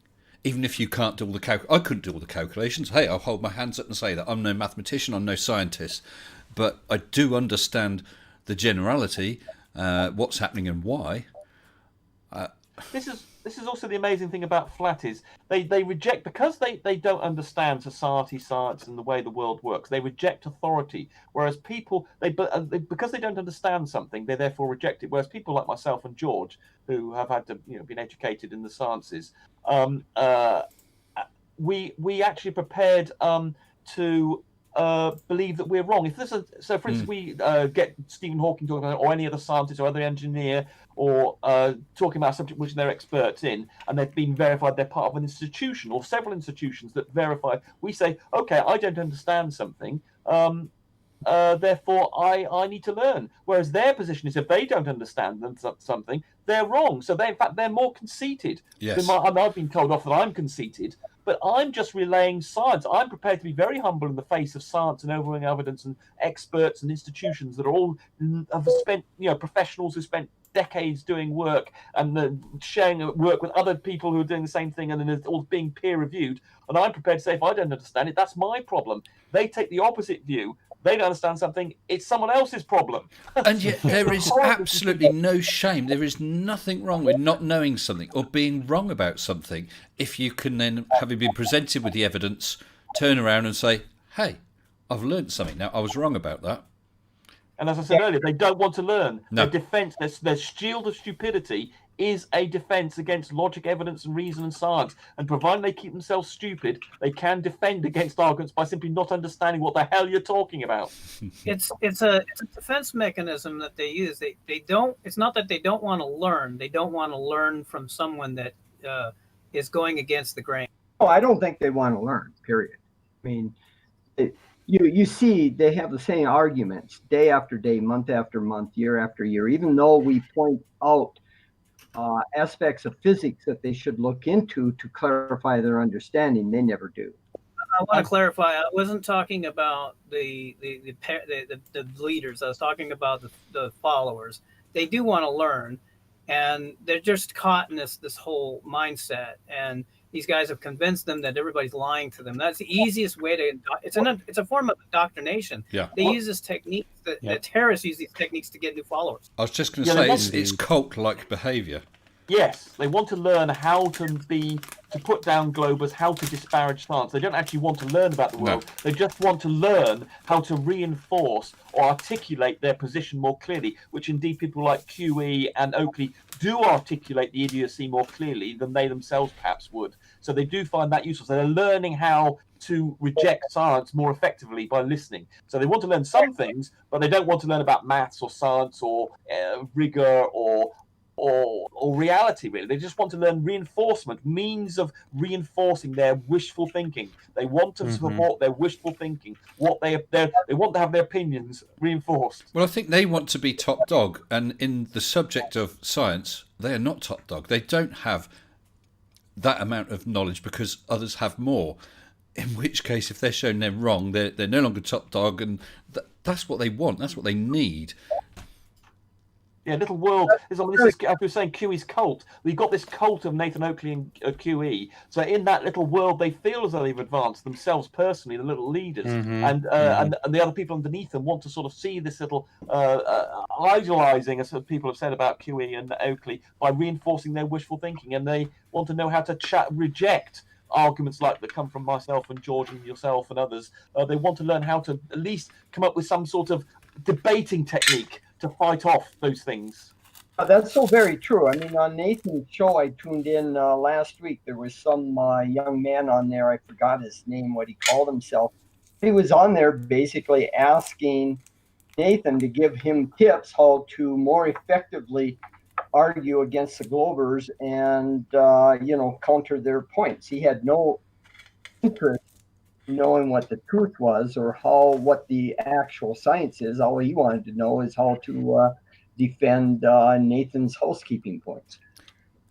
even if you can't do all the I couldn't do all the calculations. Hey, I'll hold my hands up and say that I'm no mathematician, I'm no scientist, but I do understand the generality, what's happening and why. This is also the amazing thing about flat is they reject, because they don't understand society, science, and the way the world works. They reject authority, whereas people because they don't understand something, they therefore reject it. Whereas people like myself and George, who have had to been educated in the sciences, we actually prepared to believe that we're wrong. If this is so, for instance, we get Stephen Hawking talking about it, or any other scientist or other engineer, or talking about a subject which they're experts in, and they've been verified, they're part of an institution or several institutions that verify. We say, okay, I don't understand something, therefore I need to learn. Whereas their position is, if they don't understand something, they're wrong. So in fact they're more conceited. Yes. I've been told off that I'm conceited, but I'm just relaying science. I'm prepared to be very humble in the face of science and overwhelming evidence and experts and institutions that are all have spent, professionals who spent decades doing work and sharing work with other people who are doing the same thing, and then it's all being peer reviewed. And I'm prepared to say, if I don't understand it, that's my problem. They take the opposite view. They don't understand something, it's someone else's problem. And yet there is absolutely no shame. There is nothing wrong with not knowing something or being wrong about something if you can then, having been presented with the evidence, turn around and say, hey, I've learned something. Now, I was wrong about that. And as I said earlier, they don't want to learn. No. Their defense, their shield of stupidity is a defense against logic, evidence, and reason and science. And provided they keep themselves stupid, they can defend against arguments by simply not understanding what the hell you're talking about. It's a defense mechanism that they use. They don't. It's not that they don't want to learn. They don't want to learn from someone that is going against the grain. Oh, I don't think they want to learn. Period. I mean, you see, they have the same arguments day after day, month after month, year after year. Even though we point out aspects of physics that they should look into to clarify their understanding, they never do. I want to clarify. I wasn't talking about the leaders. I was talking about the followers. They do want to learn, and they're just caught in this whole mindset. And these guys have convinced them that everybody's lying to them. That's the easiest way to. It's a form of indoctrination. Yeah. They use this technique. The terrorists use these techniques to get new followers. I was just going to say it's cult-like behaviour. Yes, they want to learn how to put down globers, how to disparage science. They don't actually want to learn about the world. No. They just want to learn how to reinforce or articulate their position more clearly, which indeed people like QE and Oakley do articulate the idiocy more clearly than they themselves perhaps would. So they do find that useful. So they're learning how to reject science more effectively by listening. So they want to learn some things, but they don't want to learn about maths or science or rigor or reality, really. They just want to learn reinforcement, means of reinforcing their wishful thinking. They want to support their wishful thinking. They want to have their opinions reinforced. Well, I think they want to be top dog, and in the subject of science, they are not top dog. They don't have that amount of knowledge because others have more. In which case, if they're shown they're wrong, they're no longer top dog, and that's what they want. That's what they need. Yeah, little world. This is, as we were saying, QE's cult. We've got this cult of Nathan Oakley and QE. So in that little world, they feel as though they've advanced themselves personally, the little leaders, and the other people underneath them want to sort of see this little idolizing, as people have said about QE and Oakley, by reinforcing their wishful thinking, and they want to know how to reject arguments like that come from myself and George and yourself and others. They want to learn how to at least come up with some sort of debating technique to fight off those things. That's so very true. I mean, on Nathan's show I tuned in last week, there was some young man on there, I forgot his name, what he called himself. He was on there basically asking Nathan to give him tips how to more effectively argue against the Globers and, counter their points. He had no interest in knowing what the truth was or what the actual science is. All he wanted to know is how to defend Nathan's housekeeping points.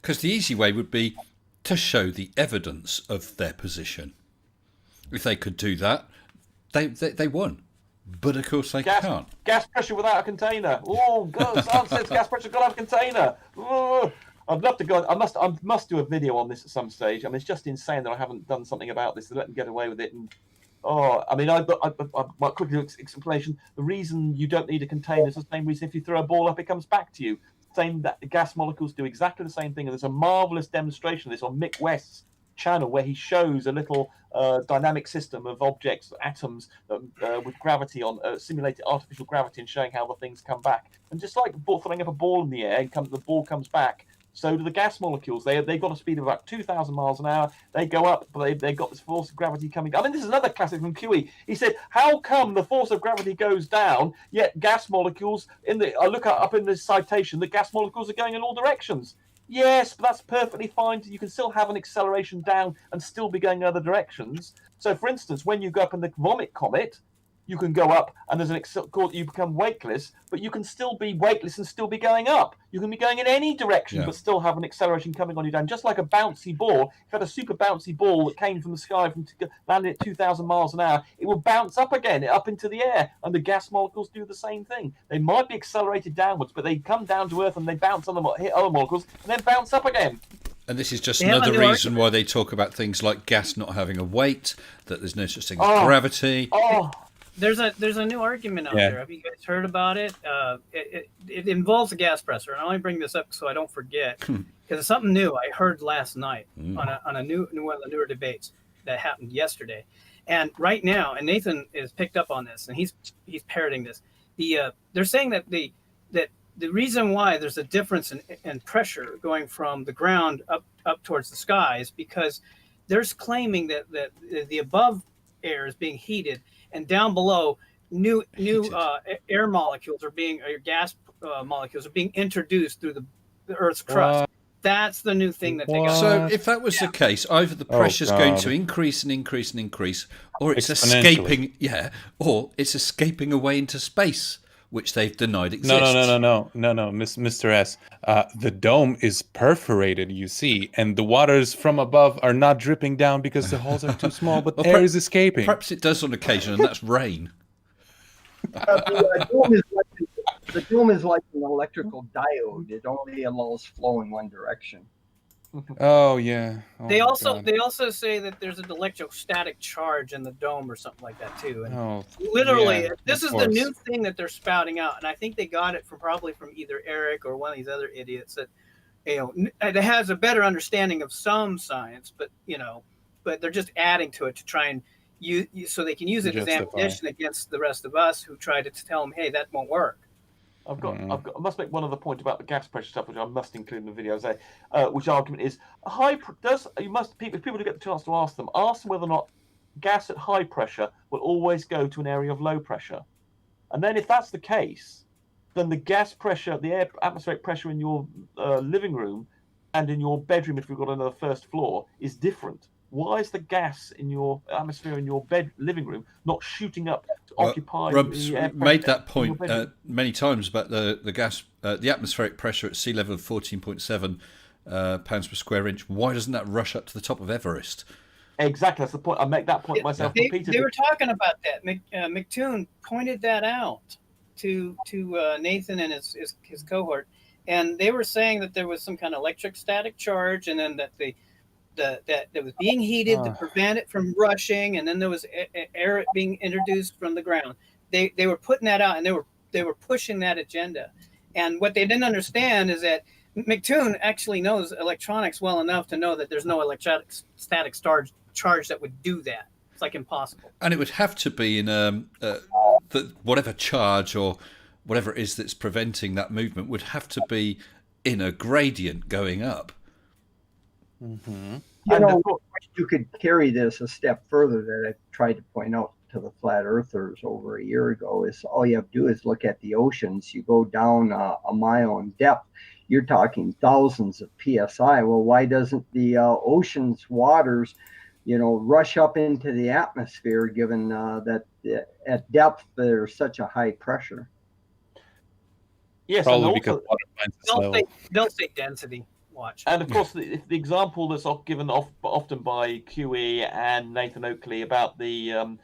Because the easy way would be to show the evidence of their position. If they could do that, they won. But of course they can't. Gas pressure without a container. Oh, God! Someone says gas pressure got to have a container. Oh, I'd love to go. I must do a video on this at some stage. I mean, it's just insane that I haven't done something about this to let them get away with it. And my quick explanation: the reason you don't need a container is the same reason if you throw a ball up, it comes back to you. Same that the gas molecules do exactly the same thing. And there's a marvelous demonstration of this on Mick West's channel where he shows a little dynamic system of objects, atoms with gravity on simulated artificial gravity, and showing how the things come back. And just like throwing up a ball in the air and the ball comes back, so do the gas molecules. They've got a speed of about 2,000 miles an hour. They go up, but they've got this force of gravity coming. I mean, this is another classic from QE. He said, how come the force of gravity goes down, yet gas molecules, I look up in this citation, that gas molecules are going in all directions. Yes, but that's perfectly fine. You can still have an acceleration down and still be going in other directions. So, for instance, when you go up in the Vomit Comet, you can go up and there's you become weightless, but you can still be weightless and still be going up. You can be going in any direction, but still have an acceleration coming on you down. Just like a bouncy ball. If you had a super bouncy ball that came from the sky, landing at 2,000 miles an hour, it will bounce up again, up into the air. And the gas molecules do the same thing. They might be accelerated downwards, but they come down to Earth and they bounce on them, hit other molecules, and then bounce up again. And this is just another reason why they talk about things like gas not having a weight, that there's no such thing as gravity. There's a new argument out there. Have you guys heard about it? It involves a gas pressure. And I only bring this up so I don't forget, because it's something new I heard last night on a new one of the newer debates that happened yesterday. And right now, and Nathan is picked up on this, and he's parroting this. They're saying that the reason why there's a difference in pressure going from the ground up towards the sky is because there's claiming that the above air is being heated, and down below, new air molecules gas molecules are being introduced through the Earth's crust. That's the new thing that they got. So if that was the case, either the pressure's going to increase and increase and increase, or it's escaping. Yeah, or it's escaping away into space, which they've denied exists. No, Mr. S. The dome is perforated, you see, and the waters from above are not dripping down because the holes are too small, but air is escaping. Perhaps it does on occasion, and that's rain. The dome is like an electrical diode. It only allows flow in one direction. Oh yeah. They also say that there's an electrostatic charge in the dome or something like that too. And literally, this is the new thing that they're spouting out, and I think they got it probably from either Eric or one of these other idiots that it has a better understanding of some science, but they're just adding to it to try and so they can use it as ammunition against the rest of us who try to tell them, hey, that won't work. I must make one other point about the gas pressure stuff, which I must include in the video. Which argument is if people do get the chance to ask them whether or not gas at high pressure will always go to an area of low pressure, and then if that's the case, then the gas pressure, the atmospheric pressure in your living room and in your bedroom, if you've got another first floor, is different. Why is the gas in your atmosphere in your living room not shooting up to occupy the air? Made that point many times about the gas, the atmospheric pressure at sea level of 14.7 pounds per square inch. Why doesn't that rush up to the top of Everest? Exactly, that's the point. I make that point myself repeatedly. They were talking about that. McToon pointed that out to Nathan and his cohort, and they were saying that there was some kind of electrostatic charge, and then that that was being heated to prevent it from rushing, and then there was air being introduced from the ground. They were putting that out, and they were pushing that agenda. And what they didn't understand is that McToon actually knows electronics well enough to know that there's no electrostatic charge that would do that. It's like impossible. And it would have to be in whatever charge or whatever it is that's preventing that movement would have to be in a gradient going up. Mm-hmm. You could carry this a step further that I tried to point out to the flat earthers over a year ago is all you have to do is look at the oceans. You go down a mile in depth, you're talking thousands of psi. Well, why doesn't the ocean's waters, rush up into the atmosphere, given that at depth there's such a high pressure? Yes, Probably and because also, water finds its level. Don't say density. Watch. and of course, the example that's given often by QE and Nathan Oakley about the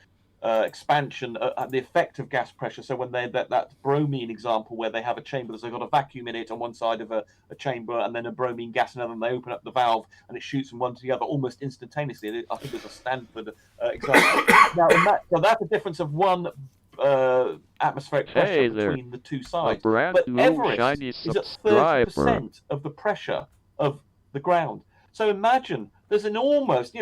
expansion, the effect of gas pressure. So when that bromine example where they have a chamber that's got a vacuum in it on one side of a chamber and then a bromine gas in another, and they open up the valve and it shoots from one to the other almost instantaneously. I think there's a Stanford example. Now, that's a difference of one atmospheric pressure between the two sides. But Everest is at 30% of the pressure of the ground. So imagine there's an almost,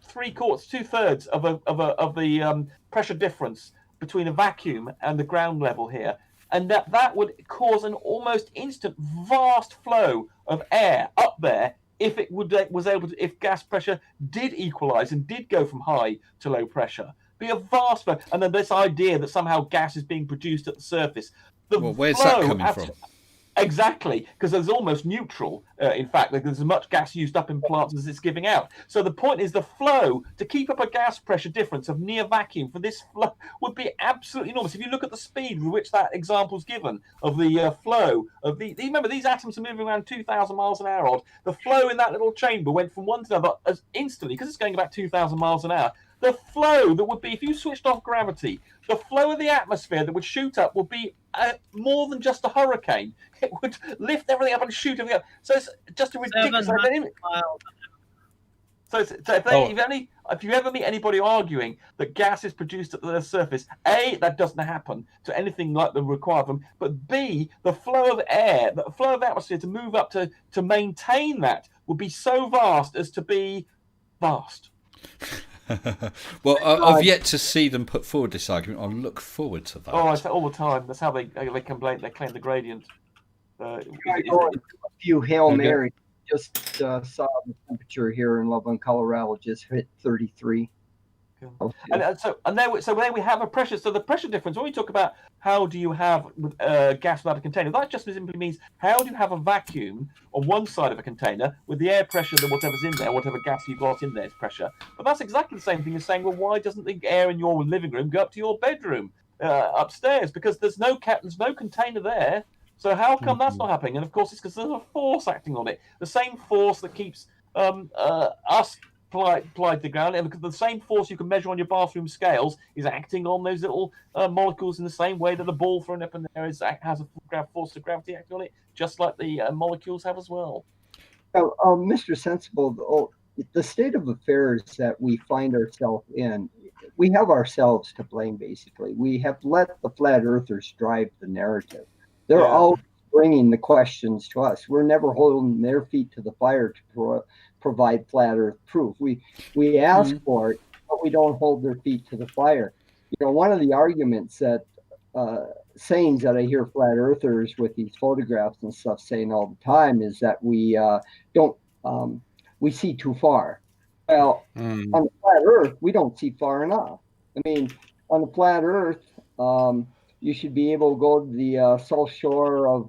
three-quarters, two-thirds of the pressure difference between a vacuum and the ground level here, and that would cause an almost instant vast flow of air up there if it was able to, if gas pressure did equalize and did go from high to low pressure. Be a vast flow, and then this idea that somehow gas is being produced at the surface. Where's that coming from? Exactly, because there's almost neutral. In fact, there's as much gas used up in plants as it's giving out. So the point is the flow, to keep up a gas pressure difference of near vacuum for this flow would be absolutely enormous. If you look at the speed with which that example is given of the flow of remember, these atoms are moving around 2,000 miles an hour odd. The flow in that little chamber went from one to another as instantly, because it's going about 2,000 miles an hour. The flow that would be, if you switched off gravity, the flow of the atmosphere that would shoot up would be more than just a hurricane. It would lift everything up and shoot everything up. So it's just a ridiculous. If you ever meet anybody arguing that gas is produced at the surface, A, that doesn't happen to anything like the required of them, but B, the flow of air, the flow of atmosphere to move up to maintain that would be so vast as to be vast. Well, I've yet to see them put forward this argument. I'll look forward to that. Oh, I say all the time. That's how they claim the gradient. A few Hail Mary. Just saw the temperature here in Loveland, Colorado, just hit 33. And there we have a pressure. So the pressure difference, when we talk about how do you have gas without a container, that just simply means how do you have a vacuum on one side of a container with the air pressure that whatever's in there, whatever gas you've got in there is pressure. But that's exactly the same thing as saying, well, why doesn't the air in your living room go up to your bedroom upstairs? Because there's no container there. So how come that's not happening? And of course, it's because there's a force acting on it. The same force that keeps us applied to the ground, and the same force you can measure on your bathroom scales is acting on those little molecules in the same way that the ball thrown up in there has a force of gravity acting on it, just like the molecules have as well. Mr. Sensible, the state of affairs that we find ourselves in, we have ourselves to blame, basically. We have let the flat earthers drive the narrative. They're always bringing the questions to us. We're never holding their feet to the fire to provide flat earth proof. We ask for it, but we don't hold their feet to the fire. One of the arguments that sayings that I hear flat earthers with these photographs and stuff saying all the time is that we we see too far. Well, on the flat earth, we don't see far enough. I mean, on the flat earth, you should be able to go to the south shore of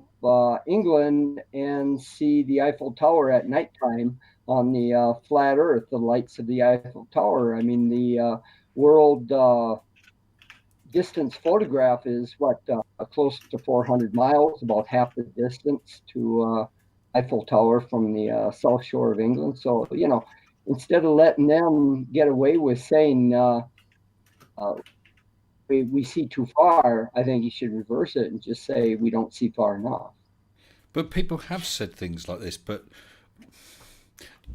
England and see the Eiffel Tower at nighttime on the flat earth, the lights of the Eiffel Tower. I mean, the world distance photograph is close to 400 miles, about half the distance to Eiffel Tower from the south shore of England. So, instead of letting them get away with saying we see too far, I think you should reverse it and just say we don't see far enough. But people have said things like this, but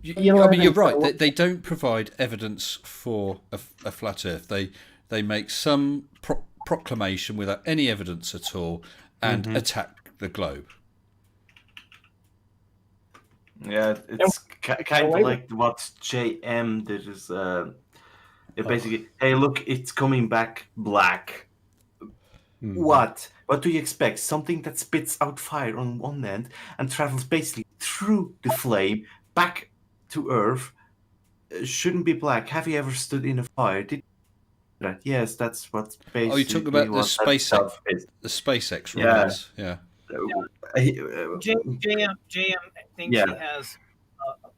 you're right. They don't provide evidence for a flat Earth. They make some proclamation without any evidence at all and attack the globe. Yeah, it's kind of like what JM did. Is basically, hey, look, it's coming back black. What do you expect? Something that spits out fire on one end and travels basically through the flame back to Earth shouldn't be black. Have you ever stood in a fire? Yes, that's what's basically. Oh, you talk about the SpaceX runners. Yeah. JM thinks Yeah. he has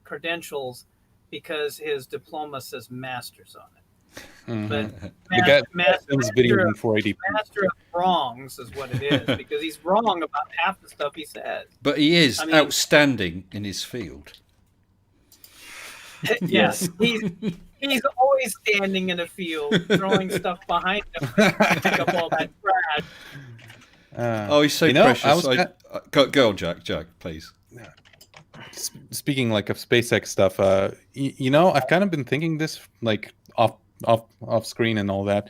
credentials because his diploma says master's on it. But The guy master films videos in 480p. of wrongs is what it is, because he's wrong about half the stuff he says. But he is I mean- outstanding in his field. Yes, he's always standing in a field, throwing stuff behind him, to pick up all that trash. Oh, he's so you know, precious. Go on, Jack, please. Speaking like of SpaceX stuff, you know, I've kind of been thinking this like off screen and all that.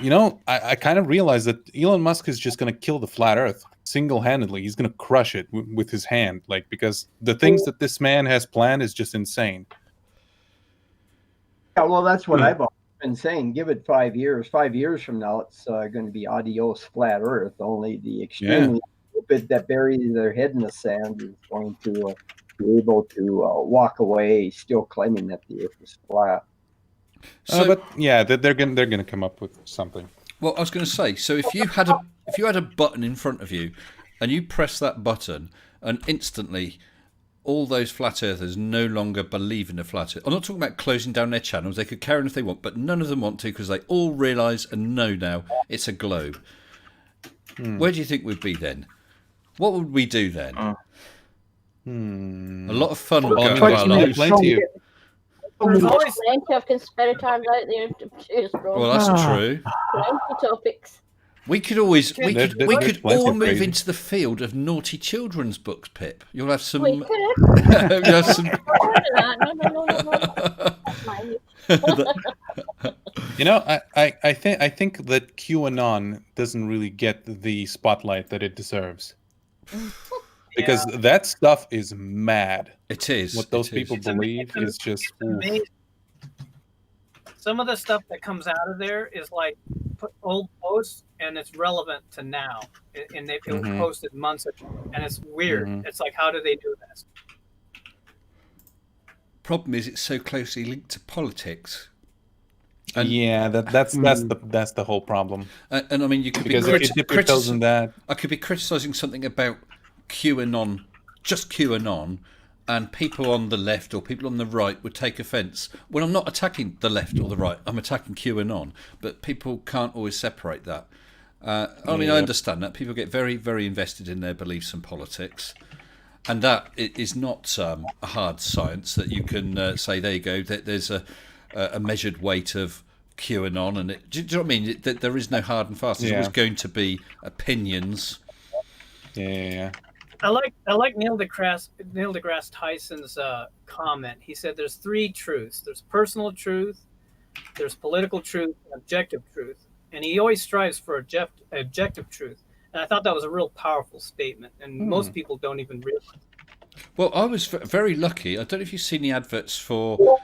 You know, I kind of realized that Elon Musk is just going to kill the flat Earth single-handedly. He's going to crush it with his hand, like, because the things that this man has planned is just insane. Yeah, well, that's what I've been saying. Give it 5 years. 5 years from now, it's going to be adios flat Earth. Only the extremely stupid that bury their head in the sand is going to be able to walk away, still claiming that the Earth is flat. So, but yeah, they're gonna come up with something. Well, I was going to say, so if you had a button in front of you, and you press that button, and instantly all those flat earthers no longer believe in the flat earth. I'm not talking about closing down their channels. They could carry on if they want, but none of them want to because they all realise and know now it's a globe. Where do you think we'd be then? What would we do then? A lot of fun would go I into our lives. There's always plenty of conspirators out there to choose from. Well, that's true. Plenty topics. We could always we There's could plenty all of move crazy. into the field of naughty children's books, Pip. You'll have some. We could. You'll have some. No. That's mine. You know, I think that QAnon doesn't really get the spotlight that it deserves. Because that stuff is mad. It is. What those people believe is just amazing. Some of the stuff that comes out of there is like old posts, and it's relevant to now. And it was posted months ago, and it's weird. It's like, how do they do this? Problem is, it's so closely linked to politics. And, yeah, that's the whole problem. And I mean, you could because be if you dip your toes in that. I could be criticising something about QAnon, just QAnon, and people on the left or people on the right would take offence. Well, I'm not attacking the left or the right. I'm attacking QAnon. But people can't always separate that. I mean, I understand that. People get very, very invested in their beliefs and politics. And that is not a hard science that you can say, there you go, that there's a measured weight of QAnon. And do you know what I mean? There is no hard and fast. There's always going to be opinions. Yeah. I like Neil deGrasse Tyson's comment. He said there's three truths. There's personal truth, there's political truth, and objective truth. And he always strives for objective truth. And I thought that was a real powerful statement. And most people don't even realize it. Well, I was very lucky. I don't know if you've seen the adverts for,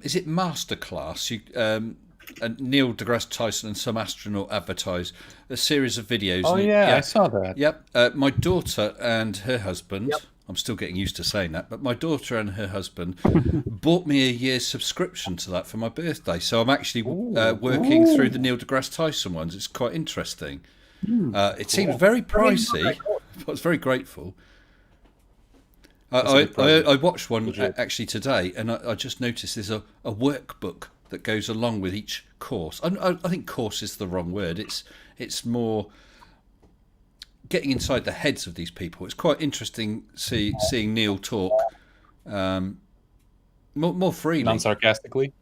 is it Masterclass? And Neil deGrasse Tyson and some astronaut advertise a series of videos. Oh, yeah, I saw that. Yep. My daughter and her husband, I'm still getting used to saying that, but my daughter and her husband bought me a year's subscription to that for my birthday. So I'm actually working through the Neil deGrasse Tyson ones. It's quite interesting. It seems very pricey, but I was very grateful. I watched one actually today, and I just noticed there's a workbook that goes along with each course. I think course is the wrong word. It's more getting inside the heads of these people. It's quite interesting seeing Neil talk more freely. Non-sarcastically?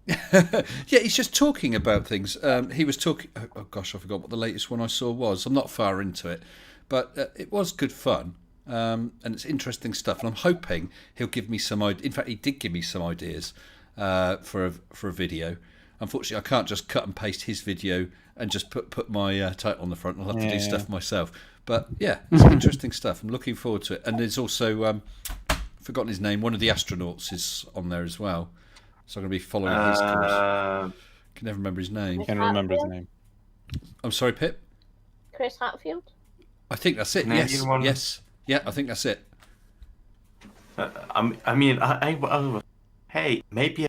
Yeah, he's just talking about things. He was talking... Oh, gosh, I forgot what the latest one I saw was. I'm not far into it. But it was good fun. And it's interesting stuff. And I'm hoping he'll give me some... In fact, he did give me some ideas for a video. Unfortunately, I can't just cut and paste his video and just put my title on the front. I'll have to do stuff myself. But yeah, it's interesting stuff. I'm looking forward to it. And there's also, forgotten his name, one of the astronauts is on there as well. So I'm going to be following his course. Can never remember his name. Can't remember his name. I'm sorry, Pip? Chris Hatfield? I think that's it. Yes. Yeah, I think that's it. Hey, maybe I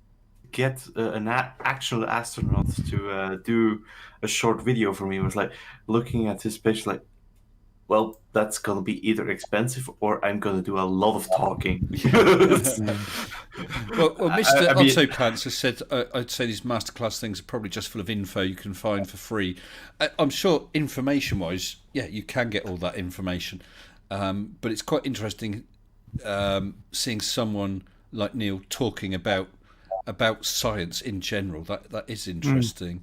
get an actual astronaut to do a short video for me. It was like looking at his page, like, well, that's gonna be either expensive or I'm gonna do a lot of talking. Well, Mr. I mean- Otto Pants has said, I'd say these masterclass things are probably just full of info you can find for free. I'm sure information-wise, yeah, you can get all that information. But it's quite interesting seeing someone like Neil talking about science in general. That is interesting.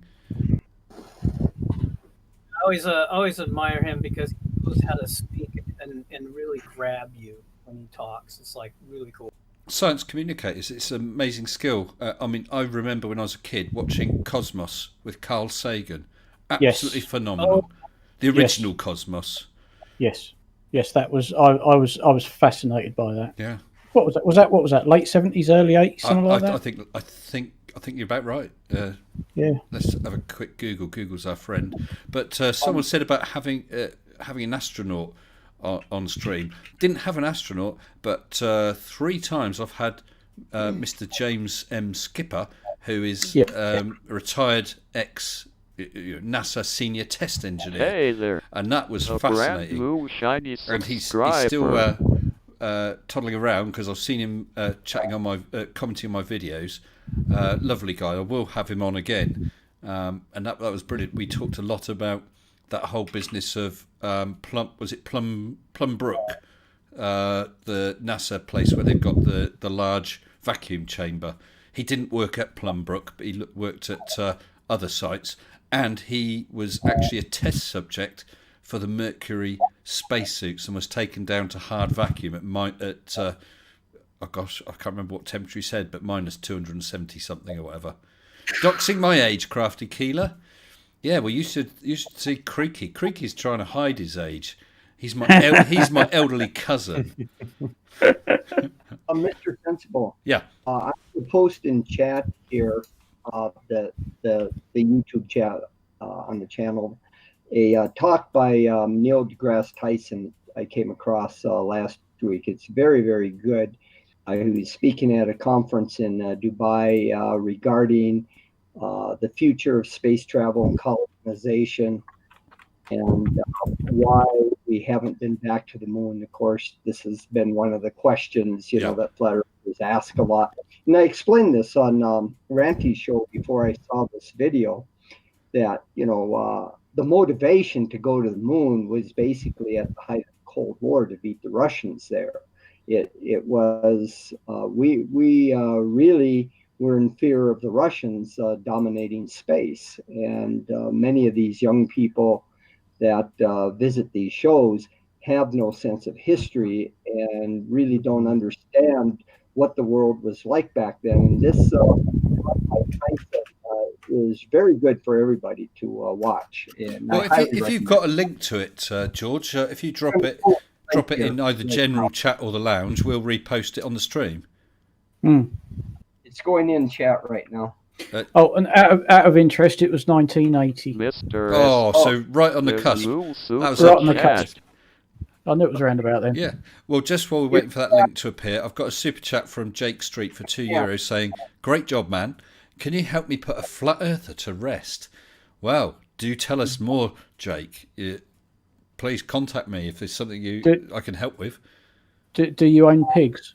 I always admire him because he knows how to speak and really grab you when he talks. It's like really cool. Science communicators, it's an amazing skill. I mean, I remember when I was a kid watching Cosmos with Carl Sagan. Absolutely phenomenal. The original Cosmos. Yes, that was. I was fascinated by that. Yeah. What was that? What was that? Late 70s, early 80s, something like that. I think you're about right. Yeah. Let's have a quick Google. Google's our friend. But someone said about having an astronaut on stream. Didn't have an astronaut, but 3 times I've had Mr. James M. Skipper, who is a retired NASA senior test engineer. Hey there. And that was A fascinating. brand new shiny And he's subscriber. still toddling around because I've seen him chatting on my commenting on my videos. Lovely guy. I will have him on again. And that was brilliant. We talked a lot about that whole business of Plum Brook, the NASA place where they've got the large vacuum chamber. He didn't work at Plum Brook, but he worked at other sites, and he was actually a test subject for the Mercury spacesuits and was taken down to hard vacuum at oh gosh, I can't remember what temperature he said, but minus 270 something or whatever. Doxing my age, Crafty Keeler. Yeah, well, you should see Creaky. Creaky's trying to hide his age. He's my elderly cousin. Mr. Sensible. Yeah. I will post in chat here the YouTube chat on the channel a talk by Neil deGrasse Tyson I came across last week. It's very, very good. He was speaking at a conference in Dubai regarding the future of space travel and colonization and why we haven't been back to the moon. Of course, this has been one of the questions, that flat earthers ask a lot. And I explained this on Ranty's show before I saw this video that, the motivation to go to the moon was basically at the height of the Cold War to beat the Russians there. It was, we really were in fear of the Russians dominating space. And many of these young people that visit these shows have no sense of history and really don't understand what the world was like back then. And this is very good for everybody to watch. And well, if you've got a link to it, George, if you drop it in either general chat or the lounge, we'll repost it on the stream. It's going in chat right now. And out of interest, it was 1980. Mr. So right on the cusp. That was right on the cusp. I knew it was around about then. Yeah. Well, just while we're waiting for that link to appear, I've got a super chat from Jake Street for €2 saying, "Great job, man. Can you help me put a flat earther to rest?" Well, do tell us more, Jake. Please contact me if there's something I can help with. Do you own pigs?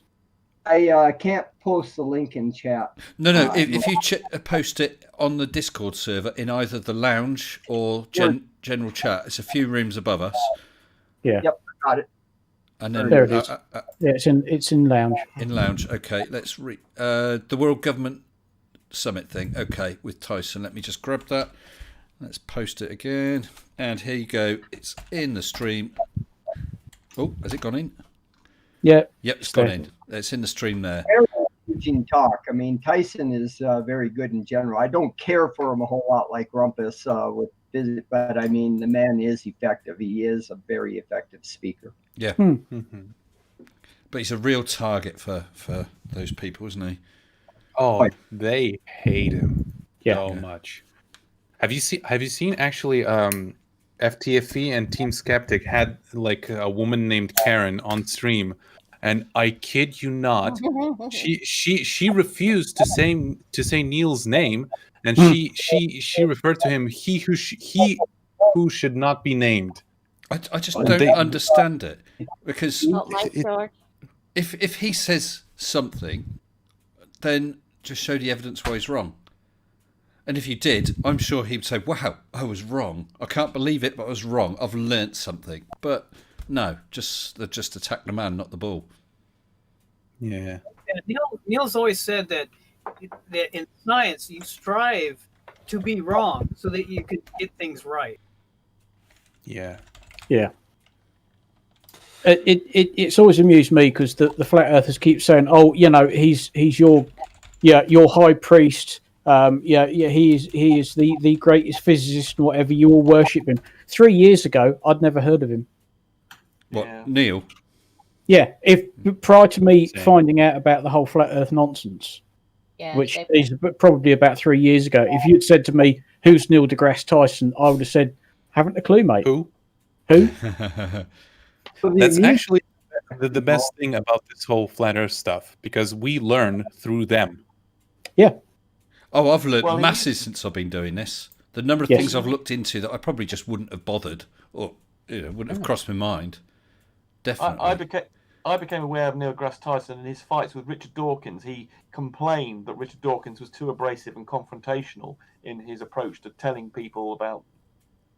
I can't post the link in chat. No. If you post it on the Discord server in either the lounge or general chat, it's a few rooms above us. Yeah. Yep, I got it. And then there it is. It's in lounge. In lounge. Okay, let's read the World Government Summit thing. Okay, with Tyson. Let me just grab that. Let's post it again. And here you go. It's in the stream. Oh, has it gone in? Yeah. Yep, it's gone in. It's in the stream there. Very talk. I mean, Tyson is very good in general. I don't care for him a whole lot like Rumpus with visit, but I mean, the man is effective. He is a very effective speaker. Yeah. But he's a real target for those people, isn't he? Oh, they hate him so much. Have you seen actually FTFE and Team Skeptic had like a woman named Karen on stream, and I kid you not, she refused to say Neil's name, and she referred to him he who should not be named. I just don't understand it, because Not my sword. if he says something, then just show the evidence why he's wrong. And if you did, I'm sure he'd say, wow, I was wrong. I can't believe it, but I was wrong. I've learnt something. But no, just attack the man, not the ball. Yeah. Neil's always said that in science you strive to be wrong so that you can get things right. Yeah. Yeah. It's always amused me because the flat earthers keep saying, "Oh, he's your high priest. He is the greatest physicist and whatever. You all worship him." 3 years ago, I'd never heard of him. What, Neil? Yeah, if prior to me finding out about the whole flat Earth nonsense, which is probably about 3 years ago, if you'd said to me, "Who's Neil deGrasse Tyson?" I would have said, "Haven't a clue, mate." Who? That's actually the best thing about this whole flat Earth stuff, because we learn through them. Yeah. Oh, I've learned masses since I've been doing this. The number of things I've looked into that I probably just wouldn't have bothered, or wouldn't have crossed my mind. Definitely. I became aware of Neil deGrasse Tyson in his fights with Richard Dawkins. He complained that Richard Dawkins was too abrasive and confrontational in his approach to telling people about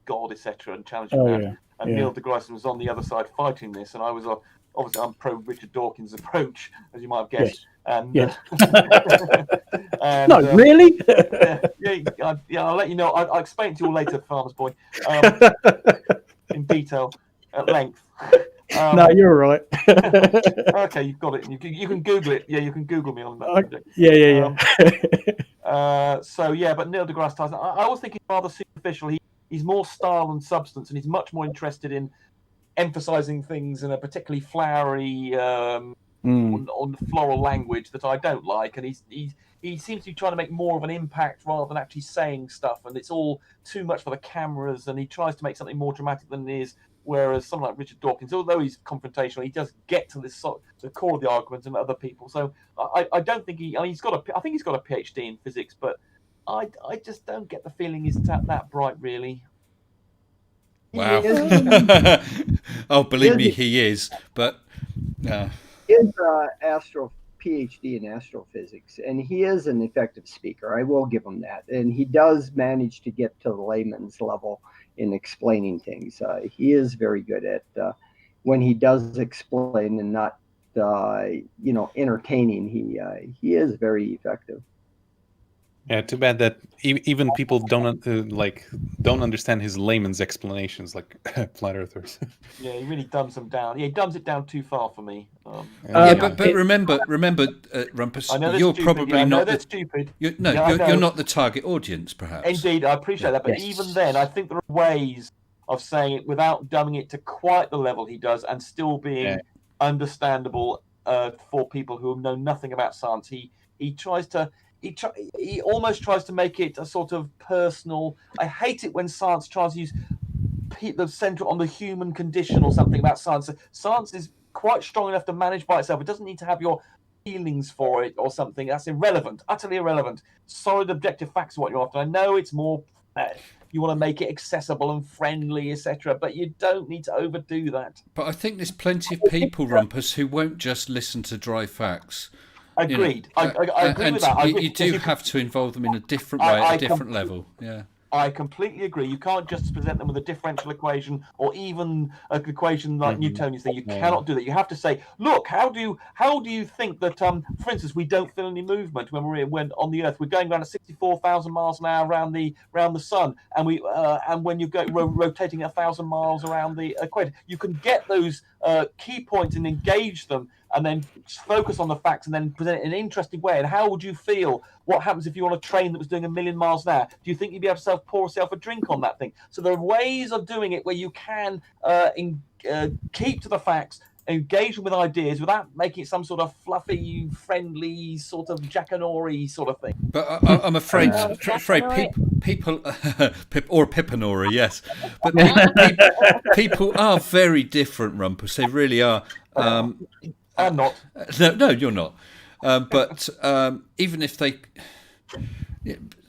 God, etc., and challenging that. Yeah. And Neil deGrasse was on the other side fighting this, and I was obviously I'm pro Richard Dawkins' approach, as you might have guessed. Yes. And, no, really? I'll let you know. I'll explain it to you all later, Farmer's Boy, in detail, at length. No, you're right. Okay, you've got it. You can Google it. Yeah, you can Google me on that subject. Yeah. But Neil deGrasse Tyson, I was thinking rather superficial. He's more style than substance, and he's much more interested in emphasizing things in a particularly flowery, on floral language that I don't like. And he seems to be trying to make more of an impact rather than actually saying stuff. And it's all too much for the cameras. And he tries to make something more dramatic than it is. Whereas someone like Richard Dawkins, although he's confrontational, he does get to the core of the argument and other people. So I don't think I think he's got a PhD in physics, but I just don't get the feeling he's that bright, really. Wow. Oh, believe me, he is. But he is PhD in astrophysics, and he is an effective speaker. I will give him that, and he does manage to get to the layman's level in explaining things. He is very good at when he does explain and not entertaining. He is very effective. Yeah, too bad that even people don't understand his layman's explanations, like flat earthers. Yeah, he really dumbs them down. Yeah, he dumbs it down too far for me. But remember, Rumpus, you're probably not that's stupid. You're not the target audience, perhaps. Indeed, I appreciate that. But even then, I think there are ways of saying it without dumbing it to quite the level he does, and still being understandable for people who know nothing about science. He almost tries to make it a sort of personal. I hate it when science tries to use the centre on the human condition or something about science. Science is quite strong enough to manage by itself. It doesn't need to have your feelings for it or something. That's irrelevant, utterly irrelevant. Solid objective facts are what you're after. I know it's more. You want to make it accessible and friendly, etc., but you don't need to overdo that. But I think there's plenty of people, Rumpus, who won't just listen to dry facts. Agreed. I agree with that. You do have to involve them in a different way, at a different level. Yeah. I completely agree. You can't just present them with a differential equation or even an equation like Newtonian's thing. You cannot do that. You have to say, look, how do you think that, for instance, we don't feel any movement when on the Earth? We're going around at 64,000 miles an hour around the sun, and when you go rotating 1,000 miles around the equator, you can get those key points and engage them, and then focus on the facts, and then present it in an interesting way. And how would you feel? What happens if you're on a train that was doing 1,000,000 miles an hour? Do you think you'd be able to pour yourself a drink on that thing? So there are ways of doing it where you can keep to the facts, engage with ideas without making it some sort of fluffy, friendly, sort of Jackanory sort of thing. But I'm afraid people or Pippanori, yes. But people are very different, Rumpus. They really are. I'm not. No, you're not. But even if they,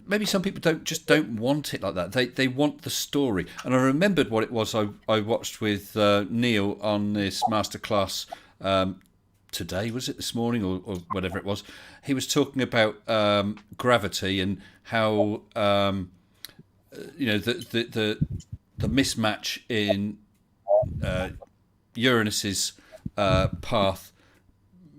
maybe some people don't want it like that. They want the story. And I remembered what it was I watched with Neil on this masterclass today. Was it this morning or whatever it was? He was talking about gravity and how the mismatch in Uranus's path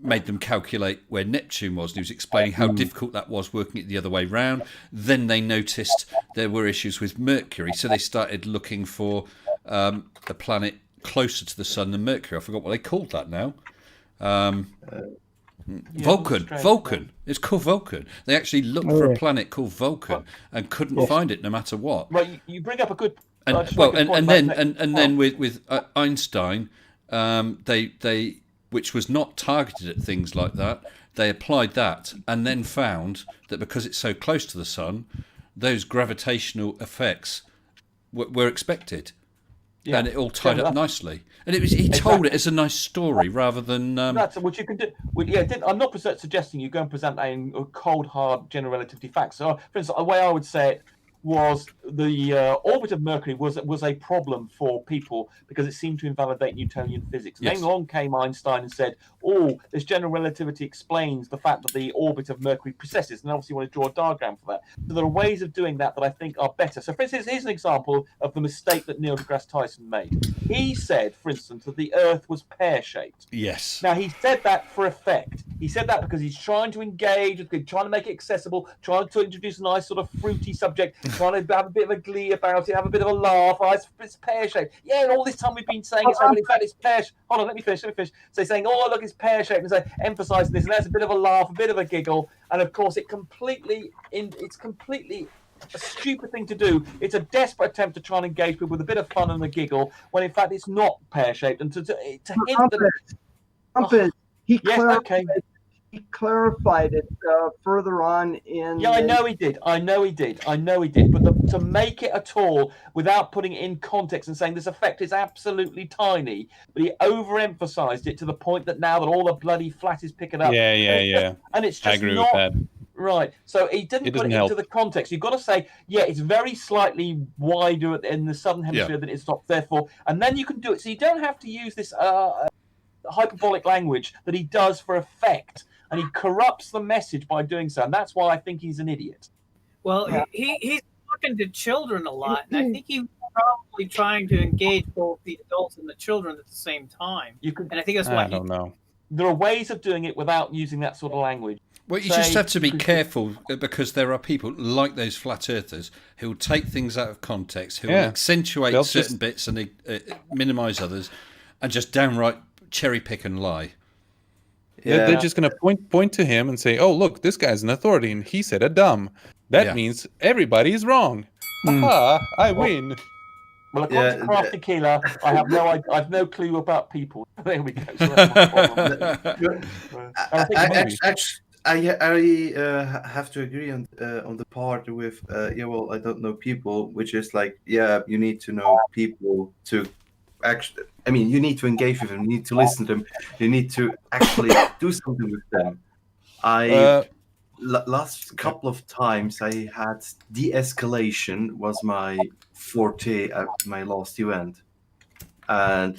made them calculate where Neptune was, and he was explaining how difficult that was working it the other way round. Then they noticed there were issues with Mercury, so they started looking for a planet closer to the Sun than Mercury. I forgot what they called that now. Vulcan. It's called Vulcan. They actually looked for a planet called Vulcan and couldn't find it no matter what. Right, you bring up a good. Then with Einstein, they which was not targeted at things like that. They applied that and then found that because it's so close to the Sun, those gravitational effects were expected. Yeah. And it all tied up nicely. And he told it as a nice story rather than. That's what you can do. I'm not suggesting you go and present a cold, hard general relativity facts. So, for instance, the way I would say it was the orbit of Mercury was a problem for people because it seemed to invalidate Newtonian physics. Yes. Then along came Einstein and said, this general relativity explains the fact that the orbit of Mercury precesses, and obviously you want to draw a diagram for that. So there are ways of doing that I think are better. So for instance, here's an example of the mistake that Neil deGrasse Tyson made. He said, for instance, that the Earth was pear-shaped. Yes. Now, he said that for effect. He said that because he's trying to engage, trying to make it accessible, trying to introduce a nice sort of fruity subject, trying to have a bit of a glee about it, have a bit of a laugh. It's pear-shaped. Yeah, and all this time we've been saying it's in fact it's pear-shaped. Hold on, let me finish. So he's saying, look, it's pear-shaped, and so emphasising this, and that's a bit of a laugh, a bit of a giggle, and of course it's completely a stupid thing to do. It's a desperate attempt to try and engage people with a bit of fun and a giggle, when in fact it's not pear-shaped, and to hint that... He clarified it further on in. Yeah, I know he did. But to make it at all without putting it in context and saying this effect is absolutely tiny, but he overemphasized it to the point that now that all the bloody flat is picking up. Yeah. And it's just I agree with that. Right. So he didn't put it into the context. You've got to say, it's very slightly wider in the southern hemisphere than it's not. Therefore, and then you can do it. So you don't have to use this hyperbolic language that he does for effect. And he corrupts the message by doing so, and that's why I think he's an idiot. Well, he's talking to children a lot, and I think he's probably trying to engage both the adults and the children at the same time. And I think that's why I don't know. There are ways of doing it without using that sort of language. Well, you just have to be careful because there are people like those flat earthers who will take things out of context, who will accentuate certain bits and minimise others, and just downright cherry pick and lie. Yeah. They're just going to point to him and say, look, this guy's an authority, and he said a dumb. That means everybody is wrong. Aha, I win. Well, according to Craft Tequila, I have no clue about people. There we go. So that's my problem. I have to agree on the part with, I don't know people, which is like, you need to know people to actually, you need to engage with them, you need to listen to them, you need to actually do something with them. Last couple of times I had de-escalation was my forte at my last event, and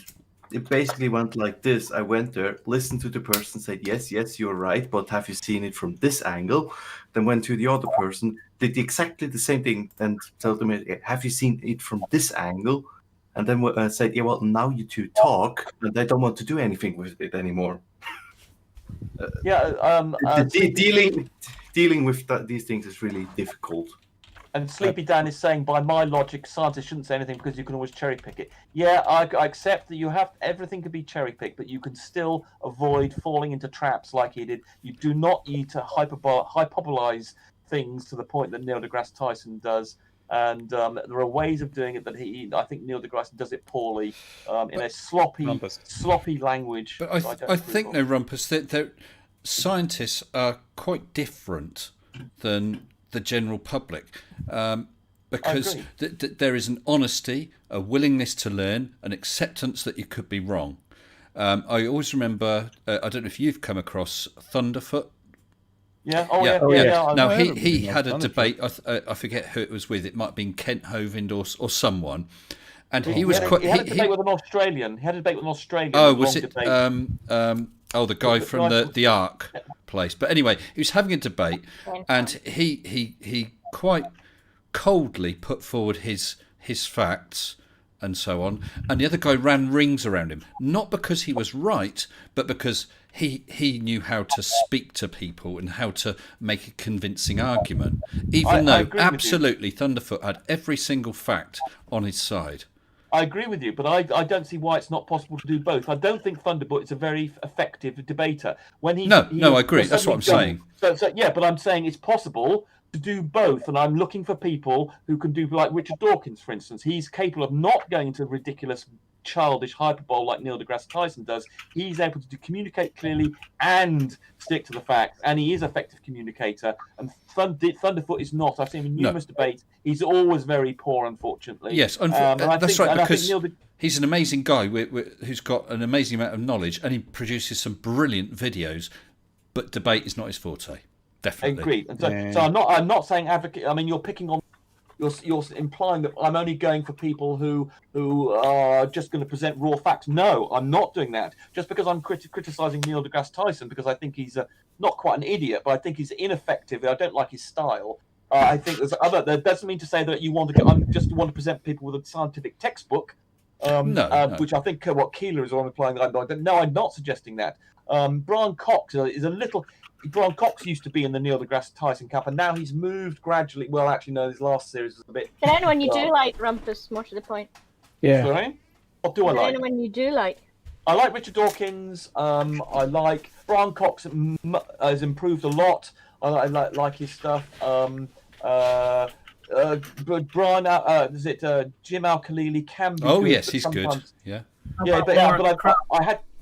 it basically went like this. I went there, listened to the person, said, yes, you're right, but have you seen it from this angle? Then went to the other person, did exactly the same thing, and told them, have you seen it from this angle? And then said, now you two talk, and I don't want to do anything with it anymore. Dealing with these things is really difficult. And Sleepy Dan is saying, by my logic, scientists shouldn't say anything because you can always cherry pick it. Yeah, I accept that everything can be cherry picked, but you can still avoid falling into traps like he did. You do not need to hyperbolize things to the point that Neil deGrasse Tyson does. And there are ways of doing it that I think Neil deGrasse does it poorly in a sloppy language. But I think, Rumpus, that scientists are quite different than the general public because there is an honesty, a willingness to learn, an acceptance that you could be wrong. I always remember, I don't know if you've come across Thunderfoot Yeah. No, he everybody had a knows debate. I forget who it was with. It might have been Kent Hovind or someone, and He had a debate with an Australian. He had a debate with an Australian. Oh, a was long it? debate. The guy from the Ark place. But anyway, he was having a debate, and he quite coldly put forward his facts and so on, and the other guy ran rings around him, not because he was right, but because he knew how to speak to people and how to make a convincing argument, even though absolutely Thunderfoot had every single fact on his side. I agree with you, but I don't see why it's not possible to do both. I don't think Thunderfoot is a very effective debater. When I agree. That's what I'm saying. So yeah, but I'm saying it's possible to do both, and I'm looking for people who can do, like Richard Dawkins, for instance. He's capable of not going into ridiculous, childish hyperbole like Neil deGrasse Tyson does. He's able to communicate clearly and stick to the facts, and he is an effective communicator. And Thunderfoot is not. I've seen him in numerous debates. He's always very poor, unfortunately. Yes, that's right, because he's an amazing guy who's got an amazing amount of knowledge, and he produces some brilliant videos, but debate is not his forte. Definitely. Agreed. And so I'm not saying advocate. I mean, you're picking on. You're implying that I'm only going for people who are just going to present raw facts. No, I'm not doing that. Just because I'm criticizing Neil deGrasse Tyson because I think he's not quite an idiot, but I think he's ineffective. I don't like his style. I think there's other. That doesn't mean to say that you want to. I just want to present people with a scientific textbook. No. Which I think what Keeler is on implying that no, I'm not suggesting that. Brian Cox is a little. Brian Cox used to be in the Neil deGrasse Tyson camp, and now he's moved gradually. Well, actually, no, his last series was a bit. Is there anyone you do like, Rumpus? More to the point. Yeah. Sorry? What do I like? Anyone you do like? I like Richard Dawkins. I like Brian Cox has improved a lot. I like his stuff. But Brian, is it Jim Al-Khalili can be Oh good, yes, but he's good. sometimes... Yeah. Yeah, but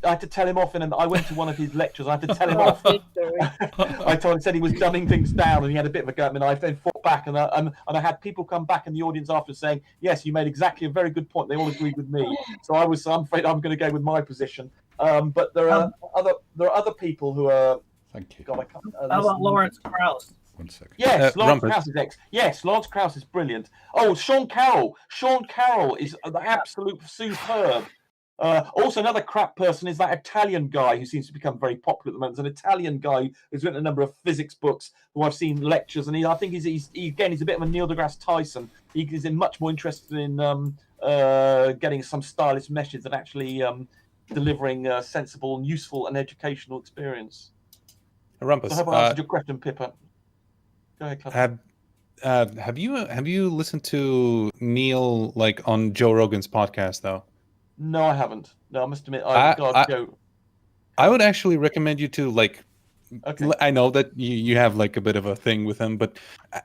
I had to tell him off, and I went to one of his lectures. I had to tell him off. I said he was dumbing things down, and he had a bit of a go at me. And I then fought back, and I had people come back in the audience after saying, "Yes, you made exactly a very good point." They all agreed with me, so I'm afraid I'm going to go with my position. But there are other people who are. Thank you. God, I can't, How about Lawrence Krauss? 1 second. Yes, Lawrence Rumpus. Krauss is Yes, Lawrence Krauss is brilliant. Oh, Sean Carroll. Sean Carroll is the absolute superb. Also, another crap person is that Italian guy who seems to become very popular at the moment. There's an Italian guy who's written a number of physics books who I've seen lectures, and I think he's a bit of a Neil deGrasse Tyson. He's much more interested in getting some stylish message than actually delivering sensible and useful and educational experience. Rumpus, So I hope I answered your question, Pippa. Go ahead, Clive. have you listened to Neil like on Joe Rogan's podcast though? No, I haven't. No, I must admit, I would actually recommend you to like. Okay. I know that you have like a bit of a thing with him, but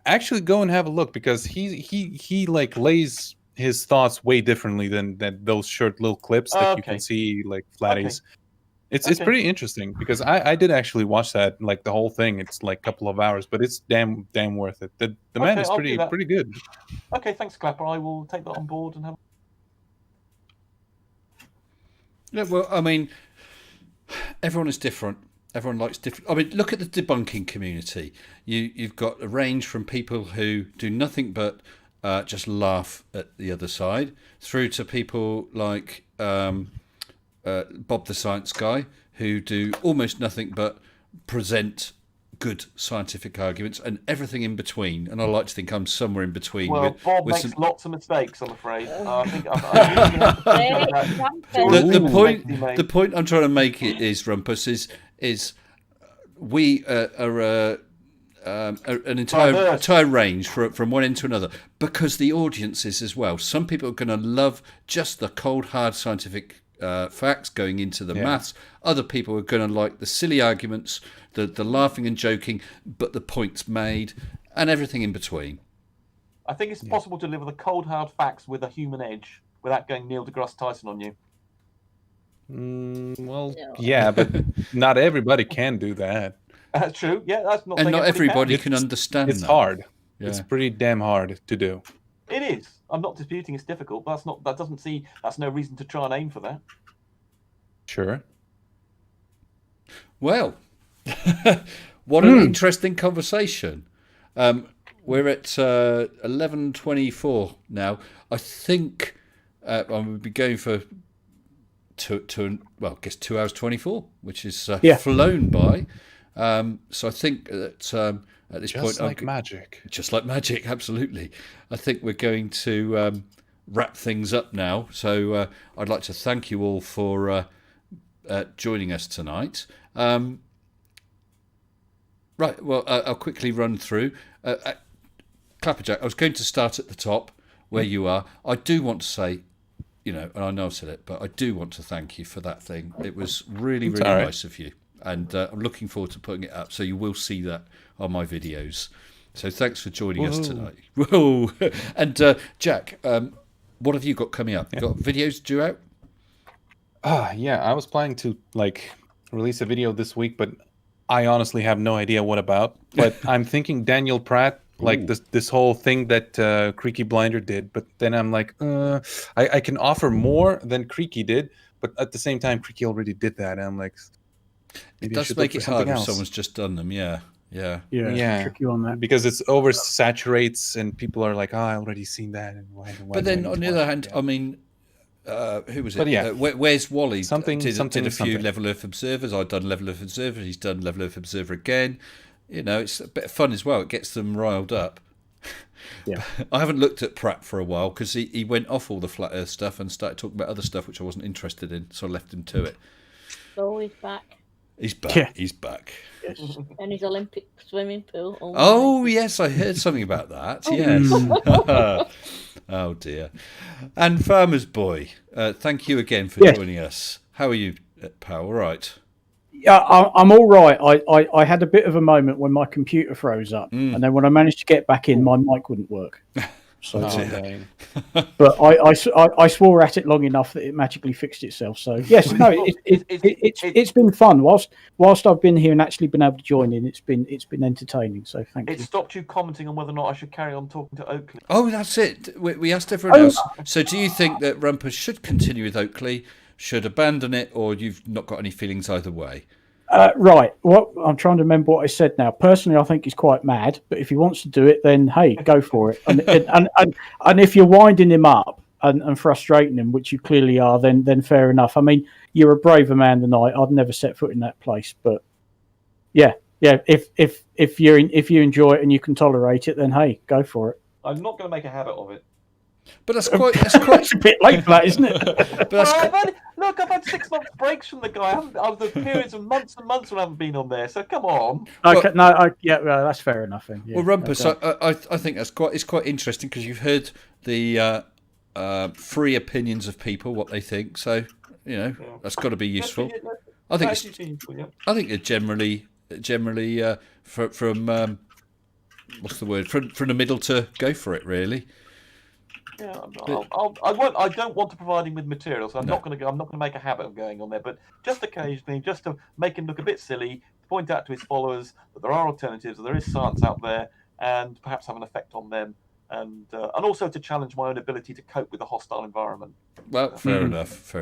actually go and have a look because he like lays his thoughts way differently than those short little clips that you can see like flatties. It's pretty interesting because I did actually watch that like the whole thing. It's like a couple of hours, but it's damn worth it. The man is pretty good. Okay, thanks, Clapper. I will take that on board and have. Yeah, well, I mean, everyone is different. Everyone likes different. I mean, look at the debunking community. You've got a range from people who do nothing but just laugh at the other side, through to people like Bob the Science Guy, who do almost nothing but present good scientific arguments, and everything in between. And I like to think I'm somewhere in between. Well, Bob makes lots of mistakes, I'm afraid. I think the point I'm trying to make is Rumpus is we are an entire range from one end to another, because the audiences as well. Some people are going to love just the cold hard scientific facts going into the maths. Other people are going to like the silly arguments, the laughing and joking, but the points made, and everything in between. I think it's possible to deliver the cold hard facts with a human edge without going Neil deGrasse Tyson on you. Yeah, but not everybody can do that. That's true. Yeah, that's not. And not everybody can understand. It's that. hard. Yeah. It's pretty damn hard to do. It is. I'm not disputing it's difficult, but that's no reason to try and aim for that. Sure. Well, What an interesting conversation. We're at 11:24 now. I think we'll be going for I guess 2 hours 24, which is flown by. So I think that at this point, just like magic, absolutely. I think we're going to wrap things up now. So I'd like to thank you all for joining us tonight. Right, well, I'll quickly run through. Clapperjack, I was going to start at the top where you are. I do want to say, and I know I've said it, but I do want to thank you for that thing. It was really, really nice of you. And I'm looking forward to putting it up, so you will see that on my videos. So thanks for joining us tonight. Whoa! And Jack, what have you got coming up? You got videos due out? Yeah, I was planning to release a video this week, but I honestly have no idea what about. But I'm thinking Daniel Pratt, this whole thing that Creaky Blinder did. But then I'm like, I can offer more than Creaky did, but at the same time, Creaky already did that. And I'm like, it does make it hard if someone's just done them. Yeah. Tricky on that because it's oversaturates and people are like, I already seen that. And why but then on the other hand, I mean, who was it? But Where's Wally? Did a few Level Earth Observers. I've done Level Earth Observer. He's done Level Earth Observer again. It's a bit of fun as well. It gets them riled up. Yeah. I haven't looked at Pratt for a while because he went off all the flat Earth stuff and started talking about other stuff which I wasn't interested in, so I left him to it. So he's back. He's back. Yeah. He's back. Yes. And his Olympic swimming pool. Oh yes, I heard something about that. Yes. Oh dear. And Farmer's Boy, thank you again for joining us. How are you, pal? All right. Yeah, I'm all right. I had a bit of a moment when my computer froze up, and then when I managed to get back in, my mic wouldn't work. So, but I swore at it long enough that it magically fixed itself. So yes, no, it's been fun. Whilst I've been here and actually been able to join in, it's been entertaining. So thank you. It stopped you commenting on whether or not I should carry on talking to Oakley. Oh, that's it. We asked everyone else. So do you think that Rumpus should continue with Oakley, should abandon it, or you've not got any feelings either way? Right. What I'm trying to remember what I said now. Personally, I think he's quite mad, but if he wants to do it, then hey, go for it. And if you're winding him up and frustrating him, which you clearly are, then fair enough. I mean, you're a braver man than I. I'd never set foot in that place, but yeah. If you enjoy it and you can tolerate it, then hey, go for it. I'm not going to make a habit of it. But that's quite a bit late for that, isn't it? Look, I've had 6 months breaks from the guy. I've the periods of months and months when I haven't been on there. So come on. Okay, that's fair enough. Then. Yeah, well, Rumpus, okay. I think it's quite interesting because you've heard the free opinions of people, what they think. So that's got to be useful. I think they're generally from what's the word from the middle to go for it, really. Yeah, I don't want to provide him with material, so I'm not going to make a habit of going on there. But just occasionally, just to make him look a bit silly, point out to his followers that there are alternatives, that there is science out there, and perhaps have an effect on them, and also to challenge my own ability to cope with a hostile environment. Well, fair enough.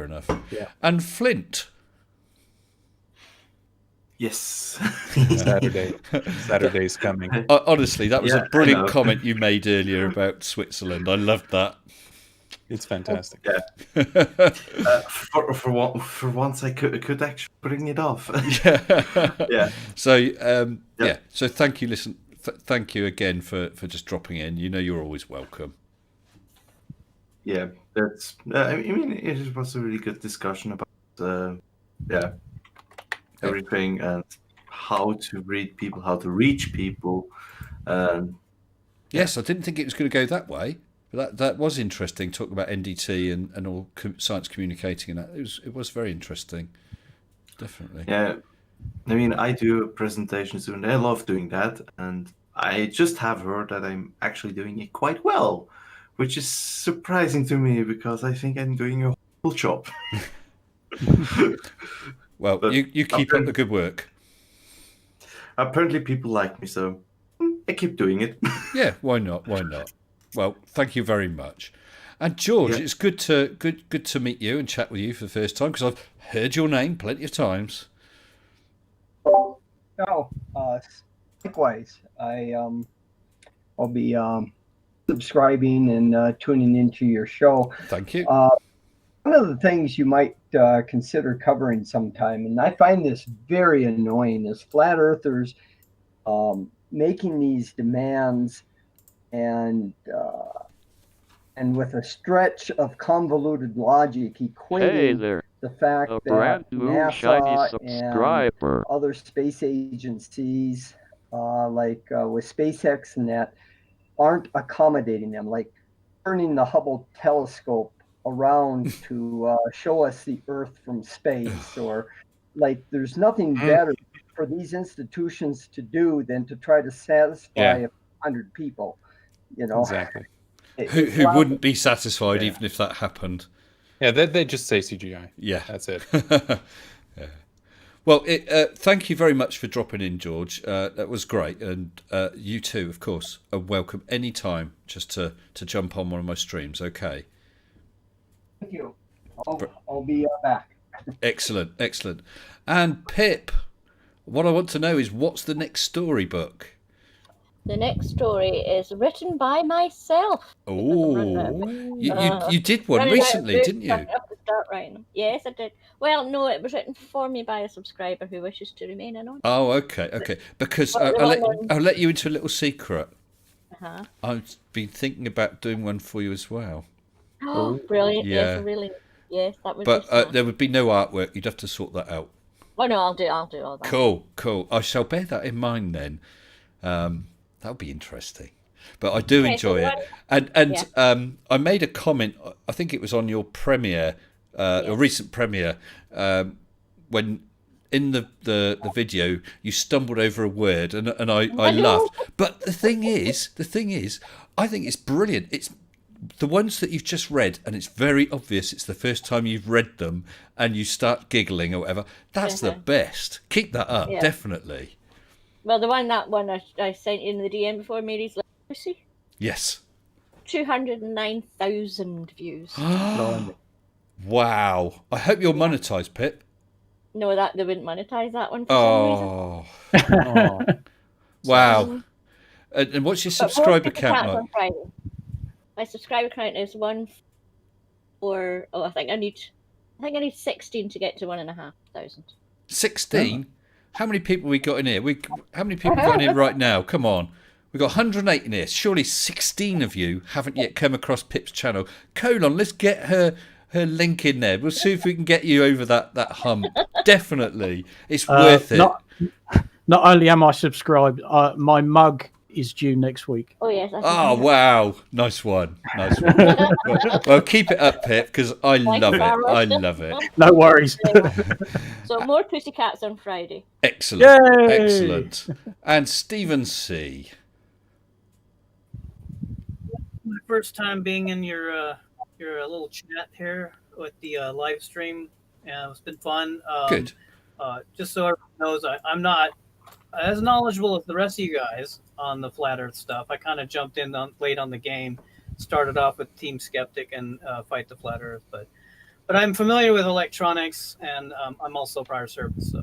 Yeah. And Flint. Yes. Saturday's coming. Honestly, that was a brilliant comment you made earlier about Switzerland. I loved that. It's fantastic. Yeah. For once, I could actually bring it off. Yeah. So So thank you. Thank you again for just dropping in. You're always welcome. Yeah, that's. I mean, it was a really good discussion about. Everything and how to read people, how to reach people. Yes, I didn't think it was going to go that way, but that was interesting. Talking about NDT and all science communicating, and that it was very interesting. Definitely. Yeah, I mean, I do presentations and I love doing that, and I just have heard that I'm actually doing it quite well, which is surprising to me because I think I'm doing a whole job. Well, but you keep up the good work. Apparently people like me, so I keep doing it. Yeah, why not? Well, thank you very much. And George, it's good to meet you and chat with you for the first time because I've heard your name plenty of times. No, likewise, I'll be subscribing and tuning into your show. Thank you. One of the things you might consider covering sometime, and I find this very annoying, is flat earthers making these demands and with a stretch of convoluted logic equating Hey there. the fact A that brand new shiny NASA subscriber. and other space agencies with SpaceX and that aren't accommodating them, like turning the Hubble telescope around to show us the Earth from space, or like there's nothing better for these institutions to do than to try to satisfy 100 people, Exactly. Who wouldn't be satisfied even if that happened? Yeah, they just say CGI. Yeah, that's it. Yeah. Well, thank you very much for dropping in, George. That was great, and you too, of course, are welcome any time just to jump on one of my streams. Okay. Thank you. I'll be back. Excellent. And Pip, what I want to know is, what's the next storybook? The next story is written by myself. Oh, you did one recently, didn't you? I have to start writing them. Yes, I did. Well, no, it was written for me by a subscriber who wishes to remain anonymous. Oh, okay. Because I'll let you into a little secret. Uh-huh. I've been thinking about doing one for you as well. Oh, brilliant! Yeah. Yes, really. Yes, that would. But there would be no artwork. You'd have to sort that out. Oh no, I'll do all that. Cool. I shall bear that in mind then. That'll be interesting. But I do enjoy it. And I made a comment. I think it was on your premiere, a recent premiere, when in the video you stumbled over a word, and I laughed. But the thing is, I think it's brilliant. It's the ones that you've just read, and it's very obvious it's the first time you've read them, and you start giggling or whatever. That's the best. Keep that up, definitely. Well, that one I sent you in the DM before, Mary's Lucy. Yes. 209,000 views. Wow. I hope you're monetized, Pip. No, they wouldn't monetize that one for some reason. Wow. And what's your subscriber count like? My subscriber count is I think I need 16 to get to 1,500. 16? How many people we got in here? How many people got in here right now? Come on. We've got 108 in here. Surely 16 of you haven't yet come across Pip's channel. Let's get her link in there. We'll see if we can get you over that hump. Definitely. It's worth it. Not only am I subscribed, my mug is due next week. Oh, yes. Wow. Nice one. Well, keep it up, Pip, because I love it. I love it. No worries. So more pussycats on Friday. Excellent. Yay! Excellent. And Stephen C. My first time being in your little chat here with the live stream. It's been fun. Good. Just so everyone knows, I'm not as knowledgeable as the rest of you guys on the flat Earth stuff. I kind of jumped in late on the game, started off with Team Skeptic and Fight the Flat Earth, but I'm familiar with electronics, and I'm also prior service. So,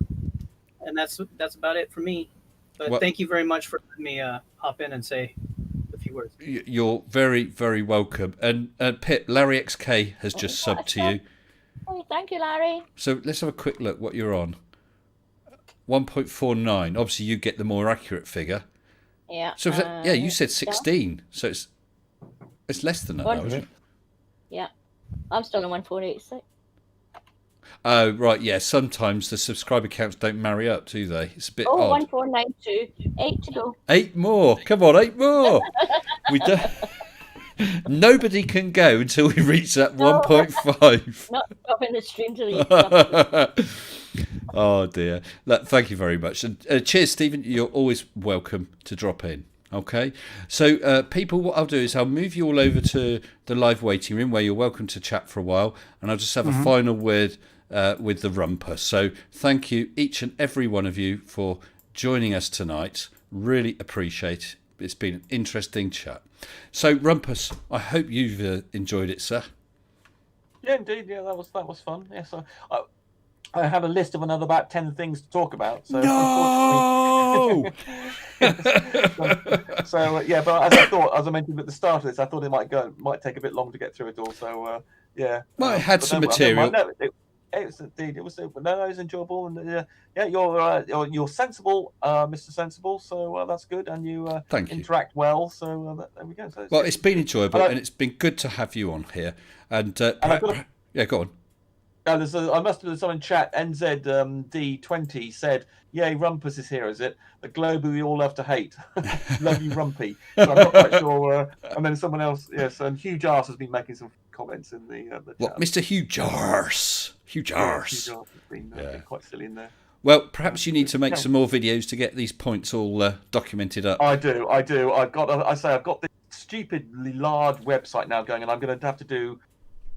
and that's about it for me. But thank you very much for letting me hop in and say a few words. You're very, very welcome. And Pip, Larry XK has just subbed to you. Oh, thank you, Larry. So let's have a quick look what you're on. 1.49. Obviously, you get the more accurate figure. Yeah. So you said 16. So it's less than that, though, isn't it? Yeah. I'm still on 1.486. Oh, right. Yeah. Sometimes the subscriber counts don't marry up, do they? It's a bit odd. 1.492. 8 to go. 8 more. Come on, 8 more. We don't. Nobody can go until we reach that 1.5. Not stopping the stream till you. Oh dear. Look, thank you very much. And cheers, Stephen. You're always welcome to drop in. Okay. So, people, what I'll do is I'll move you all over to the live waiting room where you're welcome to chat for a while, and I'll just have a final word with the Rumpus. So, thank you, each and every one of you, for joining us tonight. Really appreciate it. It's been an interesting chat. So, Rumpus, I hope you've enjoyed it, sir. Yeah, indeed. Yeah, that was fun. Yeah, so I had a list of about 10 things to talk about. So no! No. So yeah, but as I mentioned at the start of this, I thought it might take a bit long to get through it all. So yeah. Well, it had but some no, material. No, it was indeed. It was enjoyable, and yeah, you're sensible, Mr. Sensible. So that's good, and you Thank you. interact well. So there we go. So Well, it's been enjoyable, and it's been good to have you on here. And yeah, go on. I must have someone in chat. NZD20 said, "Yay, Rumpus is here, is it? The globe we all love to hate. Love you, Rumpy." So I'm not quite sure. And then someone else, yes, and Huge Arse has been making some comments in the chat. What, Mr. Huge Arse? Huge Arse. Huge Arse has been quite silly in there. Well, perhaps you need to make some more videos to get these points all documented up. I do. I've got this stupidly large website now going, and I'm going to have to do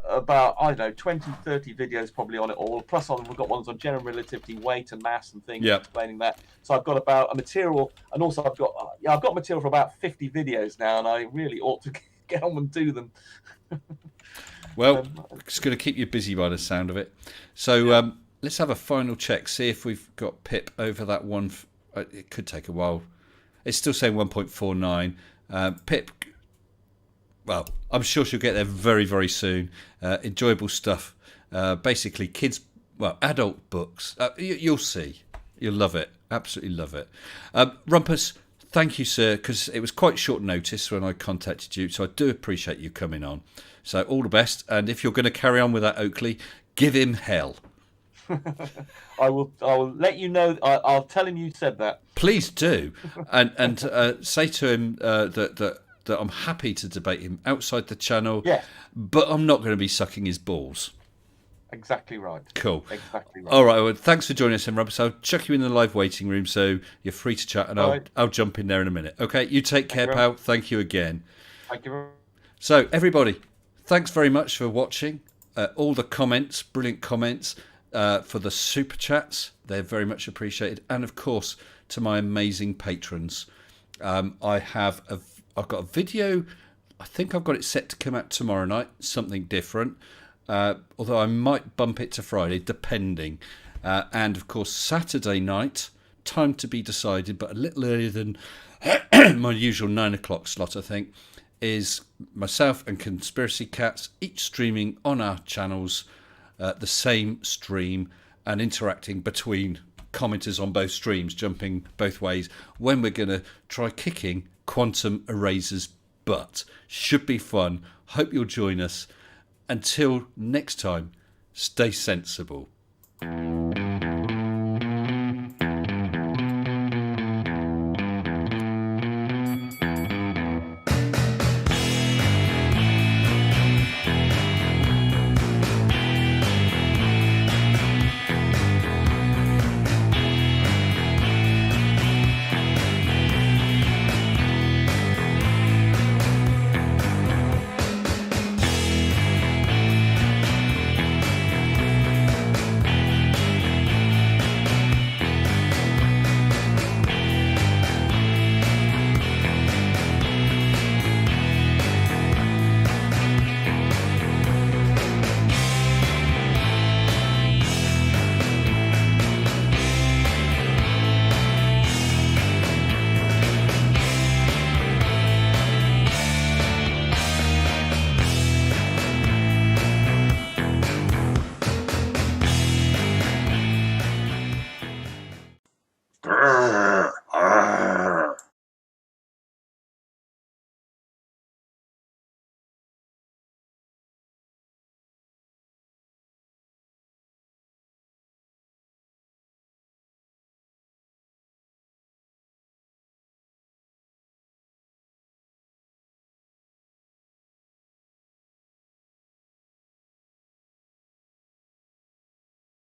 about, I don't know, 20, 30 videos probably on it all. Plus, we've got ones on general relativity, weight and mass and things, explaining that. So I've got about a material, and also I've got material for about 50 videos now, and I really ought to get on and do them. Well, it's going to keep you busy by the sound of it. So let's have a final check, see if we've got Pip over that one. It could take a while. It's still saying 1.49. Pip, well, I'm sure she'll get there very, very soon. Enjoyable stuff. Basically, adult books. You'll see. You'll love it. Absolutely love it. Rumpus, thank you, sir, because it was quite short notice when I contacted you, so I do appreciate you coming on. So all the best. And if you're going to carry on with that Oakley, give him hell. I will let you know. I'll tell him you said that. Please do. And say to him that I'm happy to debate him outside the channel, but I'm not going to be sucking his balls. Exactly right. Cool. Exactly right. All right. Well, thanks for joining us, then, Rumpus. I'll chuck you in the live waiting room, so you're free to chat, and I'll jump in there in a minute. Okay. You take care, pal. Thank you again. Thank you. So, everybody, thanks very much for watching. All the comments, brilliant comments, for the super chats, they're very much appreciated, and of course to my amazing patrons. I've got a video. I think I've got it set to come out tomorrow night, something different. Although I might bump it to Friday, depending. And of course, Saturday night, time to be decided, but a little earlier than my usual 9 o'clock slot, I think, is myself and Conspiracy Cats, each streaming on our channels, the same stream, and interacting between commenters on both streams, jumping both ways, when we're going to try kicking Quantum Eraser's butt. Should be fun. Hope you'll join us. Until next time, stay sensible.